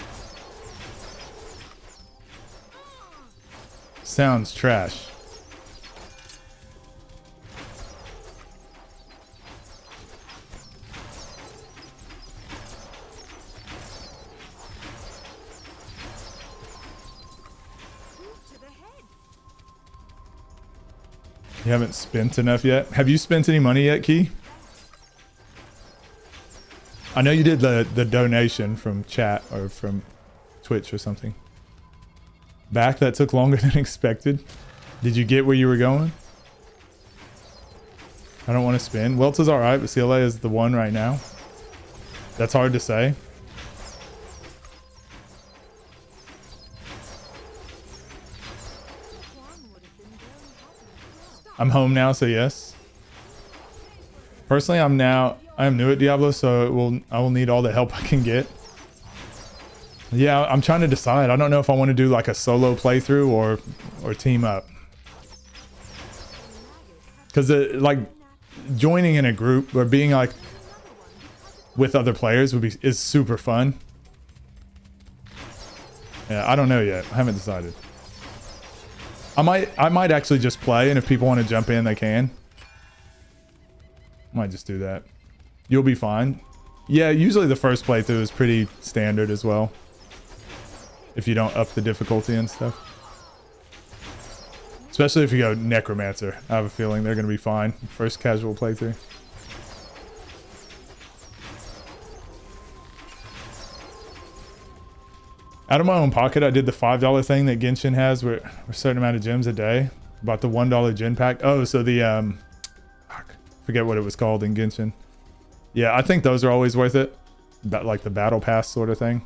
Sounds trash. To the head. You haven't spent enough yet? Have you spent any money yet, Key? I know you did the donation from chat or from Twitch or something. Back, that took longer than expected. Did you get where you were going? I don't want to spin. Welts is alright, but CLA is the one right now. That's hard to say. One would have been very happy. I'm home now, so yes. Personally, I am new at Diablo, so I will need all the help I can get. Yeah, I'm trying to decide. I don't know if I want to do like a solo playthrough or team up. Because like joining in a group or being like with other players is super fun. Yeah, I don't know yet. I haven't decided. I might actually just play, and if people want to jump in, they can. Might just do that. You'll be fine. Yeah, usually the first playthrough is pretty standard as well. If you don't up the difficulty and stuff. Especially if you go Necromancer. I have a feeling they're going to be fine. First casual playthrough. Out of my own pocket, I did the $5 thing that Genshin has where a certain amount of gems a day. Bought the $1 gen pack. Oh, so the forget what it was called in Genshin. Yeah, I think those are always worth it. That like the battle pass sort of thing.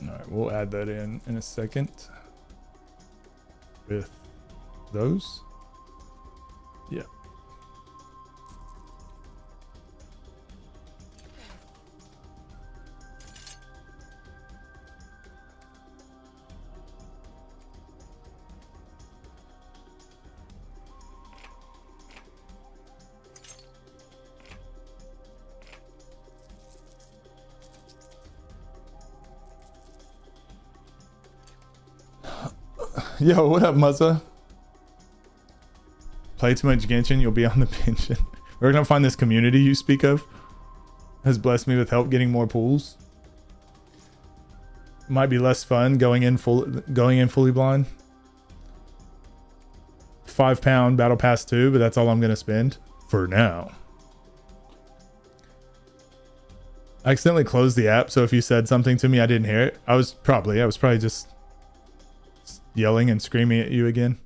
All right, we'll add that in a second. With those. Yeah. Yo, what up, Muzza? Play too much Genshin, you'll be on the pension. We're gonna find this community you speak of. Has blessed me with help getting more pools. Might be less fun going in fully blind. £5 battle pass 2, but that's all I'm gonna spend for now. I accidentally closed the app, so if you said something to me I didn't hear it. I was probably just yelling and screaming at you again?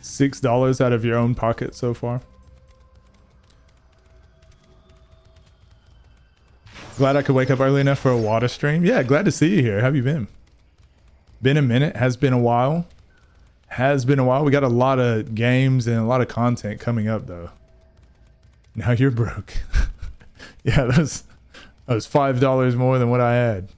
$6 out of your own pocket so far. Glad I could wake up early enough for a water stream. Yeah, glad to see you here. How have you been? Been a minute. Has been a while. Has been a while. We got a lot of games and a lot of content coming up though. Now you're broke. Yeah, that was $5 more than what I had.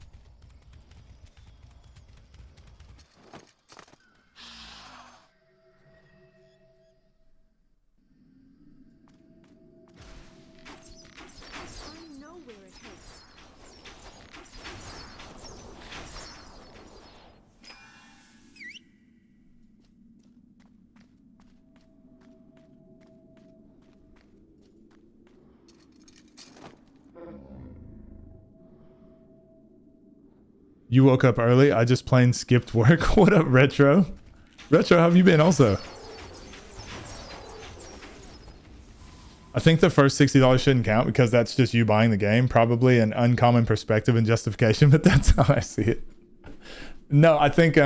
I know where it hurts. You woke up early. I just plain skipped work. What up, Retro? Retro, how have you been also? I think the first $60 shouldn't count because that's just you buying the game. Probably an uncommon perspective and justification, but that's how I see it. No, I think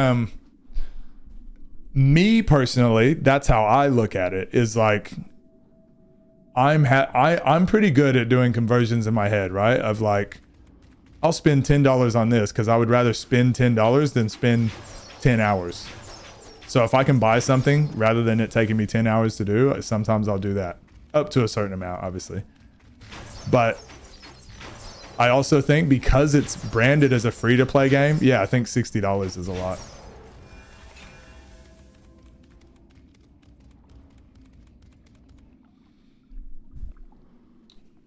me personally, that's how I look at it, is like I'm pretty good at doing conversions in my head, right? Of like, I'll spend $10 on this because I would rather spend $10 than spend 10 hours. So if I can buy something rather than it taking me 10 hours to do, sometimes I'll do that. Up to a certain amount, obviously. But I also think because it's branded as a free-to-play game, yeah, I think $60 is a lot.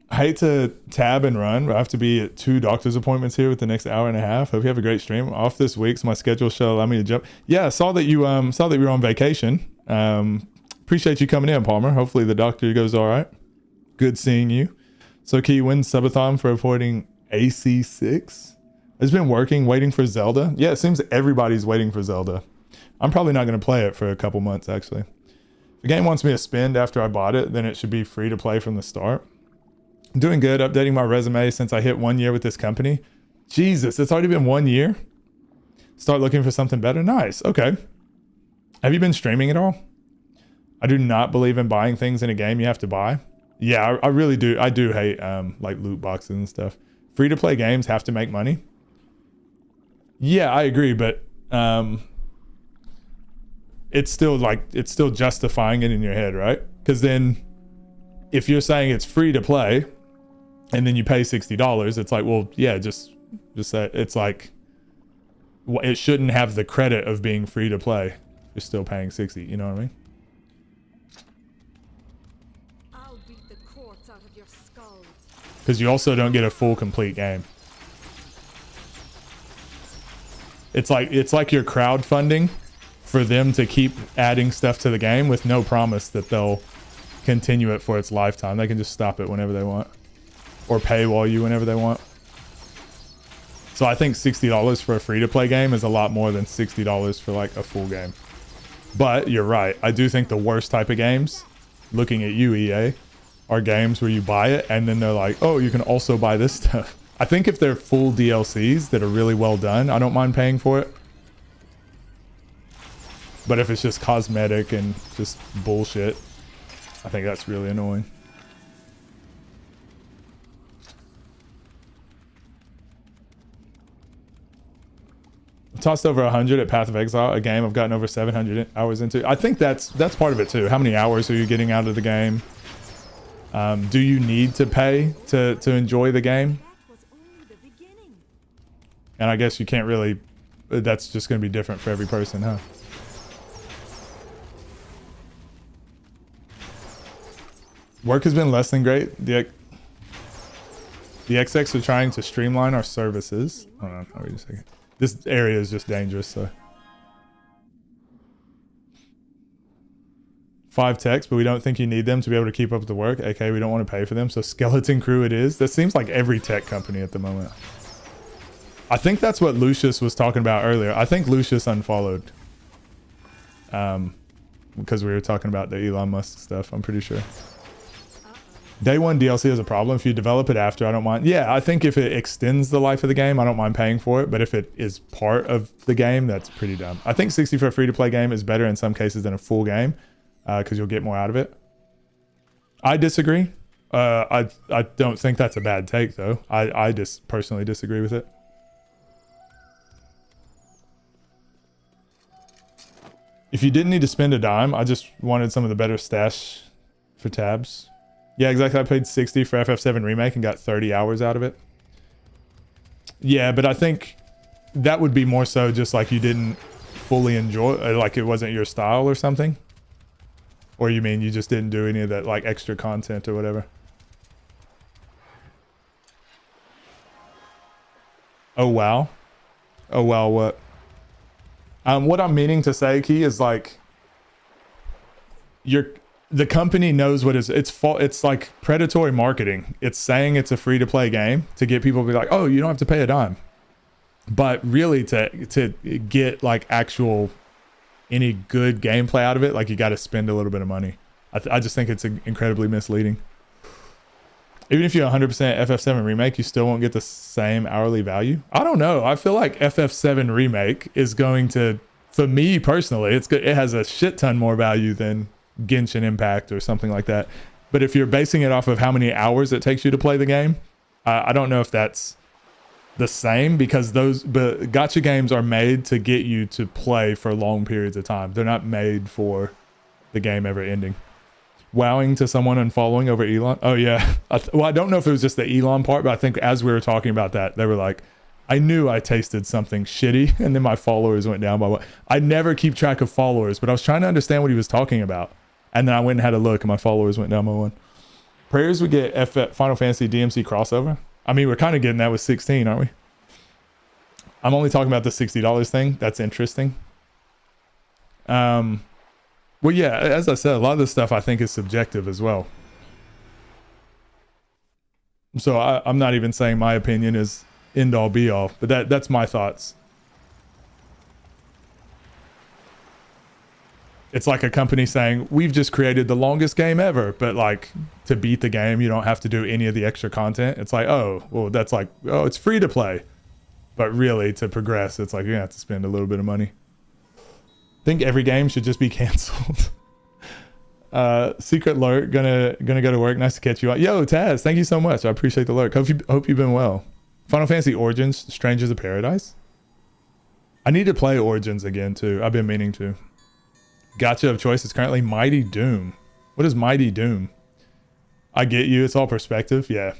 I hate to tab and run, but I have to be at 2 doctor's appointments here with the next hour and a half. Hope you have a great stream. Off this week, so my schedule shall allow me to jump. Yeah, I saw that you were on vacation. Appreciate you coming in, Palmer. Hopefully the doctor goes all right. Good seeing you. So can you win subathon for avoiding AC6? It's been working, waiting for Zelda. Yeah, it seems everybody's waiting for Zelda. I'm probably not going to play it for a couple months, actually. If the game wants me to spend after I bought it, then it should be free to play from the start. I'm doing good, updating my resume since I hit 1 year with this company. Jesus, it's already been 1 year? Start looking for something better? Nice, okay. Have you been streaming at all? I do not believe in buying things in a game you have to buy. Yeah, I really do. I do hate like loot boxes and stuff. Free to play games have to make money. Yeah, I agree, but it's still justifying it in your head, right? Because then if you're saying it's free to play and then you pay $60, it's like, well, yeah, just that it's like it shouldn't have the credit of being free to play. You're still paying 60, you know what I mean? I'll beat the quartz out of your skull. Because you also don't get a full complete game. It's like you're crowdfunding for them to keep adding stuff to the game with no promise that they'll continue it for its lifetime. They can just stop it whenever they want or paywall you whenever they want. So I think $60 for a free-to-play game is a lot more than $60 for like a full game. But you're right. I do think the worst type of games, looking at you, EA, are games where you buy it and then they're like, oh, you can also buy this stuff. I think if they're full DLCs that are really well done, I don't mind paying for it. But if it's just cosmetic and just bullshit, I think that's really annoying. Tossed over 100 at Path of Exile, a game I've gotten over 700 hours into. I think that's part of it too. How many hours are you getting out of the game? Do you need to pay to enjoy the game? That was only the beginning. And I guess you can't really, that's just going to be different for every person, huh? Work has been less than great. The XX are trying to streamline our services. Hold on, wait a second. This area is just dangerous, so. 5 techs, but we don't think you need them to be able to keep up with the work. Okay, we don't want to pay for them, so skeleton crew it is. That seems like every tech company at the moment. I think that's what Lucius was talking about earlier. I think Lucius unfollowed. Because we were talking about the Elon Musk stuff, I'm pretty sure. Day 1 DLC is a problem. If you develop it after, I don't mind. Yeah, I think if it extends the life of the game, I don't mind paying for it. But if it is part of the game, that's pretty dumb. I think 60 for a free-to-play game is better in some cases than a full game. Because you'll get more out of it. I disagree. I don't think that's a bad take, though. I just personally disagree with it. If you didn't need to spend a dime, I just wanted some of the better stash for tabs. Yeah, exactly. I paid 60 for FF7 Remake and got 30 hours out of it. Yeah, but I think that would be more so just like you didn't fully enjoy, like it wasn't your style or something. Or you mean you just didn't do any of that like extra content or whatever? Oh wow. Oh wow, what? What I'm meaning to say, Key, is like the company knows what it's like predatory marketing. It's saying it's a free to play game to get people to be like, oh, you don't have to pay a dime. But really to get like actual any good gameplay out of it, like you got to spend a little bit of money. I just think it's incredibly misleading. Even if you're 100% FF7 Remake, you still won't get the same hourly value. I don't know. I feel like FF7 Remake is going to, for me personally, it has a shit ton more value than Genshin Impact or something like that. But if you're basing it off of how many hours it takes you to play the game, I don't know if that's the same, because but gacha games are made to get you to play for long periods of time. They're not made for the game ever ending. Wowing to someone and following over Elon. Oh yeah. Well, I don't know if it was just the Elon part, but I think as we were talking about that, they were like, I knew I tasted something shitty, and then my followers went down by what? I never keep track of followers, but I was trying to understand what he was talking about. And then I went and had a look, and my followers went down by 1. Prayers we get Final Fantasy DMC crossover. I mean, we're kind of getting that with 16, aren't we? I'm only talking about the $60 thing. That's interesting. Well, yeah, as I said, a lot of this stuff I think is subjective as well. So I'm not even saying my opinion is end all be all, but that's my thoughts. It's like a company saying, we've just created the longest game ever, but like to beat the game, you don't have to do any of the extra content. It's like, oh, well, that's like, oh, it's free to play. But really, to progress, it's like you have to spend a little bit of money. I think every game should just be canceled. Secret lurk, gonna go to work. Nice to catch you out. Yo, Taz, thank you so much. I appreciate the lurk. Hope you've been well. Final Fantasy Origins, Strangers of Paradise. I need to play Origins again too. I've been meaning to. Gacha of choice is currently Mighty Doom. What is Mighty Doom? I get you. It's all perspective. Yeah.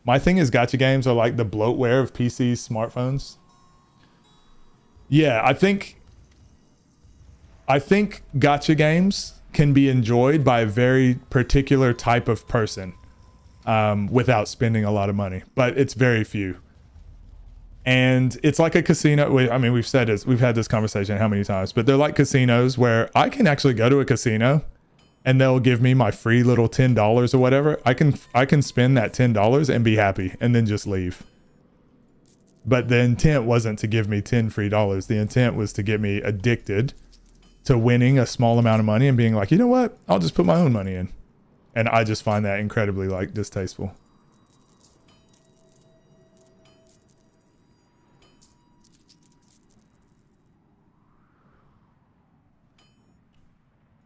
My thing is gacha games are like the bloatware of PCs, smartphones. Yeah, I think gacha games can be enjoyed by a very particular type of person without spending a lot of money, but it's very few. And it's like a casino. I mean, we've had this conversation how many times, but they're like casinos where I can actually go to a casino and they'll give me my free little $10 or whatever. I can spend that $10 and be happy and then just leave. But the intent wasn't to give me 10 free dollars. The intent was to get me addicted to winning a small amount of money and being like, you know what? I'll just put my own money in. And I just find that incredibly like distasteful.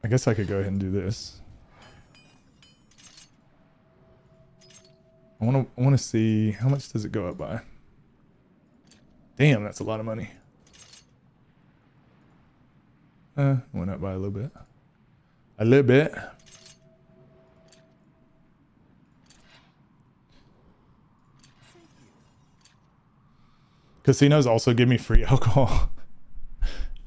I guess I could go ahead and do this. I want to see how much does it go up by. Damn, that's a lot of money. Went up by a little bit. A little bit. Casinos also give me free alcohol.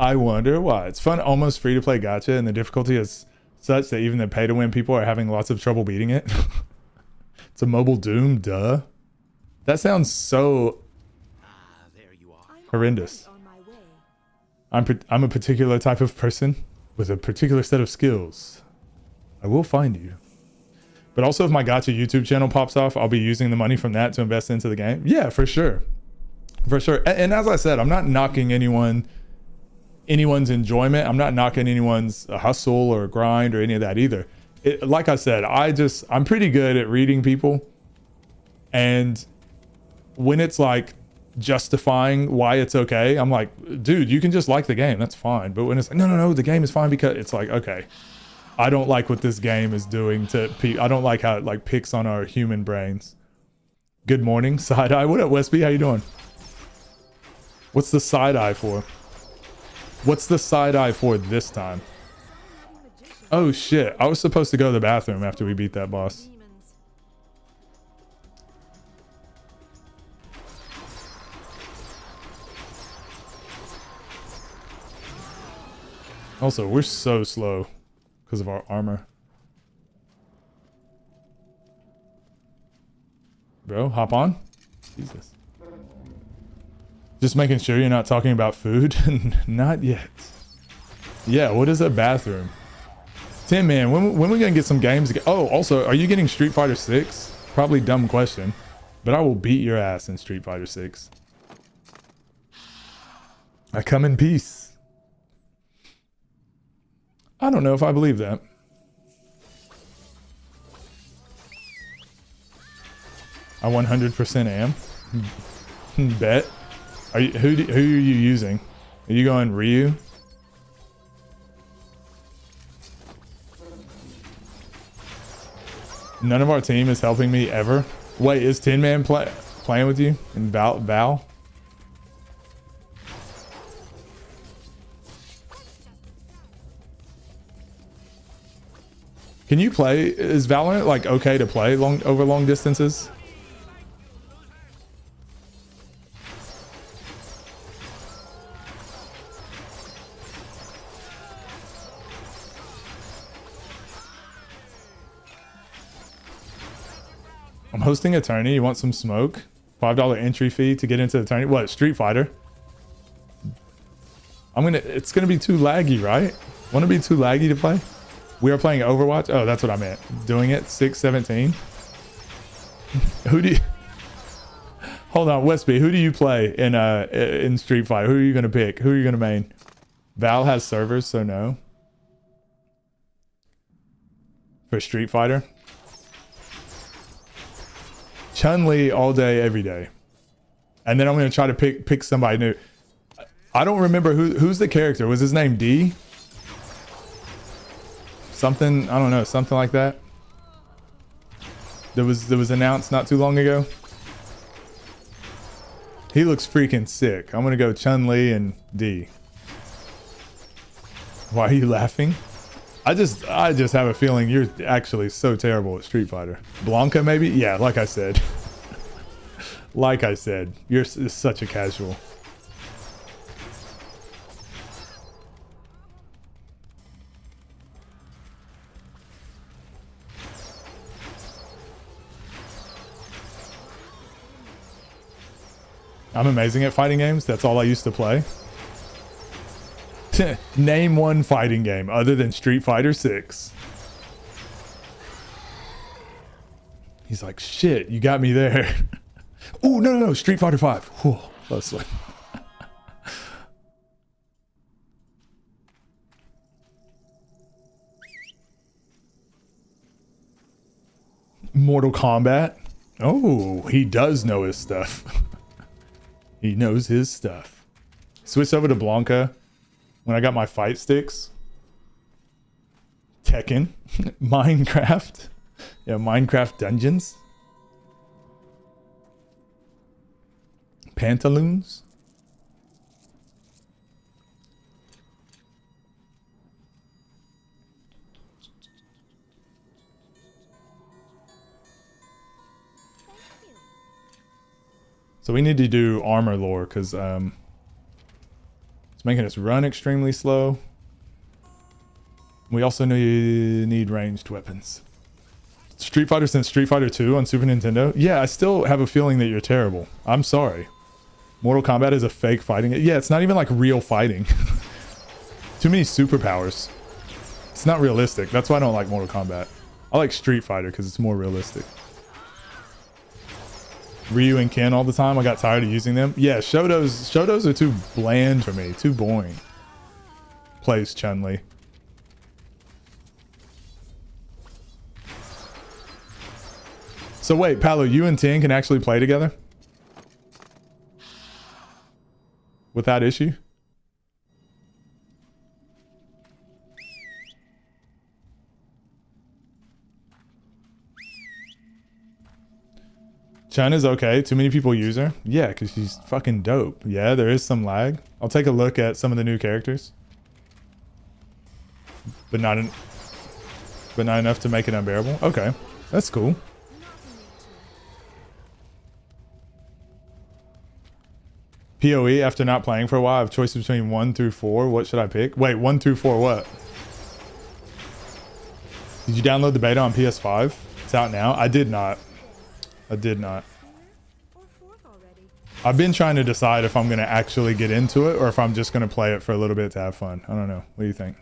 I wonder why. It's fun, almost free to play gacha, and the difficulty is such that even the pay to win people are having lots of trouble beating it. It's a mobile Doom, duh. That sounds so There you are. I'm horrendous. already on my way. I'm a particular type of person with a particular set of skills. I will find you. But also if my gacha YouTube channel pops off, I'll be using the money from that to invest into the game. Yeah, for sure. For sure. And as I said, I'm not knocking anyone's enjoyment. I'm not knocking anyone's hustle or grind or any of that either. Like I said, I'm pretty good at reading people. And when it's like justifying why it's okay, I'm like, dude, you can just like the game. That's fine. But when it's like, no, the game is fine, because it's like, okay, I don't like what this game is doing to people. I don't like how it like picks on our human brains. Good morning, side eye. What up, Westby? How you doing? What's the side eye for? What's the side eye for this time? Oh shit, I was supposed to go to the bathroom after we beat that boss. Demons. Also, we're so slow because of our armor. Bro, hop on. Jesus. Just making sure you're not talking about food. Not yet. Yeah, what is a bathroom? Tin Man, when we gonna get some games? Oh, also, are you getting Street Fighter 6? Probably dumb question, but I will beat your ass in Street Fighter 6. I come in peace. I don't know if I believe that. I 100% am. Bet. Are you, who are you using? Are you going Ryu? None of our team is helping me ever. Wait, is Tin Man playing with you? And Val? Can you play? Is Valorant like okay to play over long distances? I'm hosting a tourney. You want some smoke? $5 entry fee to get into the tourney. What, Street Fighter? It's gonna be too laggy, right? Wanna be too laggy to play? We are playing Overwatch. Oh, that's what I meant. Doing it 6-17. Who do you... Hold on, Westby, who do you play in Street Fighter? Who are you gonna pick? Who are you gonna main? Val has servers, so no. For Street Fighter? Chun-Li all day, every day. And then I'm gonna try to pick somebody new. I don't remember who's the character. Was his name D? Something, I don't know, something like that. That was announced not too long ago. He looks freaking sick. I'm gonna go Chun-Li and D. Why are you laughing? I just have a feeling you're actually so terrible at Street Fighter. Blanca maybe? Yeah, like I said. Like I said, you're such a casual. I'm amazing at fighting games. That's all I used to play. Name one fighting game other than Street Fighter 6. He's like, shit, you got me there. Oh, no, Street Fighter 5. Whew, close one. Mortal Kombat. Oh, he does know his stuff. He knows his stuff. Switch over to Blanca when I got my fight sticks. Tekken. Minecraft. Yeah, Minecraft Dungeons. Pantaloons. So we need to do armor lore because it's making us run extremely slow. We also need ranged weapons. Street Fighter since Street Fighter 2 on Super Nintendo. Yeah, I still have a feeling that you're terrible. I'm sorry. Mortal Kombat is a fake fighting. Yeah, it's not even like real fighting. Too many superpowers. It's not realistic. That's why I don't like Mortal Kombat. I like Street Fighter because it's more realistic. Ryu and Ken all the time. I got tired of using them. Yeah, Shotos are too bland for me. Too boring. Plays Chun-Li. So wait, Paolo, you and Tien can actually play together? Without issue? China's okay. Too many people use her. Yeah, because she's fucking dope. Yeah, there is some lag. I'll take a look at some of the new characters. But not enough to make it unbearable. Okay, that's cool. PoE, after not playing for a while, I have choices between 1 through 4. What should I pick? Wait, 1 through 4 what? Did you download the beta on PS5? It's out now. I did not. I did not. I've been trying to decide if I'm going to actually get into it or if I'm just going to play it for a little bit to have fun. I don't know. What do you think?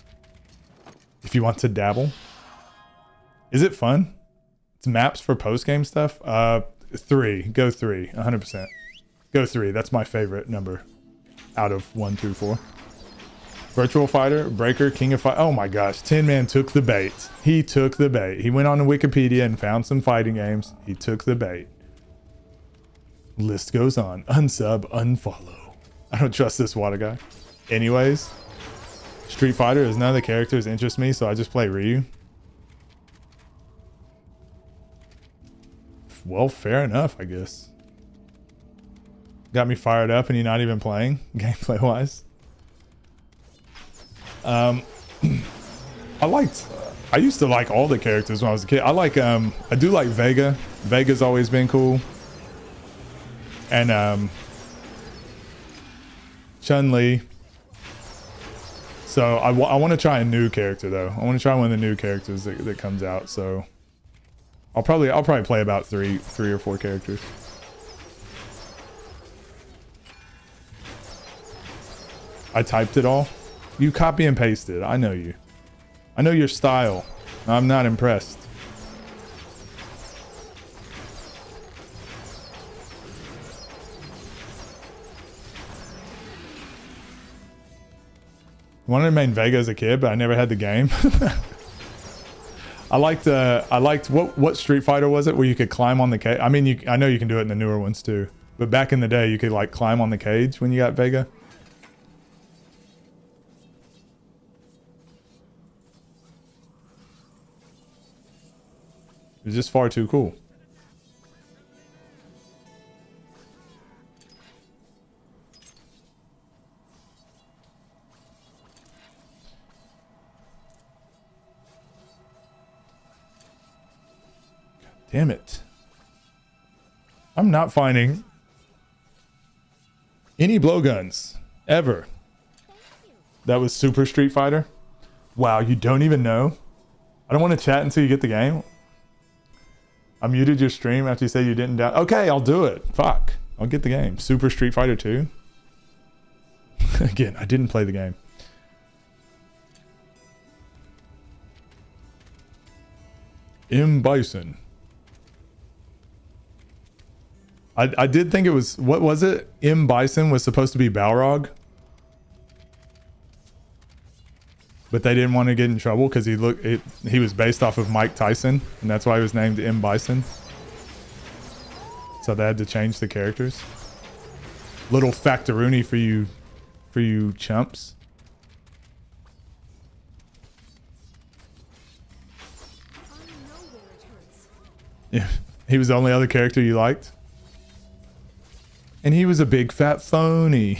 If you want to dabble. Is it fun? It's maps for post-game stuff? 3. Go 3. 100%. Go 3. That's my favorite number out of 1 through 4. Virtual Fighter, Breaker, King of Fight. Oh my gosh. Tin Man took the bait. He took the bait. He went on to Wikipedia and found some fighting games. He took the bait. List goes on. Unsub, unfollow. I don't trust this water guy. Anyways, Street Fighter is none of the characters interest me, so I just play Ryu. Well, fair enough, I guess. Got me fired up and you're not even playing gameplay wise. I used to like all the characters when I was a kid. I do like Vega. Vega's always been cool. And Chun-Li. So I want to try a new character though. I want to try one of the new characters that comes out. So I'll probably play about three or 4 characters. I typed it all. You copy and pasted. I know you. I know your style. I'm not impressed. I wanted to main Vega as a kid, but I never had the game. I liked what Street Fighter was it where you could climb on the cage? I mean, I know you can do it in the newer ones too, but back in the day you could like climb on the cage when you got Vega. It was just far too cool. God damn it. I'm not finding any blowguns ever. That was Super Street Fighter. Wow, you don't even know? I don't want to chat until you get the game. I muted your stream after you said you didn't down. Okay, I'll do it. Fuck. I'll get the game. Super Street Fighter 2. Again, I didn't play the game. M. Bison. I did think it was... What was it? M. Bison was supposed to be Balrog. But they didn't want to get in trouble because he was based off of Mike Tyson, and that's why he was named M. Bison. So they had to change the characters. Little factoroonie for you chumps. Yeah, he was the only other character you liked. And he was a big fat phony.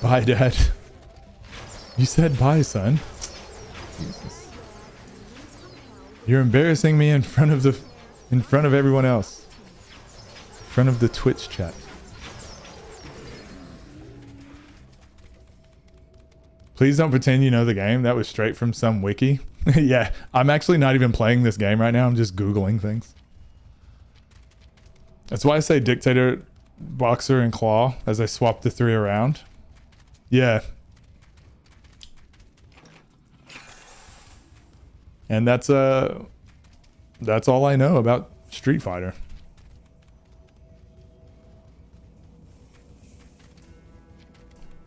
Bye, Dad. You said bye, son. Jesus. You're embarrassing me in front of everyone else. In front of the Twitch chat. Please don't pretend you know the game. That was straight from some wiki. Yeah, I'm actually not even playing this game right now. I'm just Googling things. That's why I say Dictator, Boxer, and Claw as I swap the three around. Yeah. And that's all I know about Street Fighter.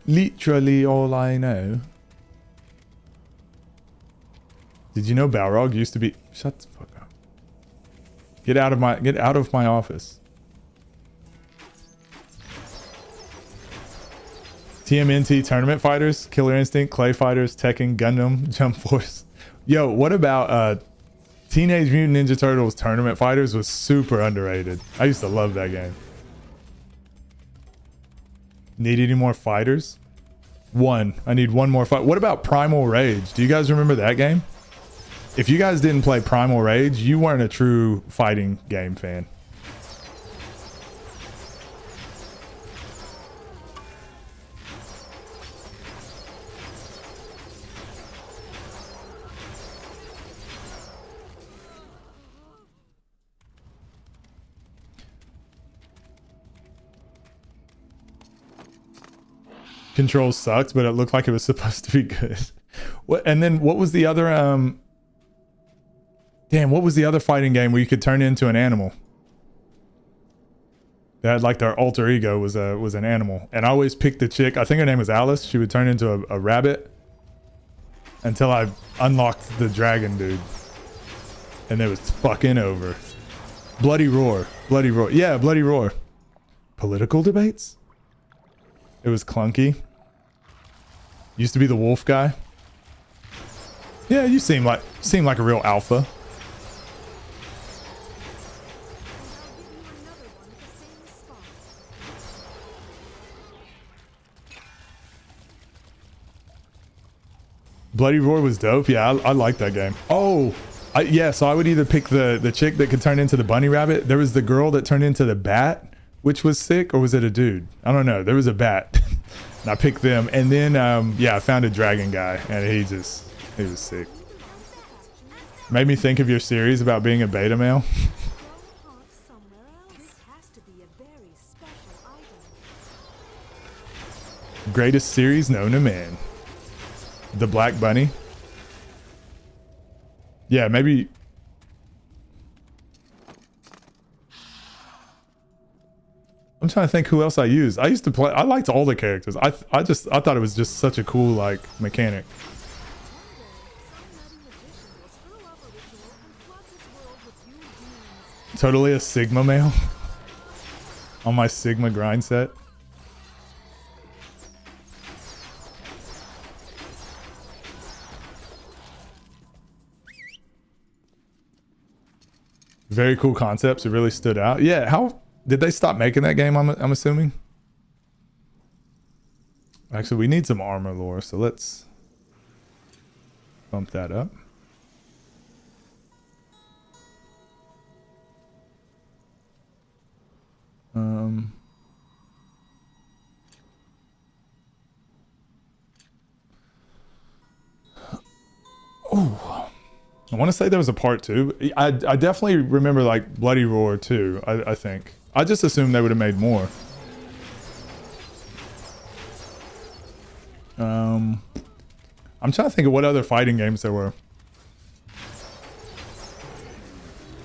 Literally all I know. Did you know Balrog used to be... Shut the fuck up. Get out of my office. TMNT Tournament Fighters, Killer Instinct, Clay Fighters, Tekken, Gundam, Jump Force. Yo, what about Teenage Mutant Ninja Turtles Tournament Fighters was super underrated. I used to love that game. Need any more fighters? One. I need one more fight. What about Primal Rage? Do you guys remember that game? If you guys didn't play Primal Rage, you weren't a true fighting game fan. Controls sucked, but it looked like it was supposed to be good. What? And then what was the other damn, what was the other fighting game where you could turn into an animal? They had like their alter ego was an animal, and I always picked the chick. I think her name was Alice. She would turn into a rabbit until I unlocked the dragon dude, and it was fucking over. Bloody Roar, Bloody Roar, yeah, Bloody Roar. Political debates. It was clunky. Used to be the wolf guy. Yeah, you seem like a real alpha. Bloody Roar was dope. Yeah, I like that game. Oh, yeah. So I would either pick the chick that could turn into the bunny rabbit. There was the girl that turned into the bat, which was sick, or was it a dude? I don't know. There was a bat. And I picked them. And then, yeah, I found a dragon guy, and he was sick. Made me think of your series about being a beta male. Greatest series known to man. The Black Bunny. Yeah, maybe... I'm trying to think who else I used. I used to play... I liked all the characters. I thought it was just such a cool, like, mechanic. Totally a Sigma male. On my Sigma grind set. Very cool concepts. It really stood out. Yeah, how did they stop making that game? I'm assuming. Actually, we need some armor lore, so let's bump that up. Oh, I want to say there was a part 2. I definitely remember like Bloody Roar 2. I think I just assumed they would have made more. I'm trying to think of what other fighting games there were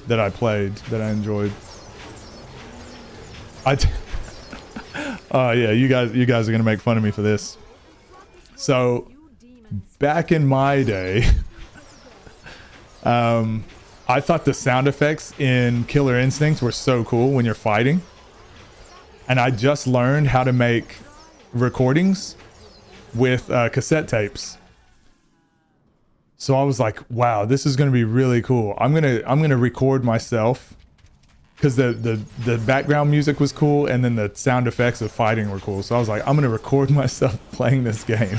that I played that I enjoyed. Yeah, you guys are gonna make fun of me for this. So back in my day, I thought the sound effects in Killer Instinct were so cool when you're fighting, and I just learned how to make recordings with cassette tapes. So I was like, wow, this is gonna be really cool. I'm gonna record myself, because the background music was cool, and then the sound effects of fighting were cool. So I was like, I'm gonna record myself playing this game.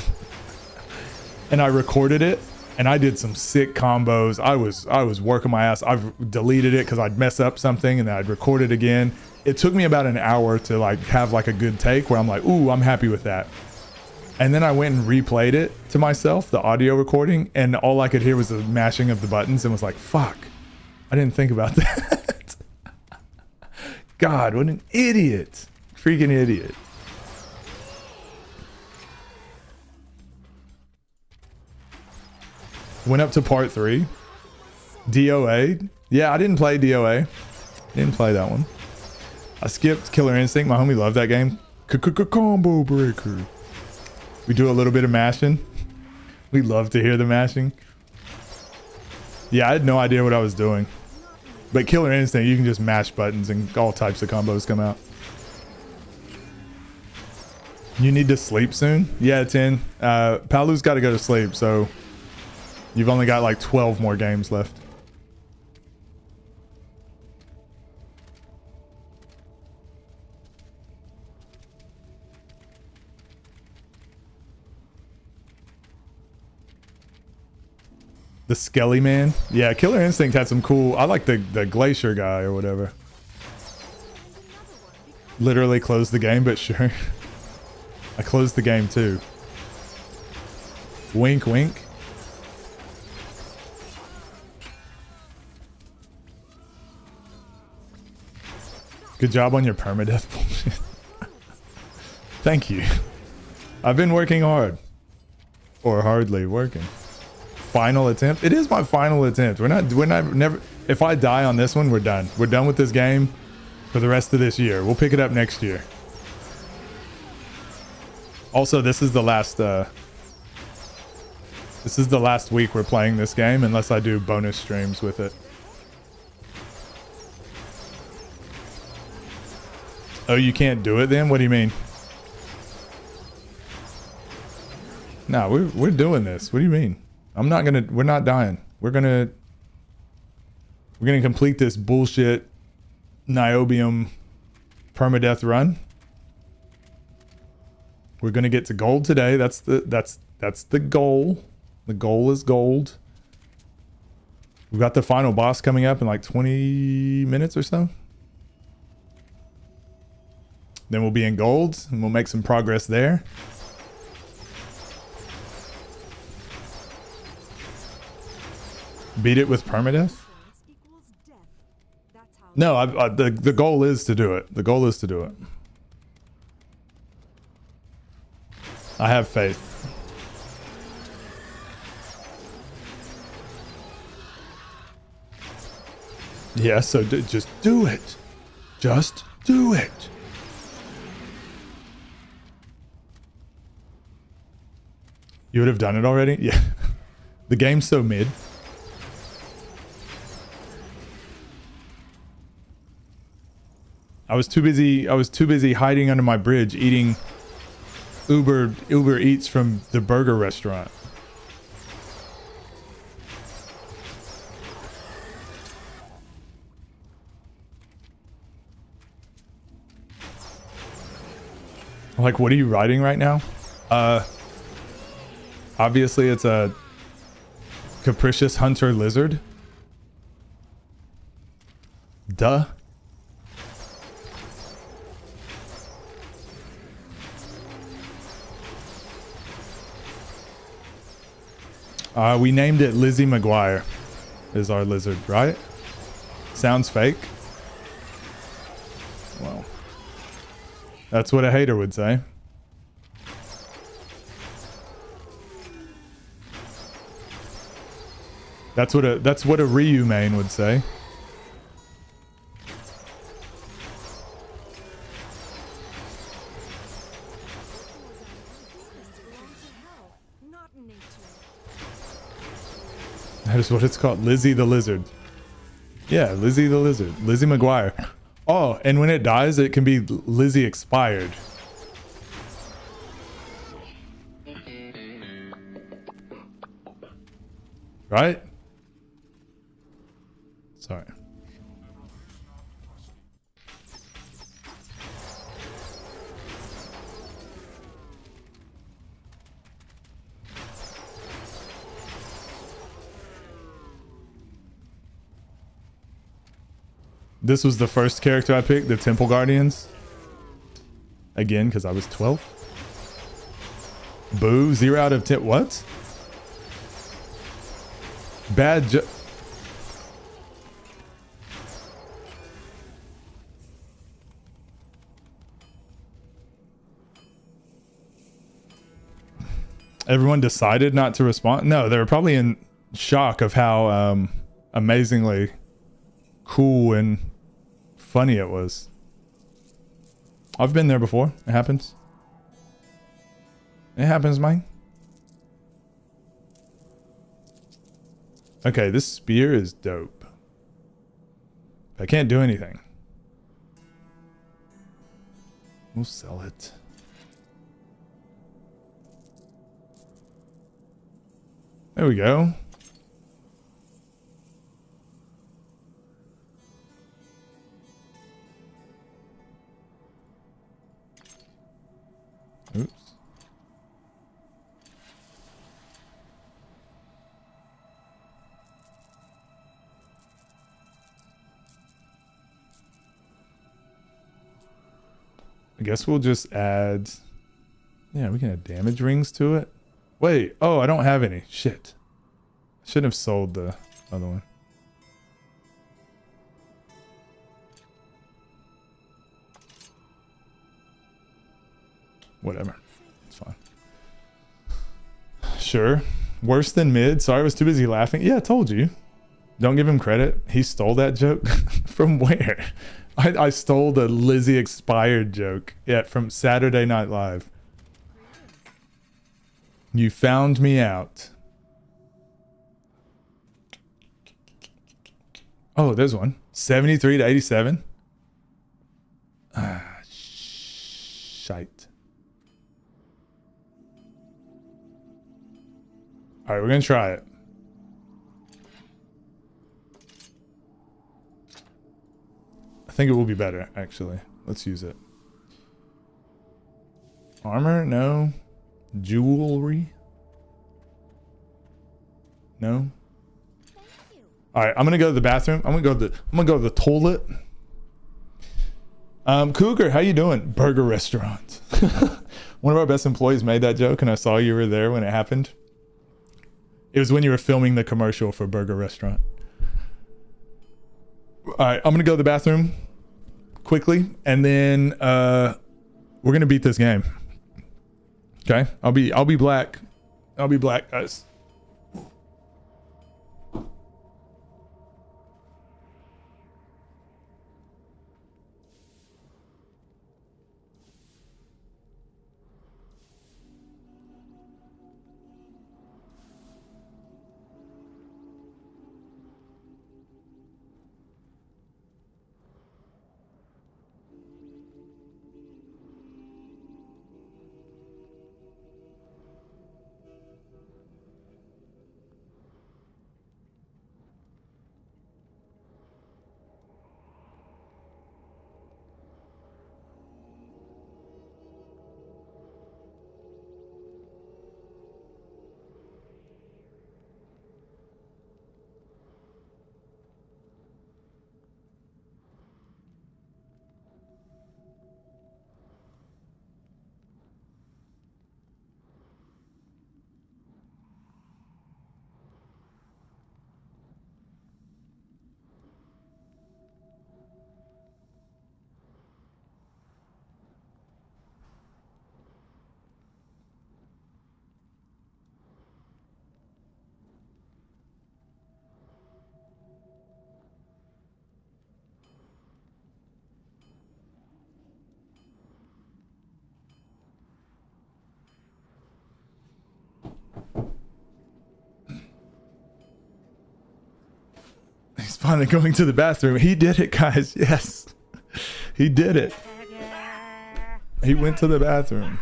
And I recorded it, and I did some sick combos. I was working my ass. I've deleted it because I'd mess up something, and then I'd record it again. It took me about an hour to like have like a good take where I'm like, ooh, I'm happy with that. And then I went and replayed it to myself, the audio recording, and all I could hear was the mashing of the buttons and was like, fuck, I didn't think about that. God, what an idiot. Freaking idiot. Went up to part 3. DOA. Yeah, I didn't play DOA. Didn't play that one. I skipped Killer Instinct. My homie loved that game. Combo breaker. We do a little bit of mashing. We love to hear the mashing. Yeah, I had no idea what I was doing. But Killer Instinct, you can just mash buttons and all types of combos come out. You need to sleep soon? Yeah, 10. Palu's got to go to sleep, so you've only got like 12 more games left. The Skelly Man. Yeah, Killer Instinct had some cool... I like the Glacier guy or whatever. Literally closed the game, but sure. I closed the game too. Wink, wink. Good job on your permadeath bullshit. Thank you. I've been working hard. Or hardly working. Final attempt. It is my final attempt. We're not never. If I die on this one, we're done. We're done with this game for the rest of this year. We'll pick it up next year. Also, this is the last week we're playing this game unless I do bonus streams with it. Oh, you can't do it then? What do you mean? No, we're doing this. What do you mean? We're not dying. We're gonna complete this bullshit Niobium permadeath run. We're gonna get to gold today. That's the goal. The goal is gold. We've got the final boss coming up in like 20 minutes or so. Then we'll be in gold and we'll make some progress there. Beat it with permadeath? No, the goal is to do it. The goal is to do it. I have faith. Yeah, so just do it. Just do it. You would have done it already? Yeah. The game's so mid. I was too busy hiding under my bridge eating Uber Eats from the burger restaurant. Like, what are you riding right now? Obviously it's a Capricious Hunter Lizard. Duh. We named it Lizzie McGuire is our lizard, right? Sounds fake. Well, that's what a hater would say. That's what a Ryu main would say. That is what it's called. Lizzie the Lizard. Yeah, Lizzie the Lizard. Lizzie McGuire. Oh, and when it dies, it can be Lizzie expired. Right? Sorry. This was the first character I picked, the Temple Guardians. Again, because I was 12. Boo. 0 out of 10. What? Bad joke. Everyone decided not to respond. No, they were probably in shock of how amazingly cool and funny it was. I've been there before. It happens. It happens, man. Okay, this spear is dope. I can't do anything. We'll sell it. There we go. Oops. I guess we'll just add... Yeah, we can add damage rings to it. Wait, oh, I don't have any. Shit. I shouldn't have sold the other one. Whatever. It's fine. Sure. Worse than mid. Sorry, I was too busy laughing. Yeah, I told you. Don't give him credit. He stole that joke. From where? I stole the Lizzie expired joke. Yeah, from Saturday Night Live. You found me out. Oh, there's one. 73 to 87. Ah, shite. All right, we're going to try it. I think it will be better, actually. Let's use it. Armor? No. Jewelry? No. All right, I'm gonna go to the bathroom. I'm gonna go to the toilet. Cougar, how you doing? Burger restaurant. One of our best employees made that joke, and I saw you were there when it happened. It was when you were filming the commercial for Burger Restaurant. All right, I'm gonna go to the bathroom quickly, and then we're gonna beat this game. Okay, I'll be black. I'll be black, guys. He's finally going to the bathroom. He did it, guys. Yes. He did it. He went to the bathroom.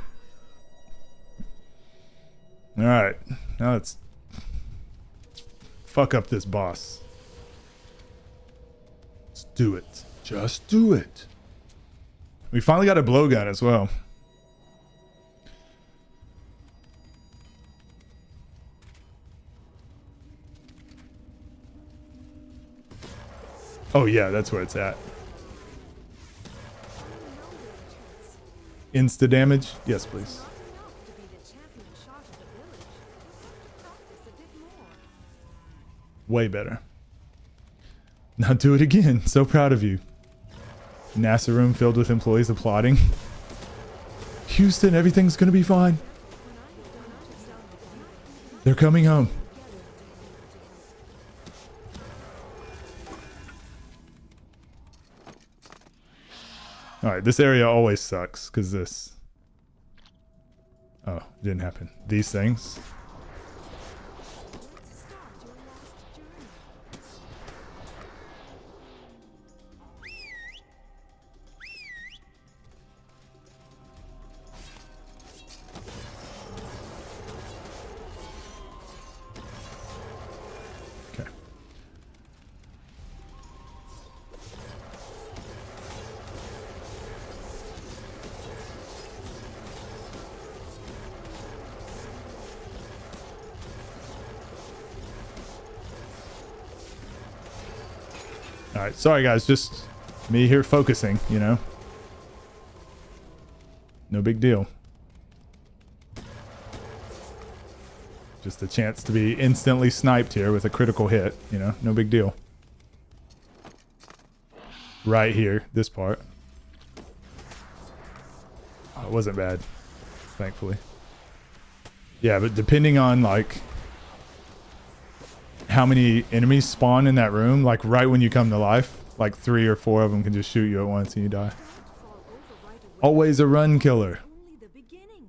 All right. Now let's fuck up this boss. Let's do it. Just do it. We finally got a blowgun as well. Oh yeah, that's where it's at. Insta damage? Yes, please. To be the championship. Way better. Now do it again. So proud of you. NASA room filled with employees applauding. Houston, everything's gonna be fine. They're coming home. Alright, this area always sucks, because this... Oh, didn't happen. These things. Okay. Alright, sorry guys, just me here focusing, you know? No big deal. Just a chance to be instantly sniped here with a critical hit, you know? No big deal. Right here, this part. Oh, it wasn't bad, thankfully. Yeah, but depending on, like, how many enemies spawn in that room, like right when you come to life, like 3 or 4 of them can just shoot you at once and you die. Always a run killer. Only the beginning.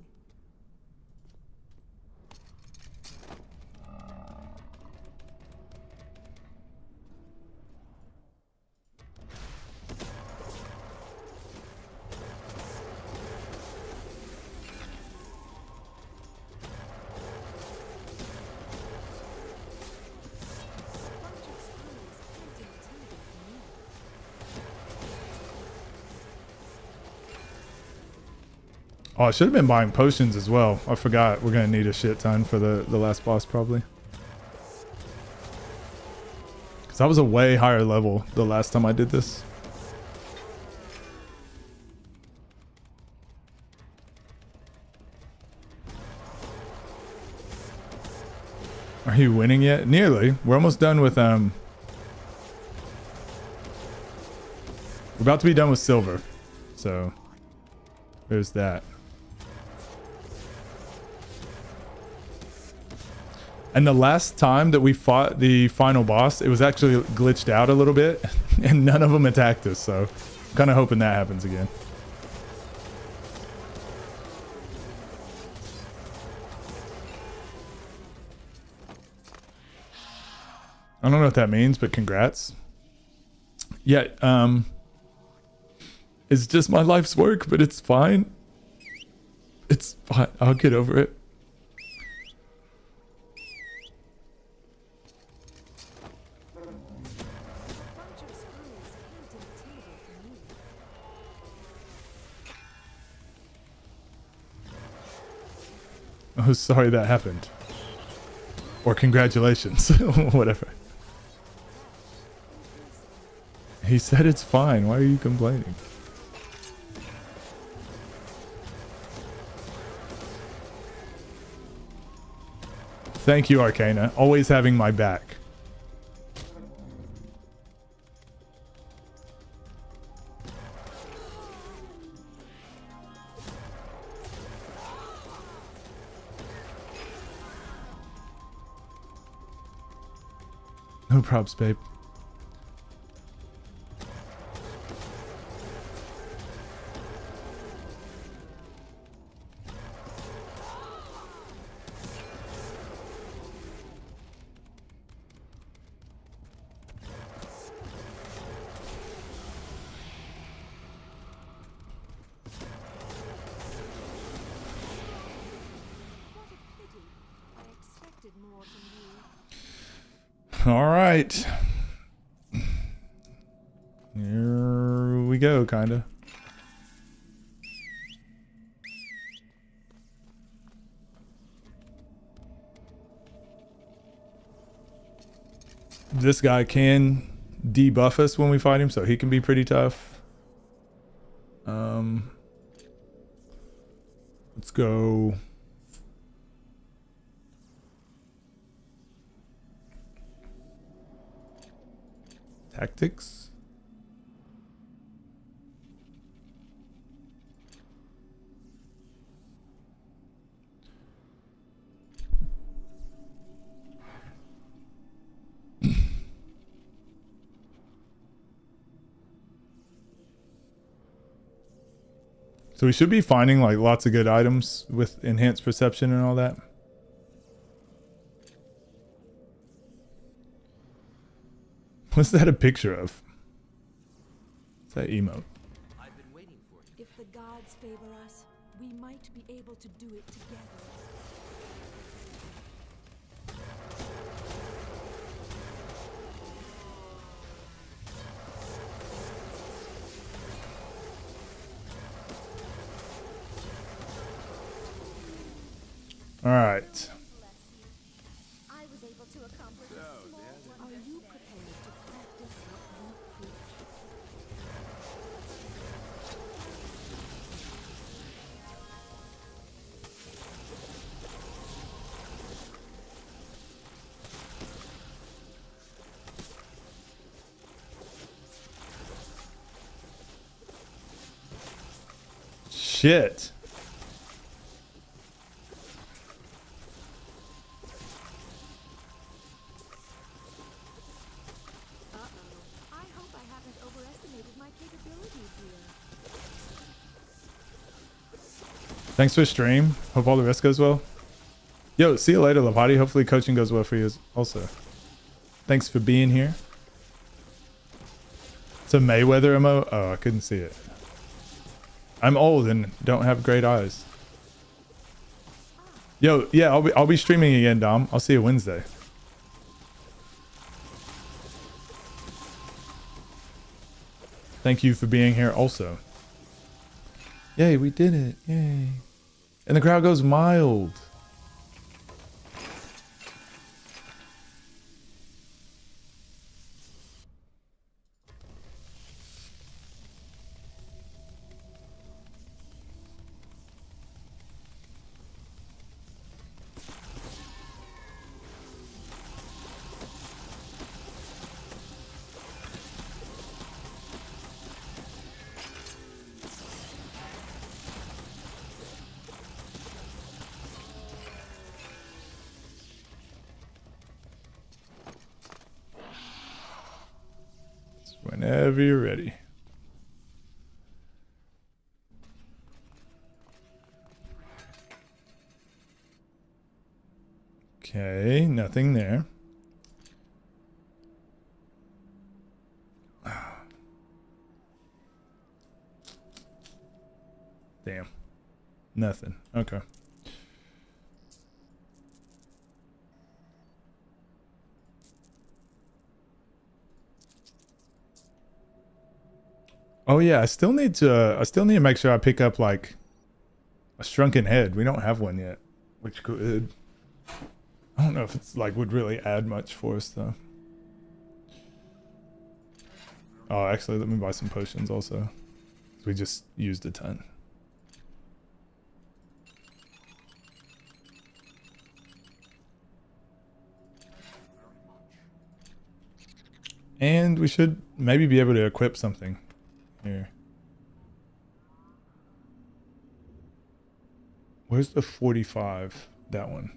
Oh, I should have been buying potions as well. I forgot. We're going to need a shit ton for the last boss probably. Because I was a way higher level the last time I did this. Are you winning yet? Nearly. We're almost done with We're about to be done with silver. So there's that. And the last time that we fought the final boss, it was actually glitched out a little bit and none of them attacked us. So I'm kind of hoping that happens again. I don't know what that means, but congrats. Yeah, it's just my life's work, but it's fine. It's fine. I'll get over it. Oh, sorry that happened. Or congratulations. Whatever. He said it's fine. Why are you complaining? Thank you, Arcana. Always having my back. No props, babe. All right. Here we go, kinda. This guy can debuff us when we fight him, so he can be pretty tough. Let's go. Tactics. So we should be finding like lots of good items with enhanced perception and all that. What's that a picture of? What's that emote? I've been waiting for you. If the gods favor us, we might be able to do it together. All right. I was able to accomplish a small one. Are you prepared to practice what you preach? Shit. I hope I haven't overestimated my capabilities here. Thanks for stream. Hope all the rest goes well. Yo, see you later, Lavati. Hopefully coaching goes well for you also. Thanks for being here. It's a Mayweather emote. Oh, I couldn't see it. I'm old and don't have great eyes. Yo, yeah, I'll be streaming again, Dom. I'll see you Wednesday. Thank you for being here also. Yay, we did it. Yay. And the crowd goes mild. Whenever you're ready. Okay, nothing there. Damn. Nothing. Okay. Oh yeah, I still need to make sure I pick up like a shrunken head. We don't have one yet, which could, I don't know if it's like would really add much for us though. Oh, actually, let me buy some potions also. We just used a ton. And we should maybe be able to equip something here. Where's the 45? That one.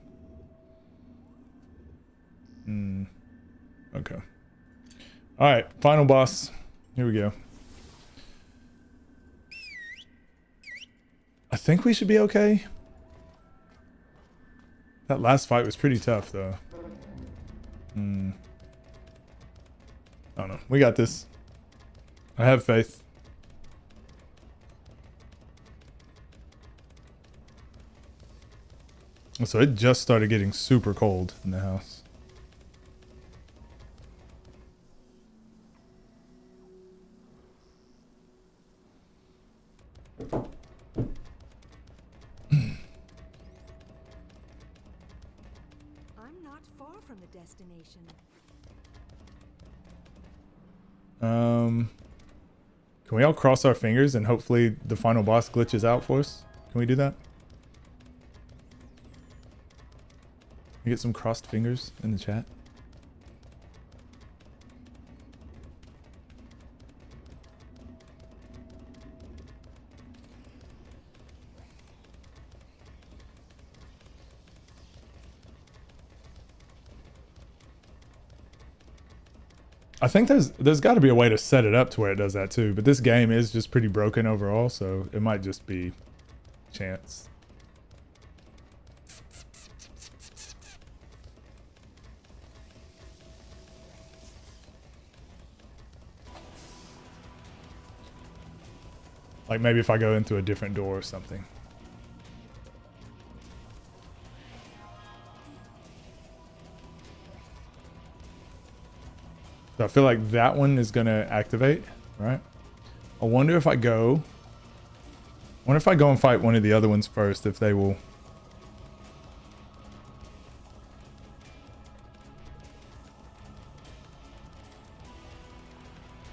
Okay. All right, final boss. Here we go. I think we should be okay. That last fight was pretty tough, though. I don't know. We got this. I have faith. So it just started getting super cold in the house. I'm not far from the destination. Can we all cross our fingers and hopefully the final boss glitches out for us? Can we do that? You get some crossed fingers in the chat. I think there's got to be a way to set it up to where it does that too. But this game is just pretty broken overall, so it might just be chance. Like maybe if I go into a different door or something. So I feel like that one is gonna activate, right? I wonder if I go and fight one of the other ones first, if they will.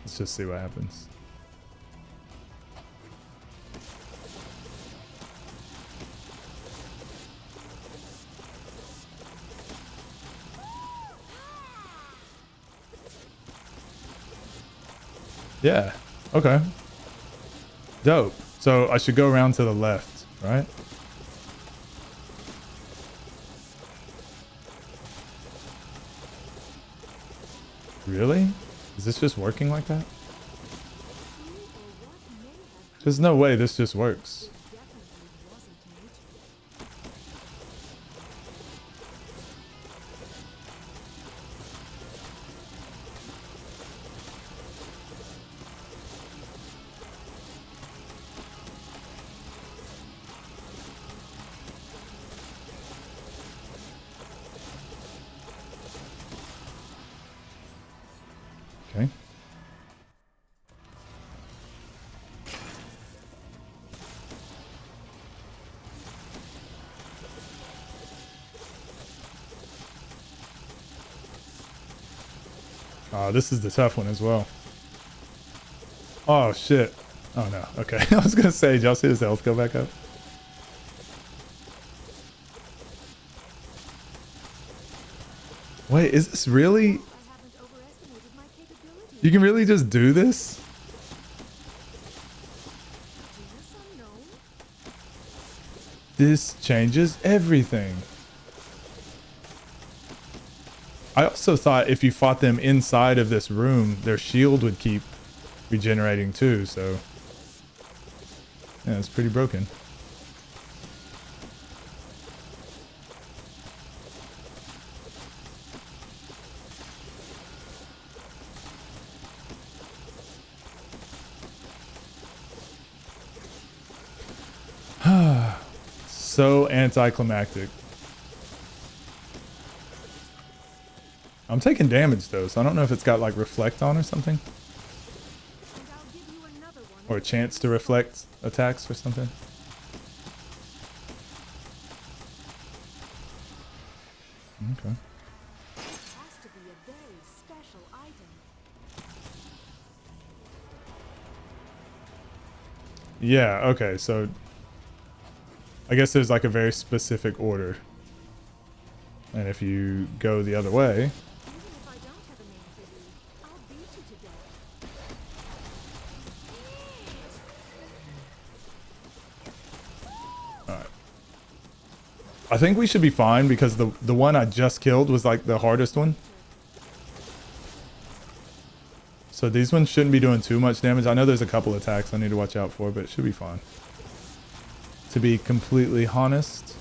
Let's just see what happens. Yeah. Okay. Dope. So I should go around to the left, right? Really? Is this just working like that? There's no way this just works. Okay. Oh, this is the tough one as well. Oh, shit. Oh, no. Okay. I was going to say, did y'all see his health go back up? Wait, is this really? I haven't overestimated my capabilities. You can really just do this? Genus unknown? This changes everything. I also thought if you fought them inside of this room, their shield would keep regenerating too, so yeah, it's pretty broken. So anticlimactic. I'm taking damage though, so I don't know if it's got like reflect on or something. And I'll give you another one. Or a chance to reflect attacks or something. Okay. Has to be a very special item. Yeah, okay, so I guess there's like a very specific order. And if you go the other way, Even if I don't have a name for you, I'll beat you to death. I think we should be fine because the one I just killed was like the hardest one. So these ones shouldn't be doing too much damage. I know there's a couple attacks I need to watch out for, but it should be fine. To be completely honest.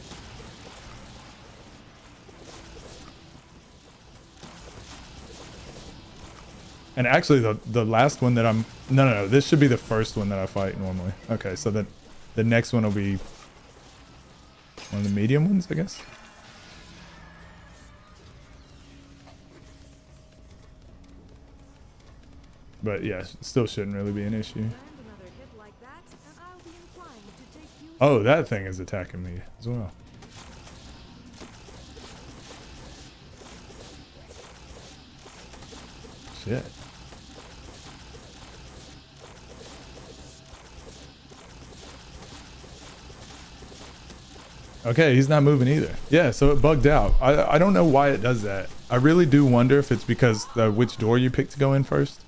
And actually the last one that I'm... No, this should be the first one that I fight normally. Okay, so the next one will be one of the medium ones, I guess. But yeah, still shouldn't really be an issue. Land another hit like that, and I'll be inclined to take you. Oh, that thing is attacking me as well. Shit. Okay, he's not moving either. Yeah, so it bugged out. I don't know why it does that. I really do wonder if it's because which door you pick to go in first.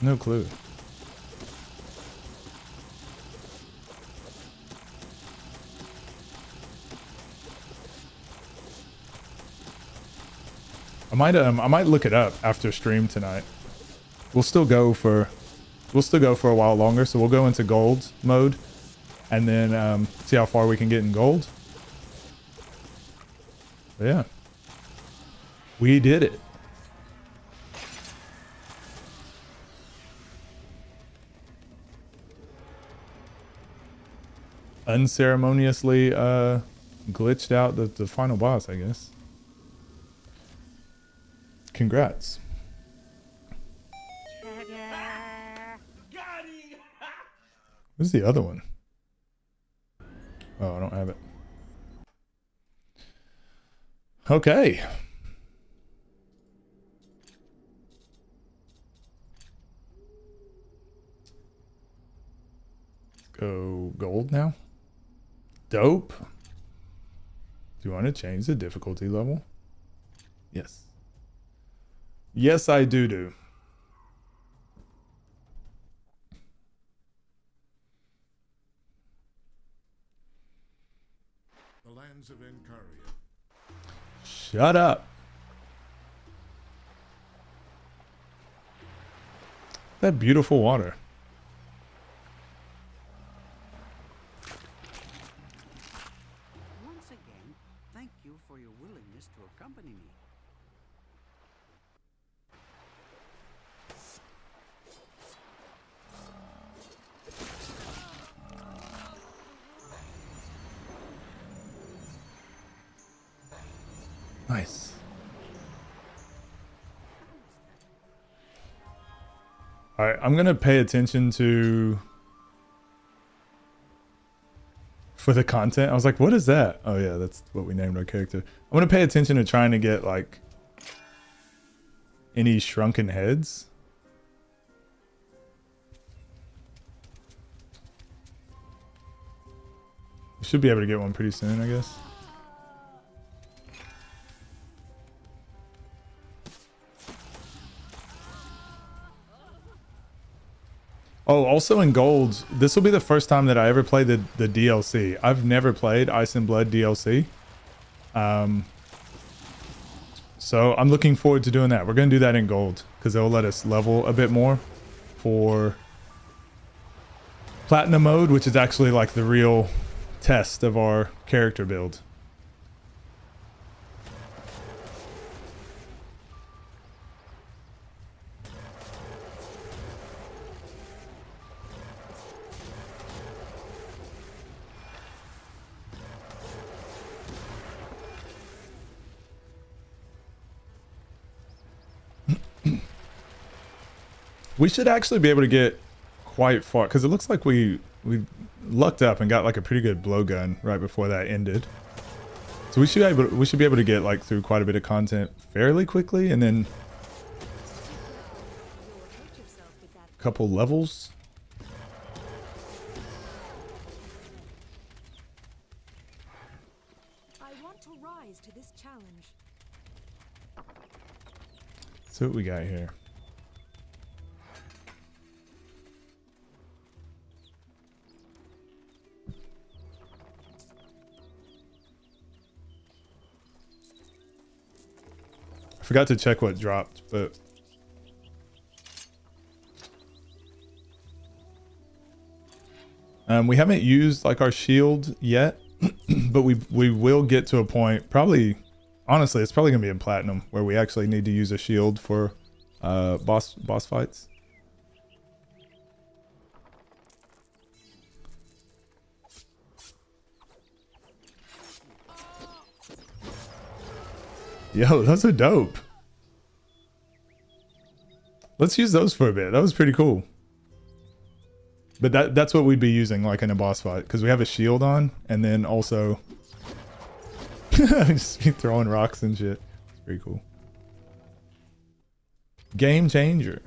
No clue. I might look it up after stream tonight. We'll still go for a while longer, so we'll go into gold mode and then see how far we can get in gold. But yeah. We did it. Unceremoniously glitched out the final boss, I guess. Congrats. Where's the other one? Oh, I don't have it. Okay. Go gold now. Dope. Do you want to change the difficulty level? Yes. Yes, I do. The lands of Encaria. Shut up. That beautiful water. Once again, thank you for your willingness to accompany me. Nice. All right, I'm gonna pay attention for the content. I was like, what is that? Oh yeah, that's what we named our character. I'm gonna pay attention to trying to get like any shrunken heads. We should be able to get one pretty soon, I guess. Oh, also in gold, this will be the first time that I ever played the DLC. I've never played Ice and Blood DLC. So I'm looking forward to doing that. We're going to do that in gold because it'll let us level a bit more for platinum mode, which is actually like the real test of our character build. We should actually be able to get quite far because it looks like we lucked up and got like a pretty good blowgun right before that ended. So we should be able to get like through quite a bit of content fairly quickly, and then a couple levels. I want to rise to this challenge. See what we got here. I forgot to check what dropped, but we haven't used like our shield yet, but we will get to a point, probably, honestly, it's probably gonna be in platinum where we actually need to use a shield for boss fights. Yo, those are dope. Let's use those for a bit. That was pretty cool. But that's what we'd be using like in a boss fight, because we have a shield on, and then also just be throwing rocks and shit. It's pretty cool. Game changer.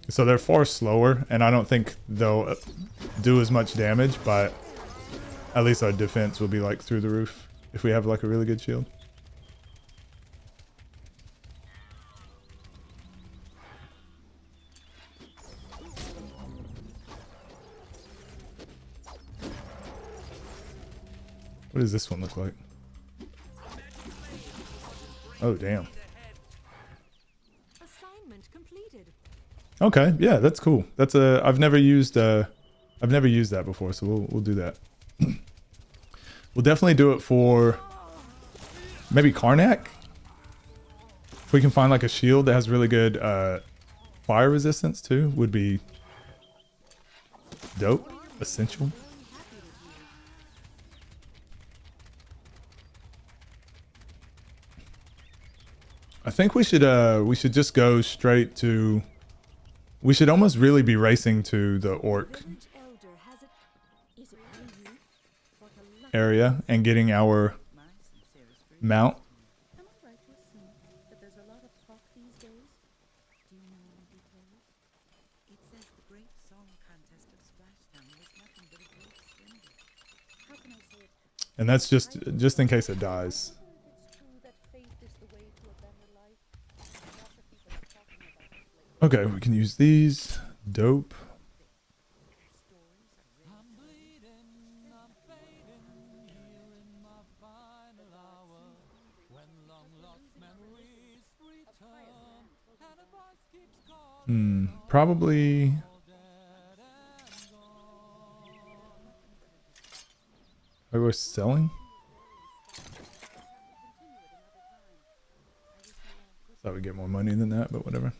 So they're far slower, and I don't think they'll do as much damage, but at least our defense will be like through the roof if we have like a really good shield. What does this one look like? Oh, damn. Assignment completed. Okay, yeah, that's cool. That's a I've never used that before, so we'll do that. We'll definitely do it for maybe Karnak. If we can find like a shield that has really good fire resistance too, would be dope. Essential. I think we should just go straight to. We should almost really be racing to the orc Village elder has it. Is it really you? What a lucky area and getting our My sincerest greetings. mount. Am I right to assume that there's a lot of talk these days? Do you know any details? It says the great song contest of Splashdown was nothing but a great swindle. How can I say it? And that's just in case it dies. If it's true that faith is the way to a better life, lots of people are talking about it lately. Okay, we can use these. Dope. Probably. Are we selling? Thought we'd get more money than that, but whatever.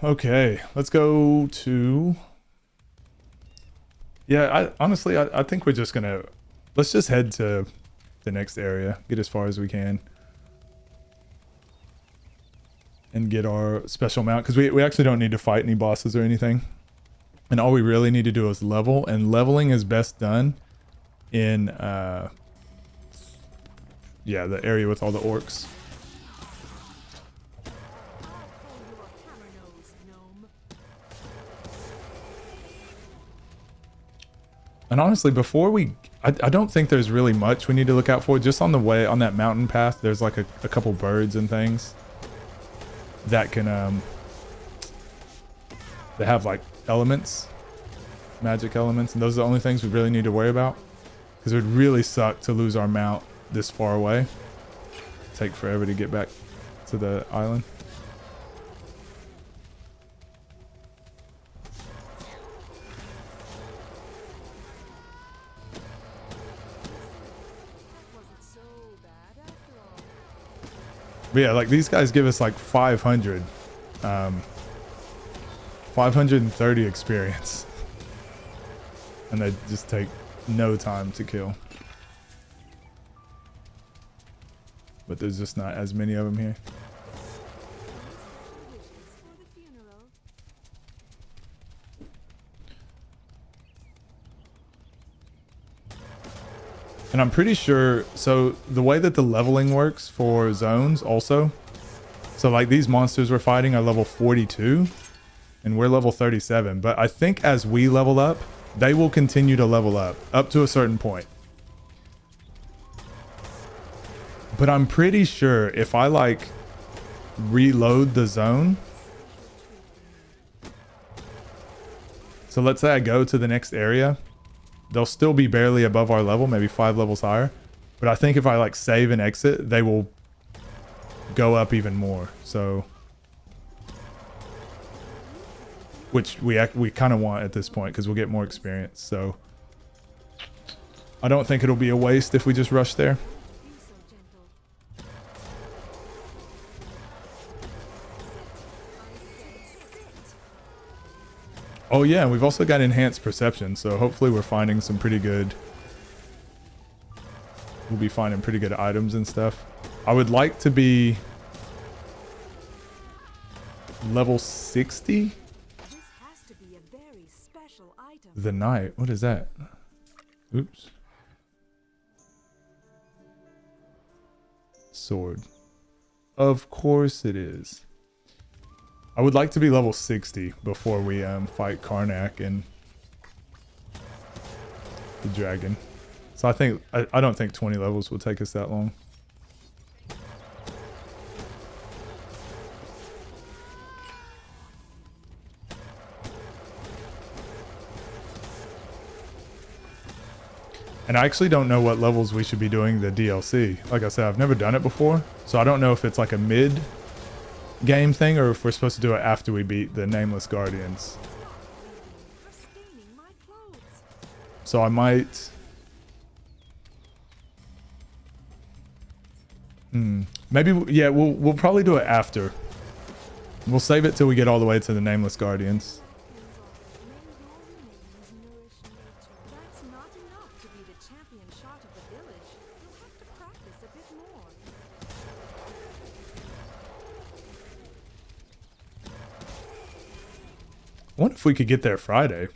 Okay, let's go to. Yeah, honestly, I think we're just gonna. Let's just head to the next area, get as far as we can, and get our special mount, because we actually don't need to fight any bosses or anything. And all we really need to do is level, and leveling is best done in yeah, the area with all the orcs. And honestly, before we, I don't think there's really much we need to look out for. Just on the way, on that mountain path, there's like a couple birds and things that can, that have like elements, magic elements. And those are the only things we really need to worry about. Because it would really suck to lose our mount this far away. Take forever to get back to the island. But yeah, like these guys give us like 500, 530 experience, and they just take no time to kill. But there's just not as many of them here. And I'm pretty sure, so the way that the leveling works for zones also, so like these monsters we're fighting are level 42 and we're level 37. But I think as we level up, they will continue to level up to a certain point. But I'm pretty sure if I like reload the zone, so let's say I go to the next area, they'll still be barely above our level, maybe 5 levels higher. But I think if I like save and exit, they will go up even more. So, which we kind of want at this point because we'll get more experience. So I don't think it'll be a waste if we just rush there. Oh yeah, we've also got enhanced perception, so hopefully we're finding some pretty good. We'll be finding pretty good items and stuff. I would like to be level 60. This has to be a very special item. The knight. What is that? Oops. Sword. Of course it is. I would like to be level 60 before we fight Karnak and the dragon. So I think I don't think 20 levels will take us that long. And I actually don't know what levels we should be doing the DLC. Like I said, I've never done it before, so I don't know if it's like a mid game thing or if we're supposed to do it after we beat the Nameless Guardians. You're staining my clothes. So I might... Maybe, yeah, we'll probably do it after. We'll save it till we get all the way to the Nameless Guardians. May your remains nourish nature. That's not enough to be the champion shot of the village. You'll have to practice a bit more. I wonder if we could get there Friday.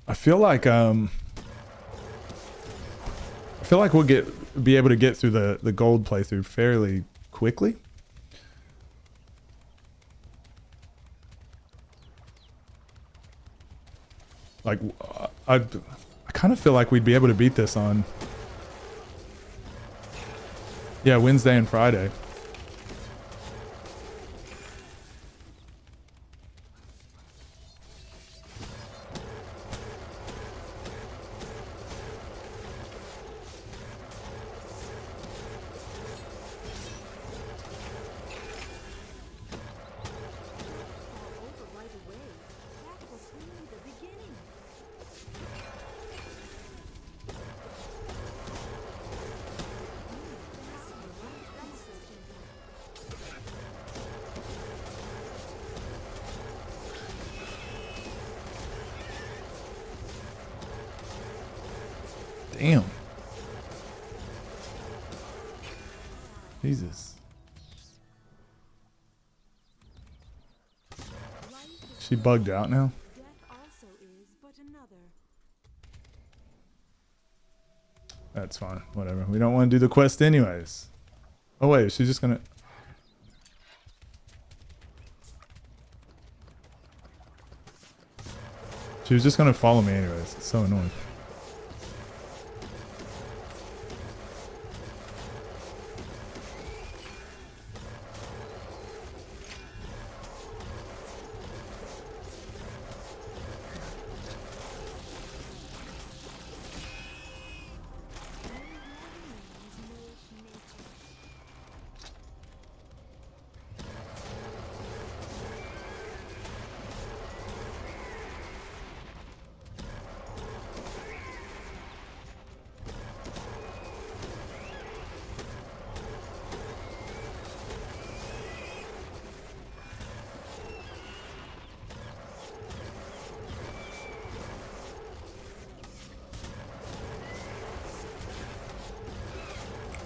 I feel like we'll be able to get through the gold playthrough fairly quickly. Like I kind of feel like we'd be able to beat this on, yeah, Wednesday and Friday. Over right away. That was only the beginning. Damn. Jesus. She bugged out now. Death also is but another. That's fine. Whatever. We don't want to do the quest anyways. Oh wait, she's just gonna... She was just gonna follow me anyways. It's so annoying.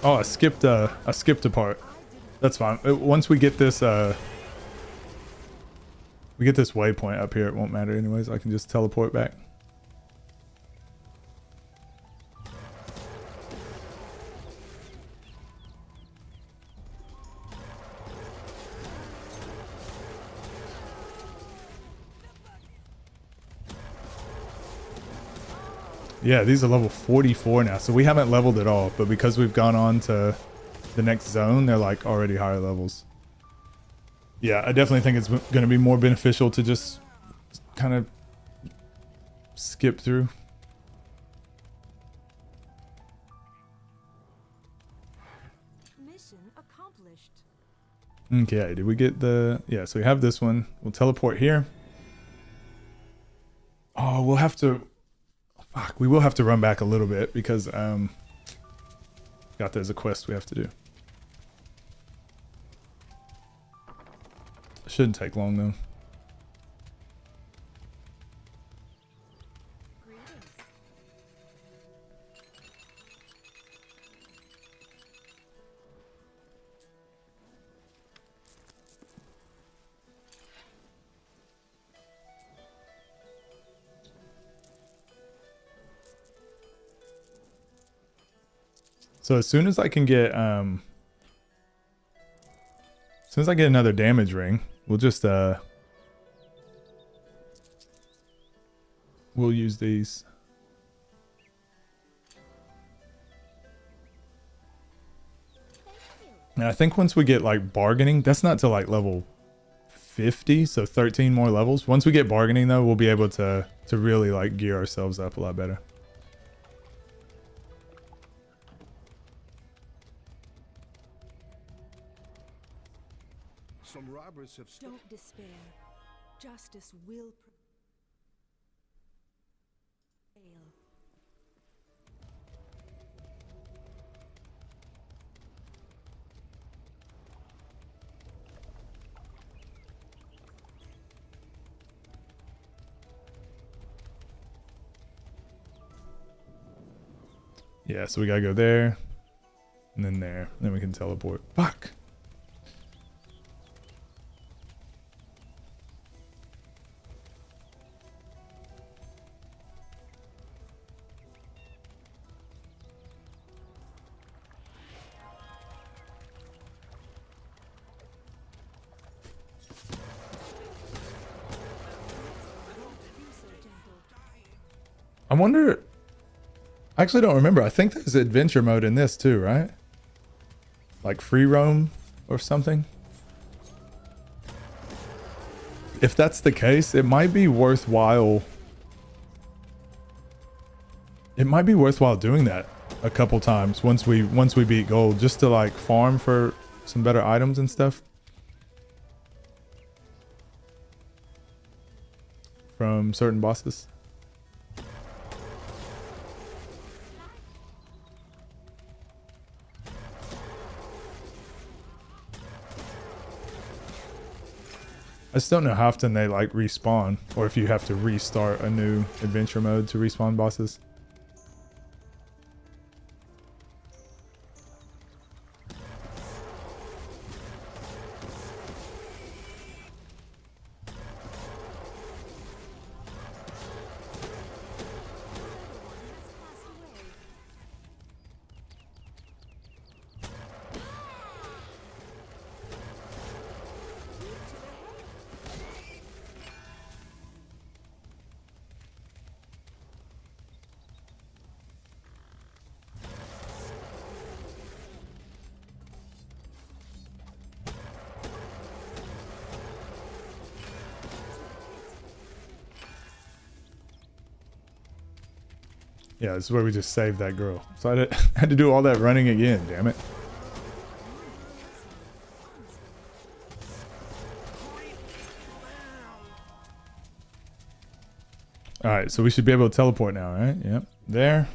Oh, I skipped a part. That's fine. Once we get this waypoint up here, it won't matter anyways. I can just teleport back. Yeah, these are level 44 now, so we haven't leveled at all, but because we've gone on to the next zone, they're like already higher levels. Yeah, I definitely think it's going to be more beneficial to just kind of skip through. Mission accomplished. Okay, did we get the... Yeah, so we have this one. We'll teleport here. Oh, we'll have to... Fuck, we will have to run back a little bit because there's a quest we have to do. Shouldn't take long though. So as soon as I can get as soon as I get another damage ring, we'll just we'll use these. And I think once we get like bargaining, that's not till like level 50, so 13 more levels. Once we get bargaining though, we'll be able to really like gear ourselves up a lot better. Barbarous have Don't despair. Justice will prevail. Yeah, so we gotta go there. And then there. Then we can teleport. Fuck! I wonder... I actually don't remember. I think there's adventure mode in this too, right? Like free roam or something. If that's the case, it might be worthwhile. It might be worthwhile doing that a couple times once we beat gold, just to like farm for some better items and stuff. From certain bosses. I just don't know how often they like respawn, or if you have to restart a new adventure mode to respawn bosses. Yeah, this is where we just saved that girl. So I had to do all that running again, damn it. Alright, so we should be able to teleport now, right? Yep. There.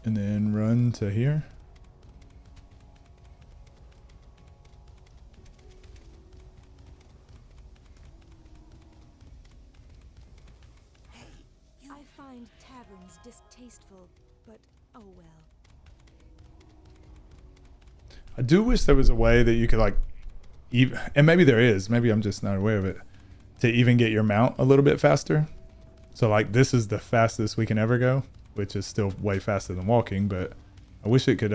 And then run to here. I find taverns distasteful, but oh well. I do wish there was a way that you could like, even, and maybe there is, maybe I'm just not aware of it, to even get your mount a little bit faster. So like this is the fastest we can ever go, which is still way faster than walking, but I wish it could,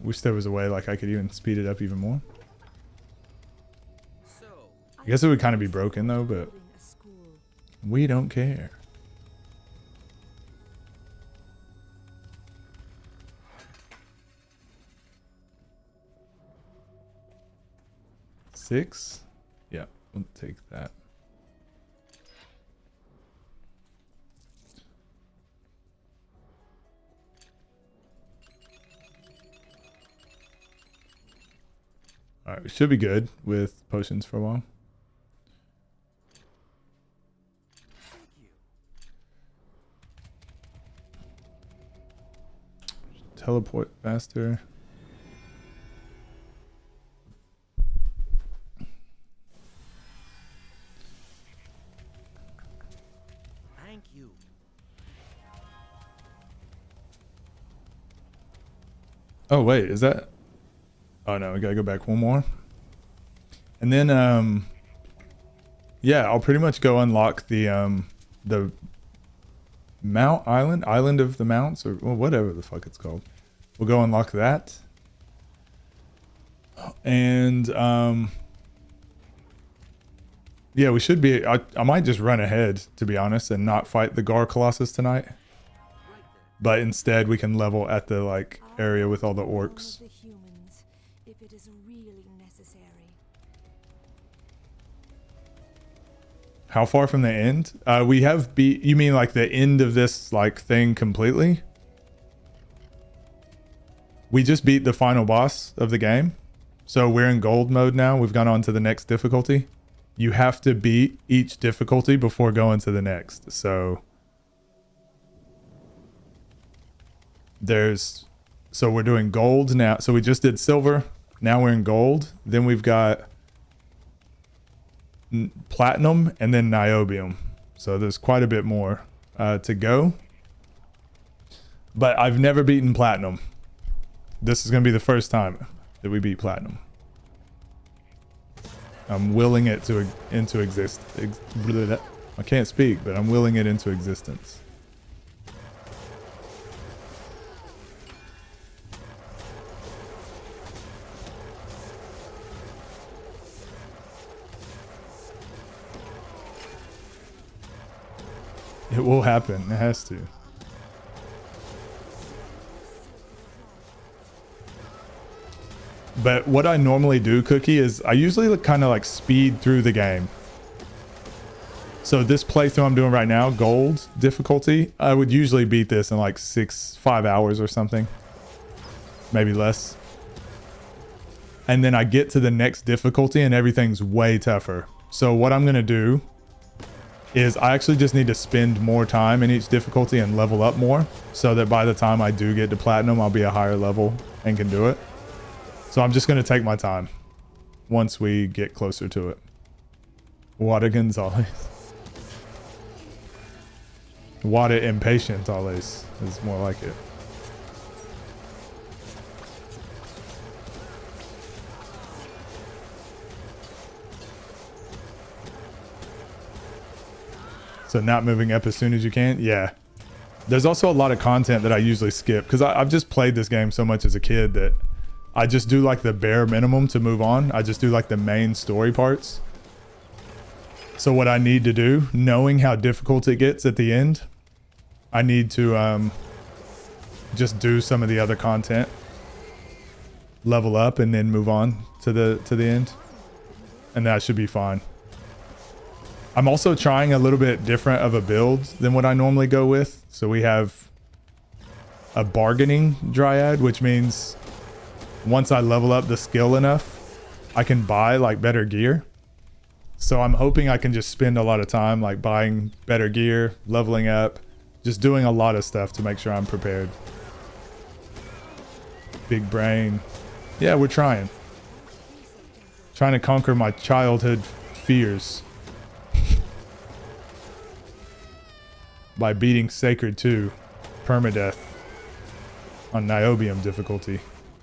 wish there was a way like I could even speed it up even more. So, I guess it would kind of be broken though, but Building a school. we don't care. Six? Yeah, we'll take that. Alright, we should be good with potions for a while. thank you. Teleport faster. Thank you. Oh wait, is that? Oh no, we gotta go back one more. And then yeah, I'll pretty much go unlock the Mount Island of the Mounts, or well, whatever the fuck it's called. We'll go unlock that. And yeah, we should be, I might just run ahead, to be honest, and not fight the Gar Colossus tonight. Right there. But instead we can level at the like I area with all the will orcs. follow the humans, if it is really necessary. How far from the end? We have beat, you mean like the end of this like thing completely? we just beat the final boss of the game. So we're in gold mode now. We've gone on to the next difficulty. You have to beat each difficulty before going to the next. So we're doing gold now. So we just did silver. Now we're in gold. Then we've got platinum and then niobium. So there's quite a bit more to go. But I've never beaten platinum. This is going to be the first time that we beat platinum. I'm willing it into exist. I can't speak, but I'm willing it into existence. It will happen. It has to. But what I normally do, Cookie, is I usually kind of like speed through the game. So this playthrough I'm doing right now, gold difficulty, I would usually beat this in like 5 hours or something. Maybe less. And then I get to the next difficulty and everything's way tougher. So what I'm going to do is I actually just need to spend more time in each difficulty and level up more so that by the time I do get to platinum, I'll be a higher level and can do it. So I'm just going to take my time once we get closer to it. Wada Gonzalez. Wada Impatient always is more like it. So not moving up as soon as you can? Yeah. There's also a lot of content that I usually skip because I've just played this game so much as a kid that I just do like the bare minimum to move on. I just do like the main story parts. So what I need to do, knowing how difficult it gets at the end, I need to just do some of the other content, level up, and then move on to the end, and that should be fine. I'm also trying a little bit different of a build than what I normally go with. So we have a Bargaining Dryad, which means once I level up the skill enough, I can buy like better gear. So I'm hoping I can just spend a lot of time like buying better gear, leveling up, just doing a lot of stuff to make sure I'm prepared. Big brain. Yeah, we're trying. Trying to conquer my childhood fears. By beating Sacred 2 permadeath on niobium difficulty,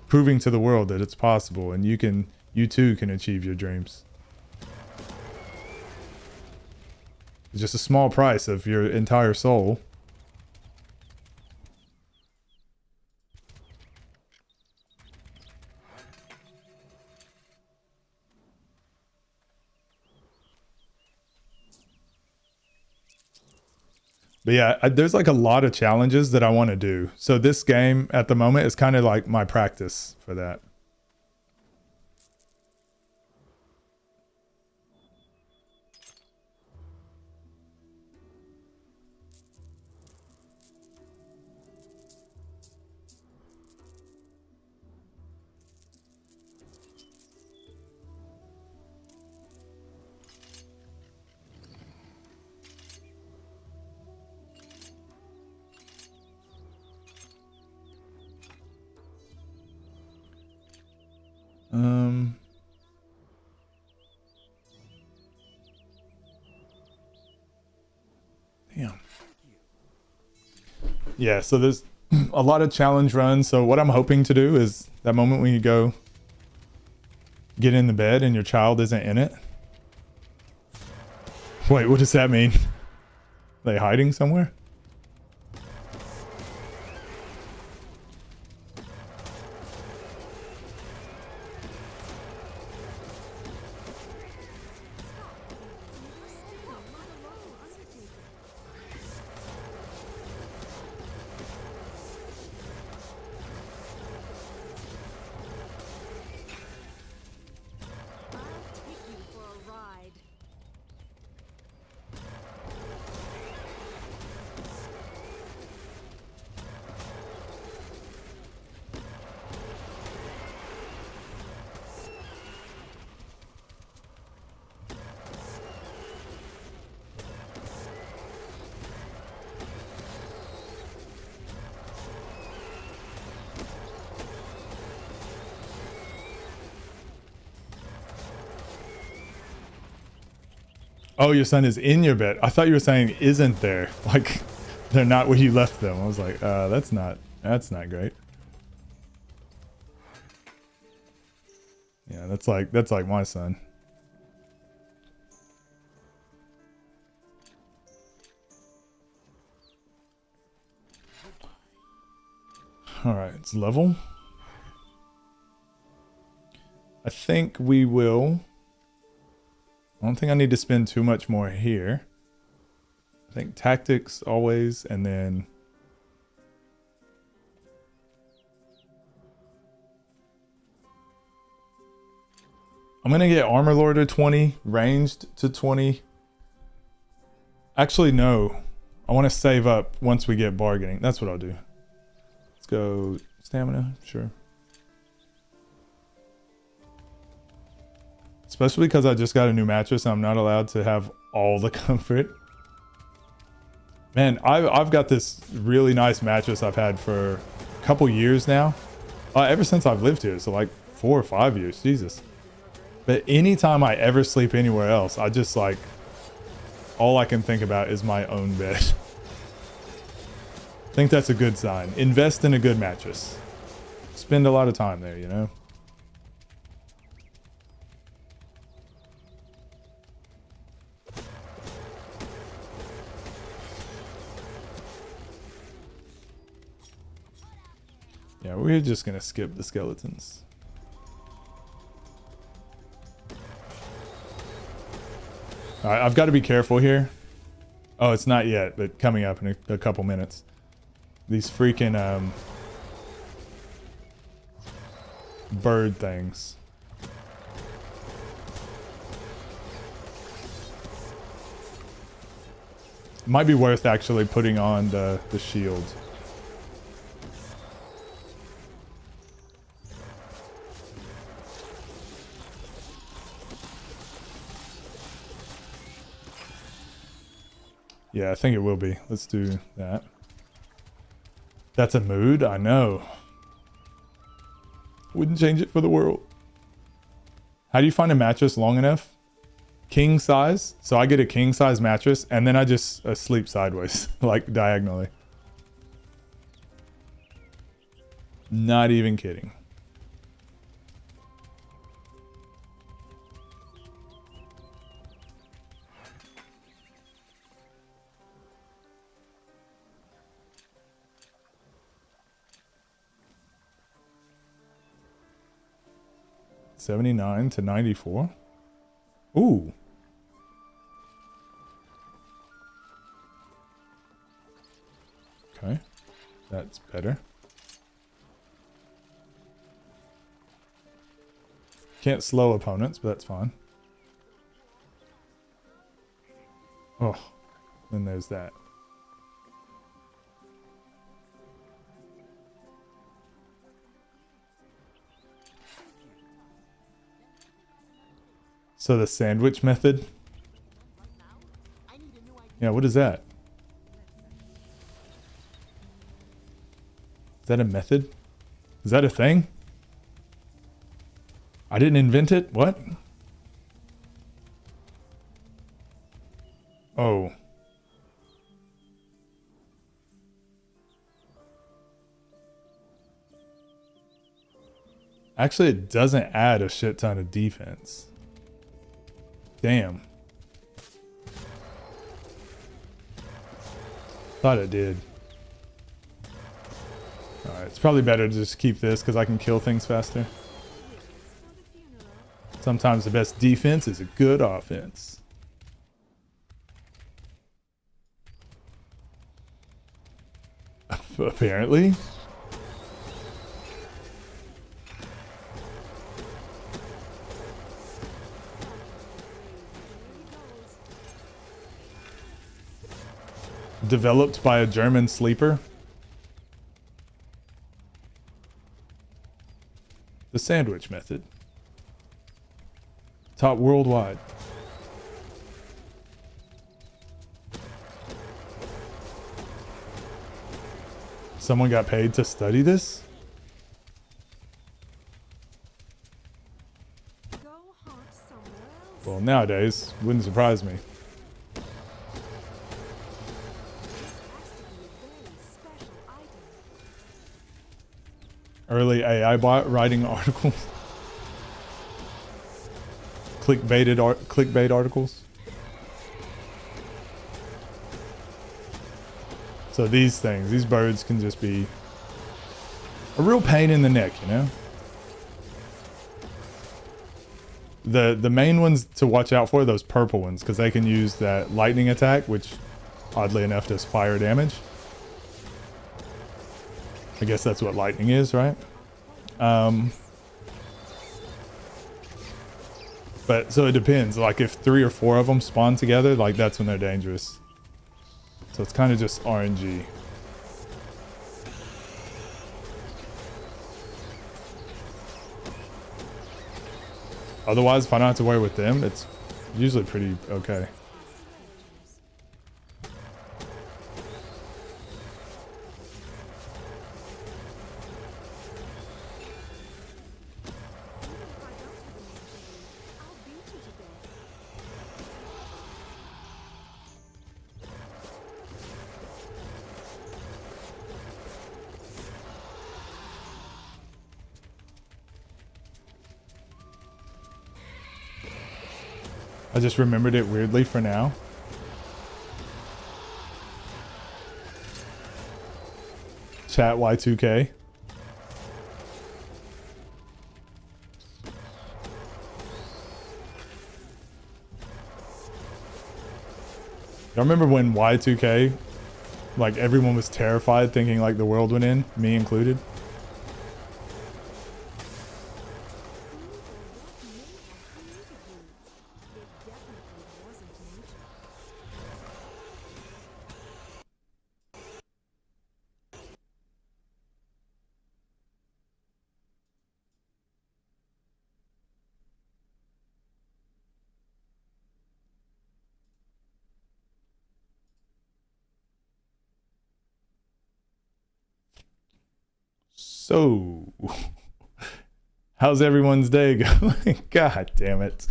proving to the world that it's possible and you too can achieve your dreams. It's just a small price of your entire soul. But yeah, there's like a lot of challenges that I want to do. So this game at the moment is kind of like my practice for that. Damn. Yeah, so there's a lot of challenge runs. So what I'm hoping to do is that moment when you go get in the bed and your child isn't in it. Wait, what does that mean? Are they hiding somewhere? Oh, your son is in your bed. I thought you were saying isn't there. Like they're not where you left them. I was like, that's not great. Yeah, that's like my son. All right, it's level. I think we will. I don't think I need to spend too much more here. I think tactics always, and then I'm gonna get Armor Lord to 20, ranged to 20. Actually, no. I want to save up once we get bargaining. That's what I'll do. Let's go stamina, sure. Especially because I just got a new mattress and I'm not allowed to have all the comfort. Man, I've got this really nice mattress I've had for a couple years now. Ever since I've lived here, so like 4 or 5 years, Jesus. But anytime I ever sleep anywhere else, I just like, all I can think about is my own bed. I think that's a good sign. Invest in a good mattress. Spend a lot of time there, you know? Yeah, we're just gonna skip the skeletons. Alright, I've got to be careful here. Oh, it's not yet, but coming up in a couple minutes. These freaking bird things. Might be worth actually putting on the shield. Yeah, I think it will be. Let's do that. That's a mood? I know. Wouldn't change it for the world. How do you find a mattress long enough? King size? So I get a king size mattress and then I just sleep sideways, like diagonally. Not even kidding. $79 to $94. Ooh. Okay. That's better. Can't slow opponents, but that's fine. Oh. Then there's that. So the sandwich method? Yeah, what is that? Is that a method? Is that a thing? I didn't invent it? What? Oh. Actually, it doesn't add a shit ton of defense. Damn. Thought it did. Alright, it's probably better to just keep this because I can kill things faster. Sometimes the best defense is a good offense. Apparently. Developed by a German sleeper. The sandwich method. Taught worldwide. Someone got paid to study this? Go hunt somewhere else. Well, nowadays, wouldn't surprise me. Early AI bot writing articles. Clickbait articles. So these things, these birds can just be a real pain in the neck, you know? The main ones to watch out for are those purple ones, because they can use that lightning attack, which oddly enough does fire damage. I guess that's what lightning is, right? But so it depends. Like if 3 or 4 of them spawn together, like that's when they're dangerous. So it's kind of just RNG. Otherwise, if I don't have to worry with them, it's usually pretty okay. I just remembered it weirdly for now. Chat Y2K. I remember when Y2K, like everyone was terrified thinking like the world went in, me included. So, how's everyone's day going? God damn it.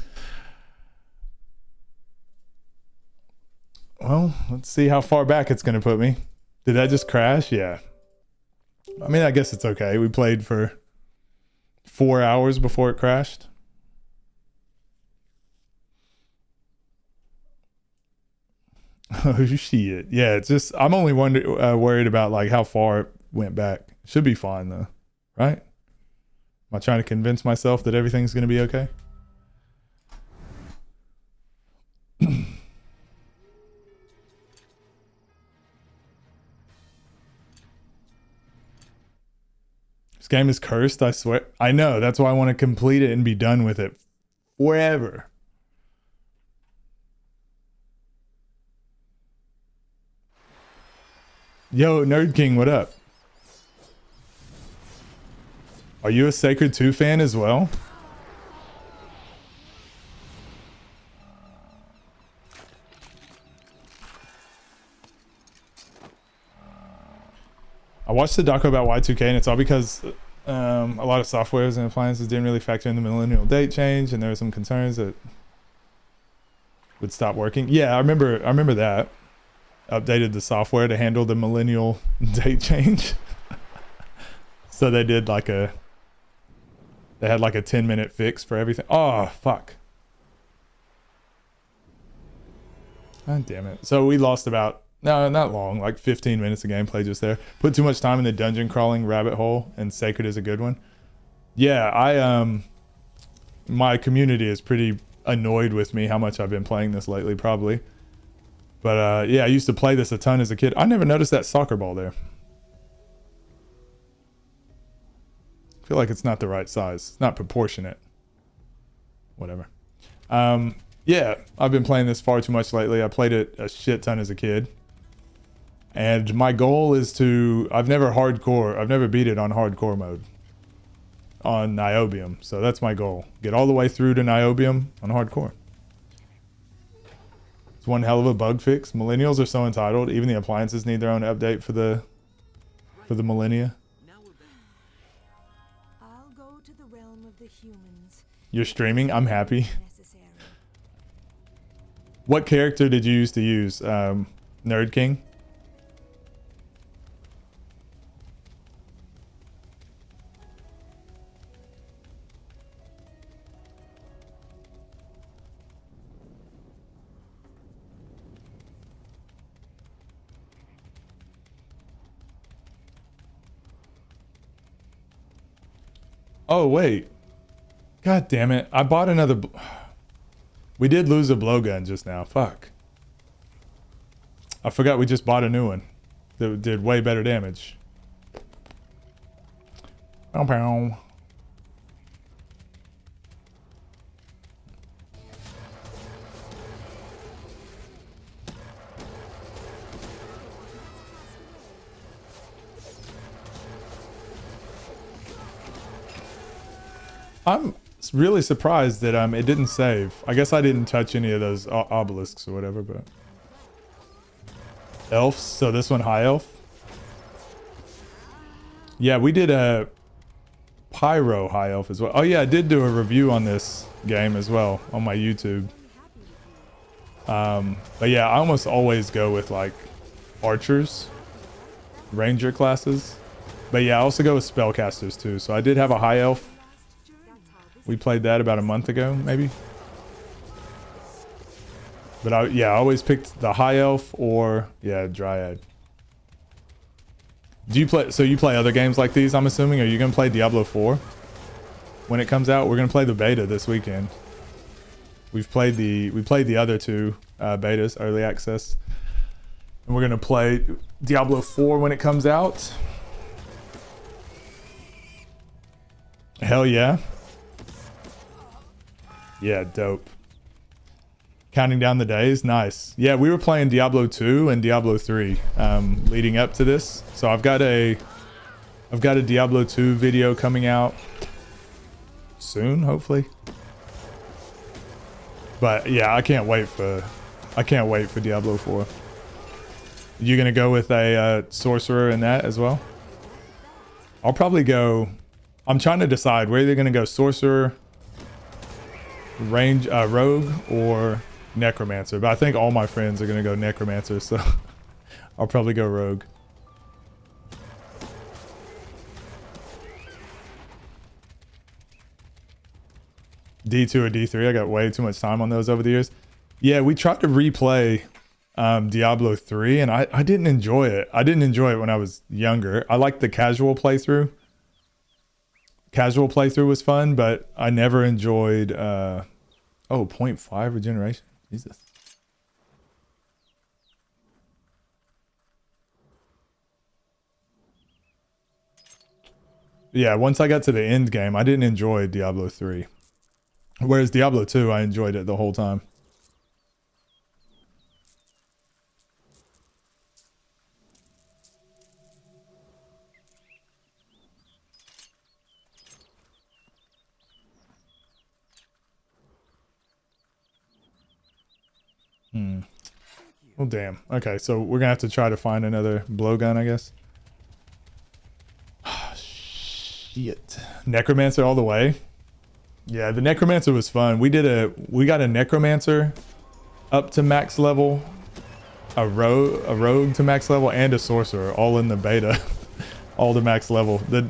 Well, let's see how far back it's going to put me. Did that just crash? Yeah. I mean, I guess it's okay. We played for 4 hours before it crashed. Oh, shit. Yeah, it's just, I'm only worried about like how far it went back. Should be fine though, right? Am I trying to convince myself that everything's going to be okay? This game is cursed, I swear. I know, that's why I want to complete it and be done with it forever. Yo, Nerd King, what up? Are you a Sacred 2 fan as well? I watched the doco about Y2K and it's all because a lot of softwares and appliances didn't really factor in the millennial date change, and there were some concerns that would stop working. Yeah, I remember that. Updated the software to handle the millennial date change. So they did like they had like a 10-minute fix for everything. Oh, fuck. God damn it. So we lost about, no, not long, like 15 minutes of gameplay just there. Put too much time in the dungeon crawling rabbit hole, and Sacred is a good one. Yeah, my community is pretty annoyed with me how much I've been playing this lately, probably. But yeah, I used to play this a ton as a kid. I never noticed that soccer ball there. I feel like it's not the right size. It's not proportionate. Whatever. Yeah, I've been playing this far too much lately. I played it a shit ton as a kid. And my goal is to... I've never beat it on hardcore mode. On Niobium. So that's my goal. Get all the way through to Niobium on hardcore. It's one hell of a bug fix. Millennials are so entitled. Even the appliances need their own update for the millennia. I'll go to the realm of the humans. You're streaming? I'm happy. What character did you used to use? Nerd King? Oh, wait. God damn it. I bought another... We did lose a blowgun just now. Fuck. I forgot we just bought a new one that did way better damage. Pow pow. I'm really surprised that it didn't save. I guess I didn't touch any of those obelisks or whatever, but elves. So this one high elf. Yeah, we did a pyro high elf as well. Oh yeah, I did do a review on this game as well on my YouTube. But yeah, I almost always go with like archers, ranger classes. But yeah, I also go with spellcasters too. So I did have a high elf. We played that about a month ago, maybe. But I always picked the high elf or dryad. Do you play? So you play other games like these? I'm assuming. Are you gonna play Diablo 4 when it comes out? We're gonna play the beta this weekend. We played the other two betas, early access, and we're gonna play Diablo 4 when it comes out. Hell yeah. Yeah, dope. Counting down the days, nice. Yeah, we were playing Diablo 2 and Diablo 3 leading up to this. So I've got a Diablo 2 video coming out soon, hopefully. But yeah, I can't wait for Diablo 4. You gonna go with a sorcerer in that as well? I'll probably go. I'm trying to decide where they're gonna go: sorcerer, range, rogue, or necromancer. But I think all my friends are gonna go necromancer, so I'll probably go rogue. D2 or D3. I got way too much time on those over the years. Yeah, we tried to replay Diablo 3 and I didn't enjoy it. I didn't enjoy it when I was younger. I liked the casual playthrough. Casual playthrough was fun, but I never enjoyed 0.5 regeneration. Jesus. Yeah, once I got to the end game, I didn't enjoy Diablo 3. Whereas Diablo 2, I enjoyed it the whole time. Well, damn. Okay, so we're gonna have to try to find another blowgun, I guess. Shit. Necromancer all the way. Yeah, the necromancer was fun. We got a necromancer up to max level, a rogue to max level, and a sorcerer all in the beta, all to max level. The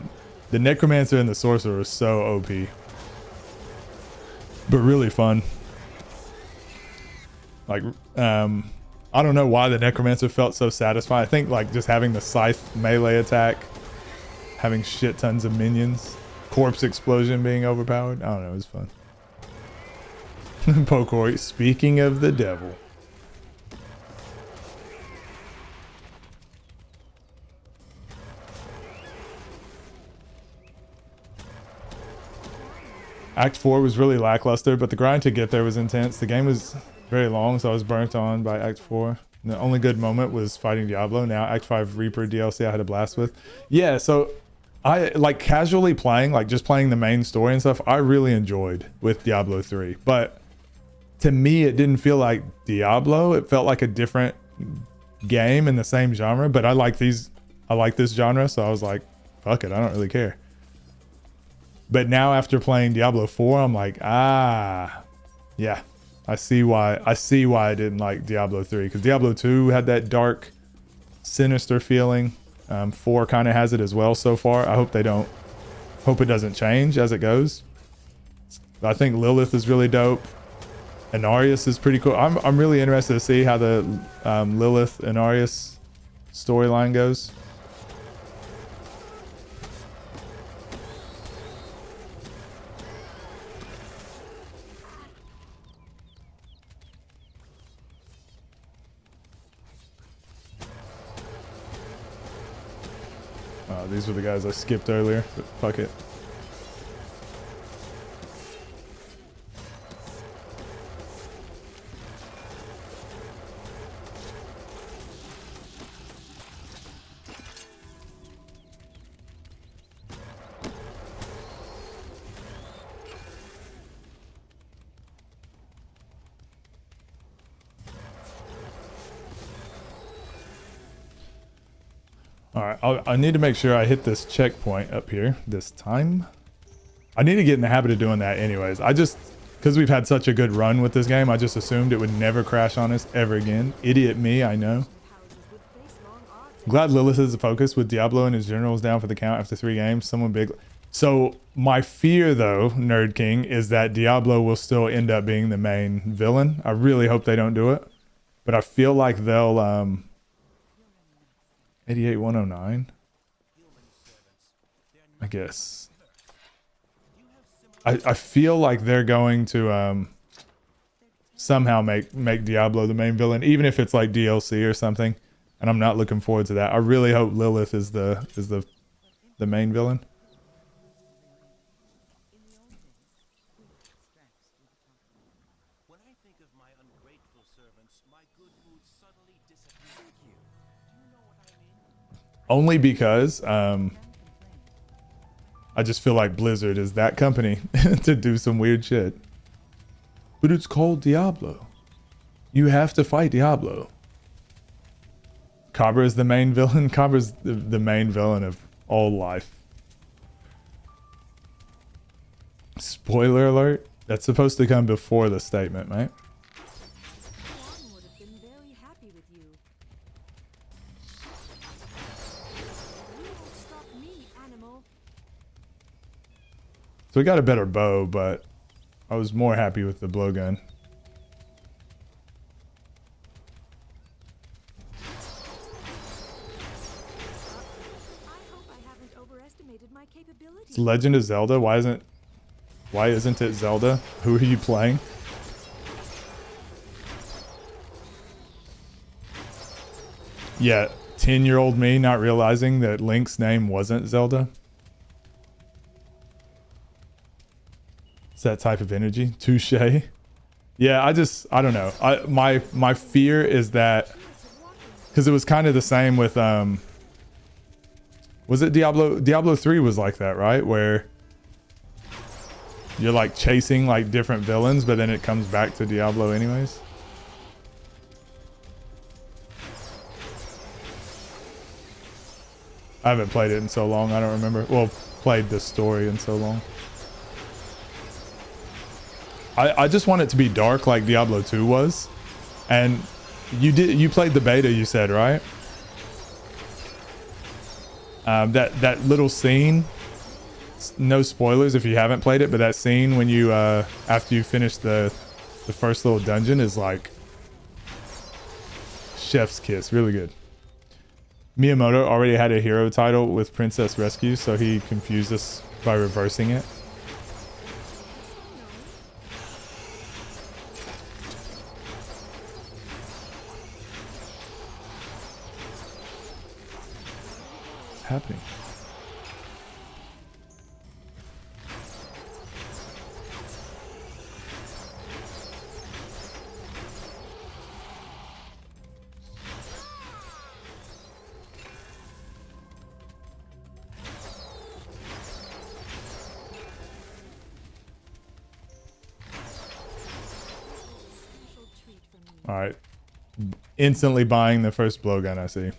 necromancer and the sorcerer is so OP, but really fun. Like, I don't know why the necromancer felt so satisfying. I think like just having the scythe melee attack, having shit tons of minions, corpse explosion being overpowered. I don't know, it was fun. Pokori, speaking of the devil. Act 4 was really lackluster, but the grind to get there was intense. The game was very long, so I was burnt on by Act 4. And the only good moment was fighting Diablo. Now Act 5 Reaper DLC I had a blast with. Yeah, so I like casually playing, like just playing the main story and stuff, I really enjoyed with Diablo 3. But to me, it didn't feel like Diablo. It felt like a different game in the same genre, but I like this genre, so I was like, fuck it, I don't really care. But now after playing Diablo 4, I'm like, yeah, I see why I didn't like Diablo 3, because Diablo 2 had that dark, sinister feeling. 4 kind of has it as well so far. I hope it doesn't change as it goes. But I think Lilith is really dope. Inarius is pretty cool. I'm really interested to see how the Lilith Inarius storyline goes. Oh, these were the guys I skipped earlier, but fuck it. All right, I need to make sure I hit this checkpoint up here this time. I need to get in the habit of doing that anyways. Because we've had such a good run with this game, I just assumed it would never crash on us ever again. Idiot me, I know. Glad Lilith is the focus with Diablo and his generals down for the count after 3 games. Someone big. So my fear though, Nerd King, is that Diablo will still end up being the main villain. I really hope they don't do it. But I feel like they'll 88109. I guess. I feel like they're going to somehow make Diablo the main villain, even if it's like DLC or something. And I'm not looking forward to that. I really hope Lilith is the main villain. When I think of my ungrateful servants, my good mood suddenly disappears. Do you know what I mean? Only because I just feel like Blizzard is that company to do some weird shit. But it's called Diablo. You have to fight Diablo. Cabra is the main villain. Cabra's the main villain of all life. Spoiler alert. That's supposed to come before the statement, right? Juan would have been very happy with you. You won't stop me, animal. So we got a better bow, but I was more happy with the blowgun. I hope I haven't overestimated my capabilities. It's Legend of Zelda. Why isn't it Zelda? Who are you playing? Yeah, 10-year-old me not realizing that Link's name wasn't Zelda. It's that type of energy. Touche. Yeah, I don't know. My fear is that, because it was kind of the same with was it Diablo 3 was like that, right? Where you're like chasing like different villains, but then it comes back to Diablo anyways. I haven't played it in so long, I don't remember. Well, played the story in so long. I just want it to be dark like Diablo 2 was. And you played the beta, you said, right? That little scene, no spoilers if you haven't played it, but that scene when you after you finish the first little dungeon is like chef's kiss. Really good. Miyamoto already had a hero title with Princess Rescue, so he confused us by reversing it. What's happening? All right, instantly buying the first blowgun I see.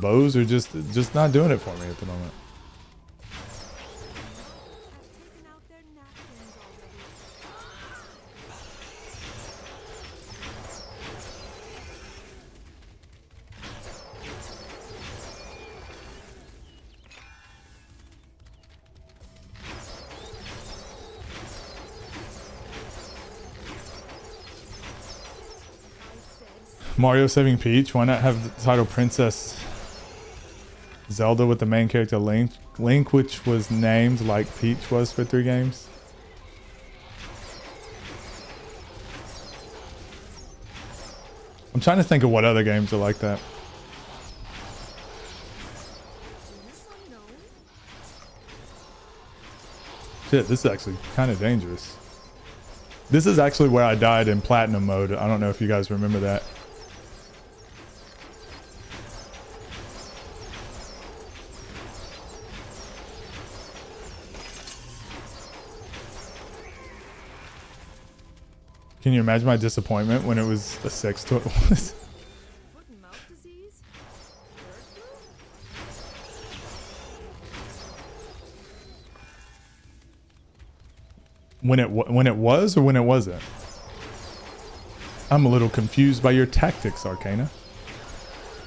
Bows are just not doing it for me at the moment. Have taken out their napkins already. Mario saving Peach. Why not have the title Princess Zelda with the main character Link, which was named like Peach was for 3 games? I'm trying to think of what other games are like that. Genus unknown? Shit, this is actually kind of dangerous. This is actually where I died in platinum mode. I don't know if you guys remember that. Can you imagine my disappointment when it was a sex toy? Foot and mouth disease? Bird flu? when it was or when it wasn't? I'm a little confused by your tactics, Arcana.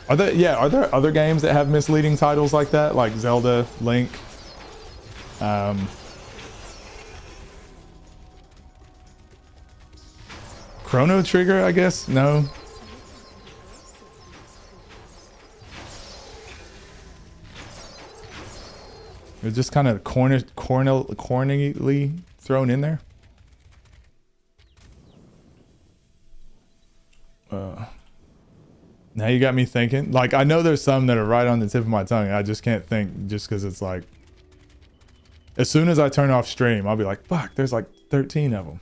Are there other games that have misleading titles like that, like Zelda, Link? Chrono Trigger, I guess? No. They're just kind of cornily thrown in there. Now you got me thinking. Like, I know there's some that are right on the tip of my tongue. I just can't think just because it's like... As soon as I turn off stream, I'll be like, fuck, there's like 13 of them.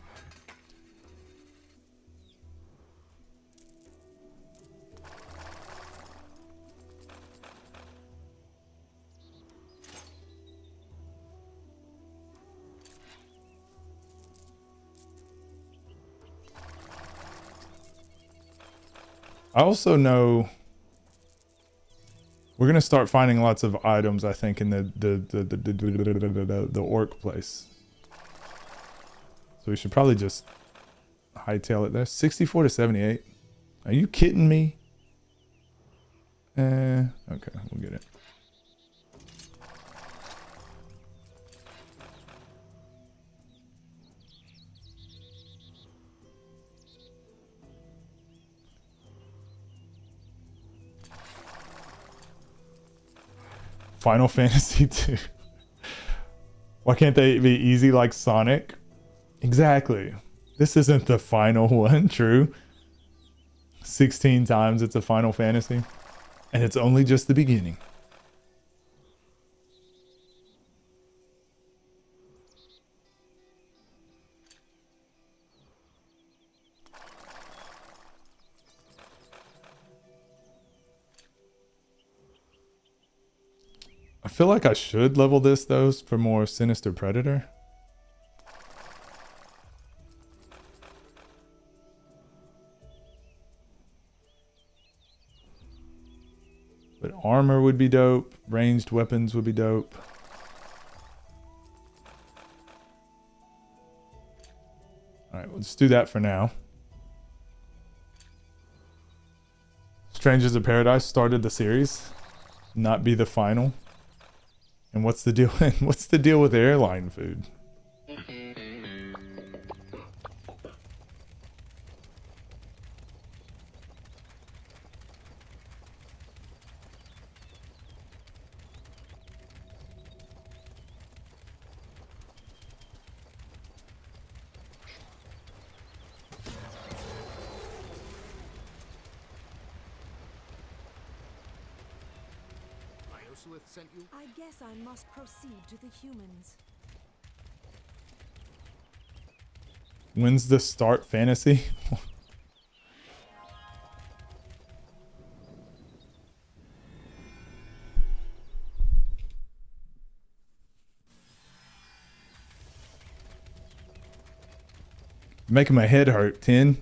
I also know we're gonna start finding lots of items, I think, in the orc place. So we should probably just hightail it there. 64 to 78. Are you kidding me? Okay, we'll get it. Final Fantasy 2. Why can't they be easy like Sonic? Exactly. This isn't the final one, true. 16 times it's a Final Fantasy. And it's only just the beginning. I feel like I should level this though for more Sinister Predator. But armor would be dope. Ranged weapons would be dope. Alright, let's do that for now. Strangers of Paradise started the series. Not be the final. And what's the deal? What's the deal with airline food? Sent you? I guess I must proceed to the humans. When's the start fantasy? Making my head hurt, 10.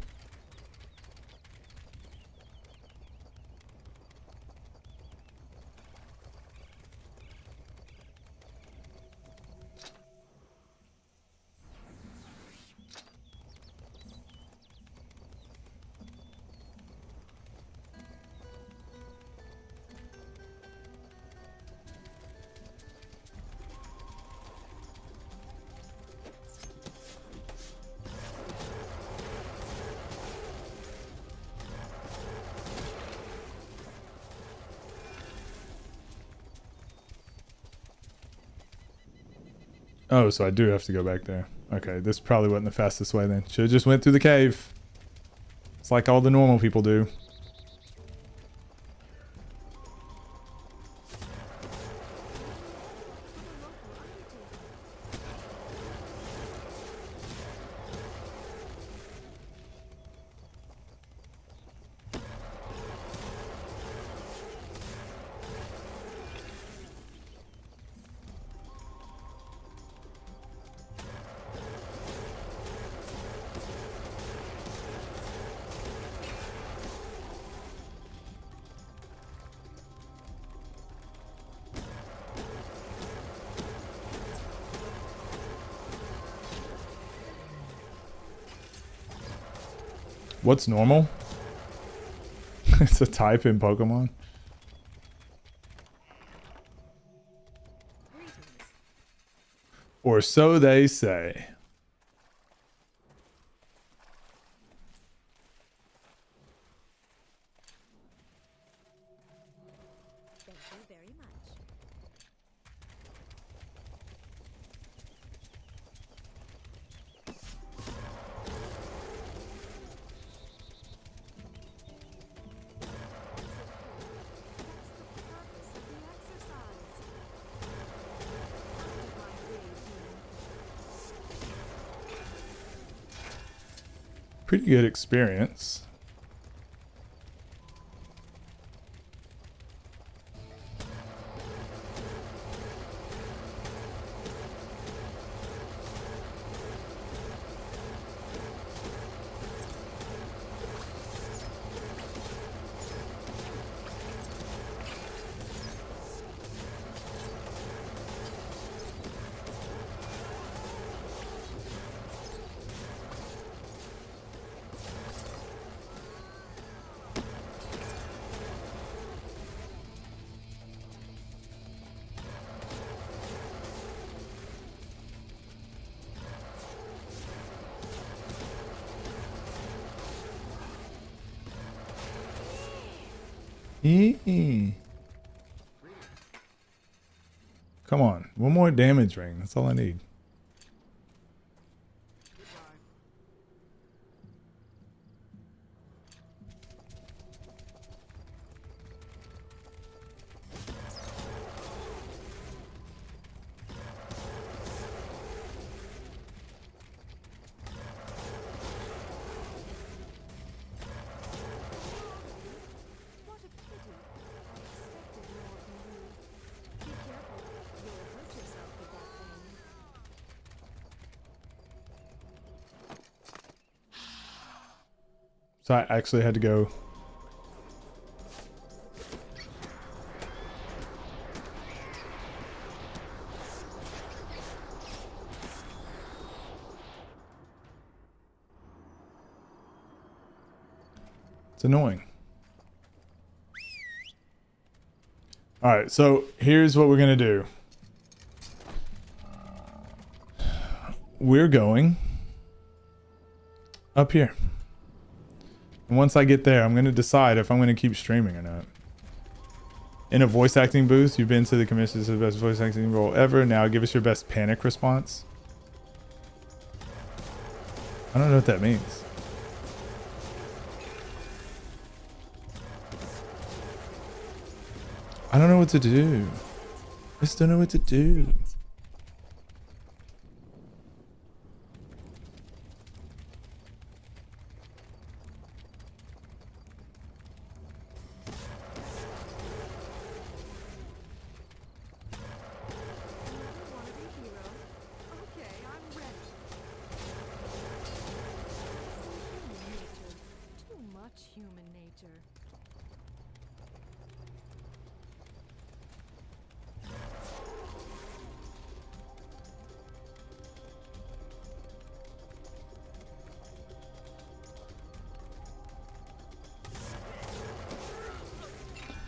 Oh, so I do have to go back there. Okay, this probably wasn't the fastest way then. Should've just went through the cave. It's like all the normal people do. What's normal? It's a type in Pokemon. Or so they say. Thank you very much. That's the purpose of the exercise. After my day, Pretty good experience. Come on, one more damage ring. That's all I need. what a pity. I expected more from you. Be careful. You'll hurt yourself with that thing. So I actually had to go. It's annoying. All right, so here's what we're gonna do. We're going up here. And once I get there, I'm gonna decide if I'm gonna keep streaming or not. In a voice acting booth, you've been to the commissions of the best voice acting role ever. Now give us your best panic response. I don't know what that means. I don't know what to do. I just don't know what to do. Another wannabe hero? Okay, I'm ready. Some human nature. Too much human nature.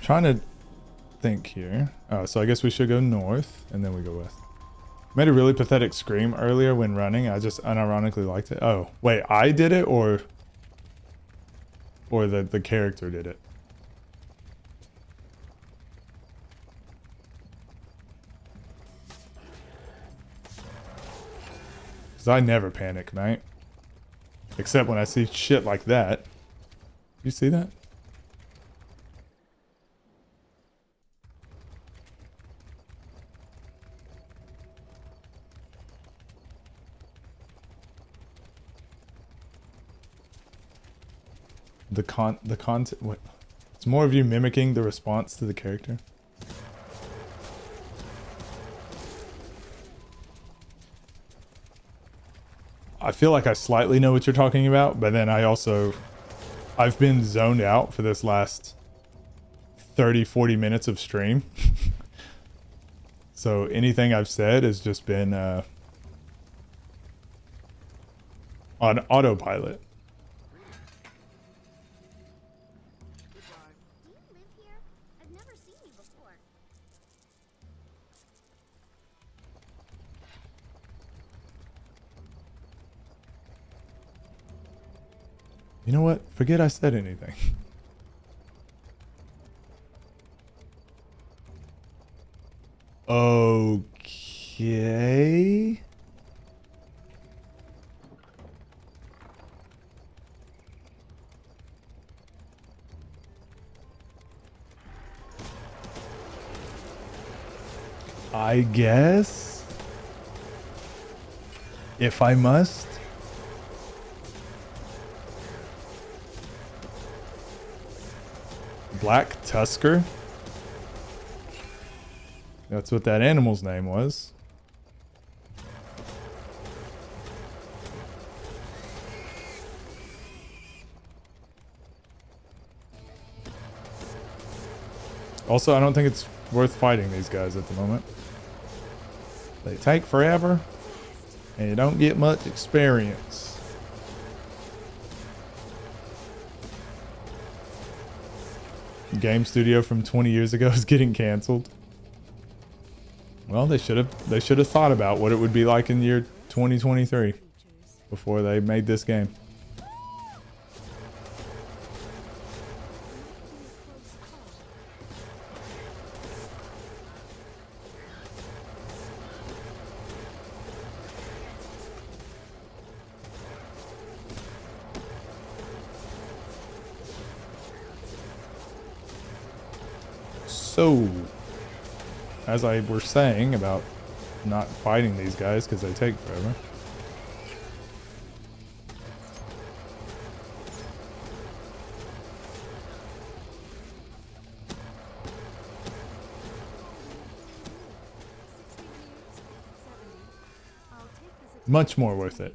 Trying to think here. Oh, so I guess we should go north and then we go west. Made a really pathetic scream earlier when running. I just unironically liked it. Oh, wait, I did it or the character did it? Cause I never panic, mate. Except when I see shit like that. You see that? The content, what? It's more of you mimicking the response to the character. I feel like I slightly know what you're talking about, but then I've been zoned out for this last 30-40 minutes of stream. So anything I've said has just been on autopilot. never seen you before. You know what? Forget I said anything. Okay. I guess. If I must. Black Tusker? That's what that animal's name was. Also, I don't think it's worth fighting these guys at the moment. They take forever, and you don't get much experience. Game studio from 20 years ago is getting canceled. Well, they should have thought about what it would be like in year 2023 before they made this game. So, as I were saying about not fighting these guys because they take forever. Much more worth it.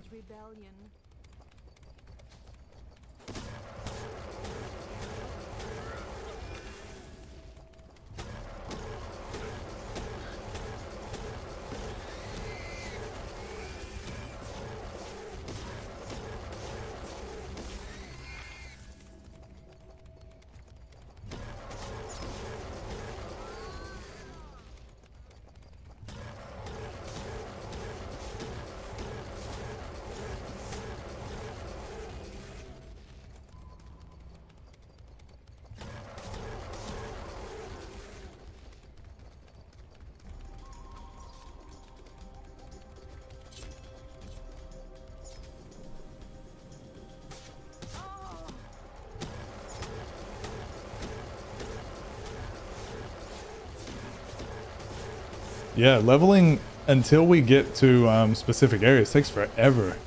Yeah, leveling until we get to specific areas takes forever.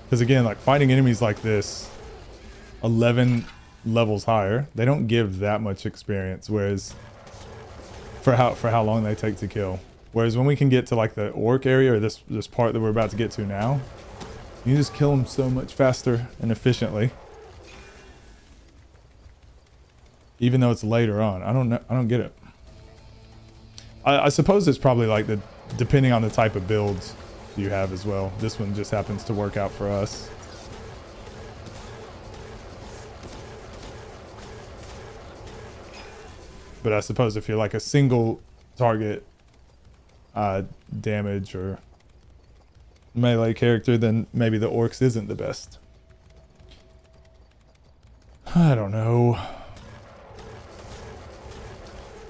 Because again, like fighting enemies like this, 11 levels higher, they don't give that much experience. Whereas for how long they take to kill. Whereas when we can get to like the orc area or this part that we're about to get to now, you just kill them so much faster and efficiently. Even though it's later on, I don't get it. I suppose it's probably like depending on the type of builds you have as well. This one just happens to work out for us. But I suppose if you're like a single target damage or melee character, then maybe the orcs isn't the best. I don't know.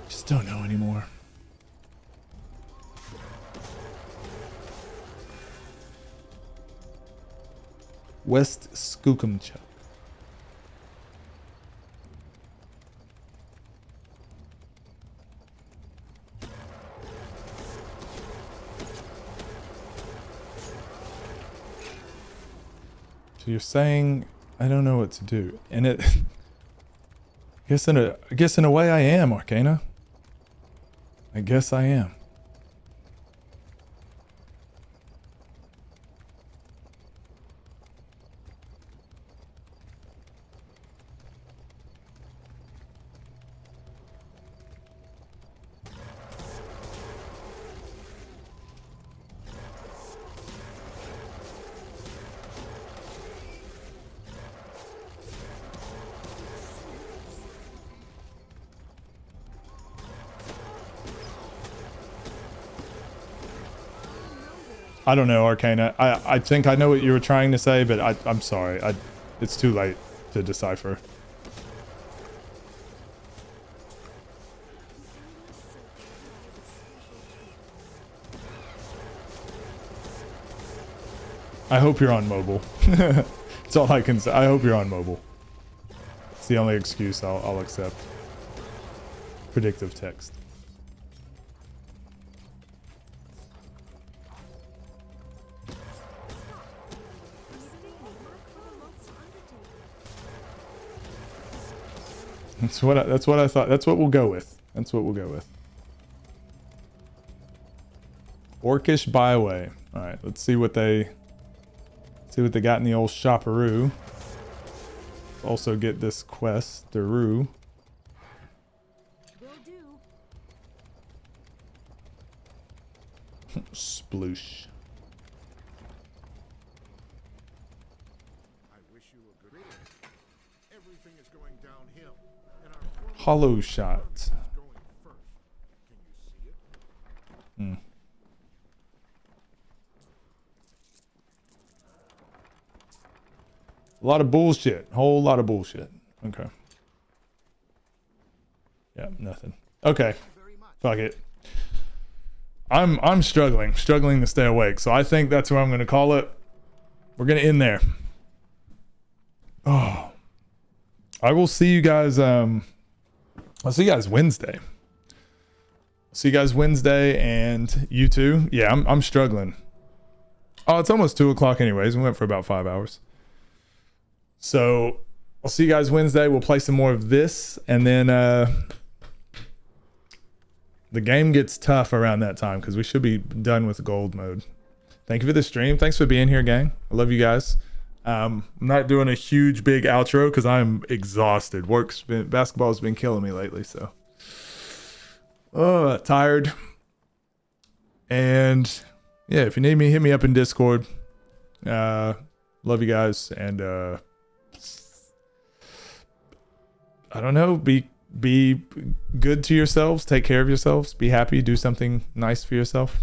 Just don't know anymore. West Skookumchuck. So you're saying I don't know what to do, and it. I guess in a way I am, Arcana. I guess I am. I don't know, Arcana. I think I know what you were trying to say, but I'm sorry. It's too late to decipher. I hope you're on mobile. That's all I can say. I hope you're on mobile. It's the only excuse I'll accept. Predictive text. That's what I thought. That's what we'll go with. That's what we'll go with. Orcish byway. All right, let's see what they got in the old shopperoo. Also get this quest, Daroo. Will do. Sploosh. I wish you a good everything is going downhill. And our former Hollow shot. is going first. Can you see it? Hmm. A lot of bullshit. Whole lot of bullshit. Okay. Yeah, nothing. Okay. Fuck it. I'm struggling to stay awake. So I think that's where I'm gonna call it. We're gonna end there. Oh. I will see you guys I'll see you guys Wednesday. See you guys Wednesday, and you too. Yeah, I'm struggling. Oh, it's almost 2 o'clock anyways. We went for about 5 hours. So I'll see you guys Wednesday. We'll play some more of this, and then the game gets tough around that time because we should be done with gold mode. Thank you for the stream. Thanks for being here, gang. I love you guys. I'm not doing a huge big outro because I'm exhausted. Basketball's been killing me lately, so tired. And yeah, if you need me, hit me up in Discord. Love you guys, and I don't know, be good to yourselves, take care of yourselves, be happy, do something nice for yourself.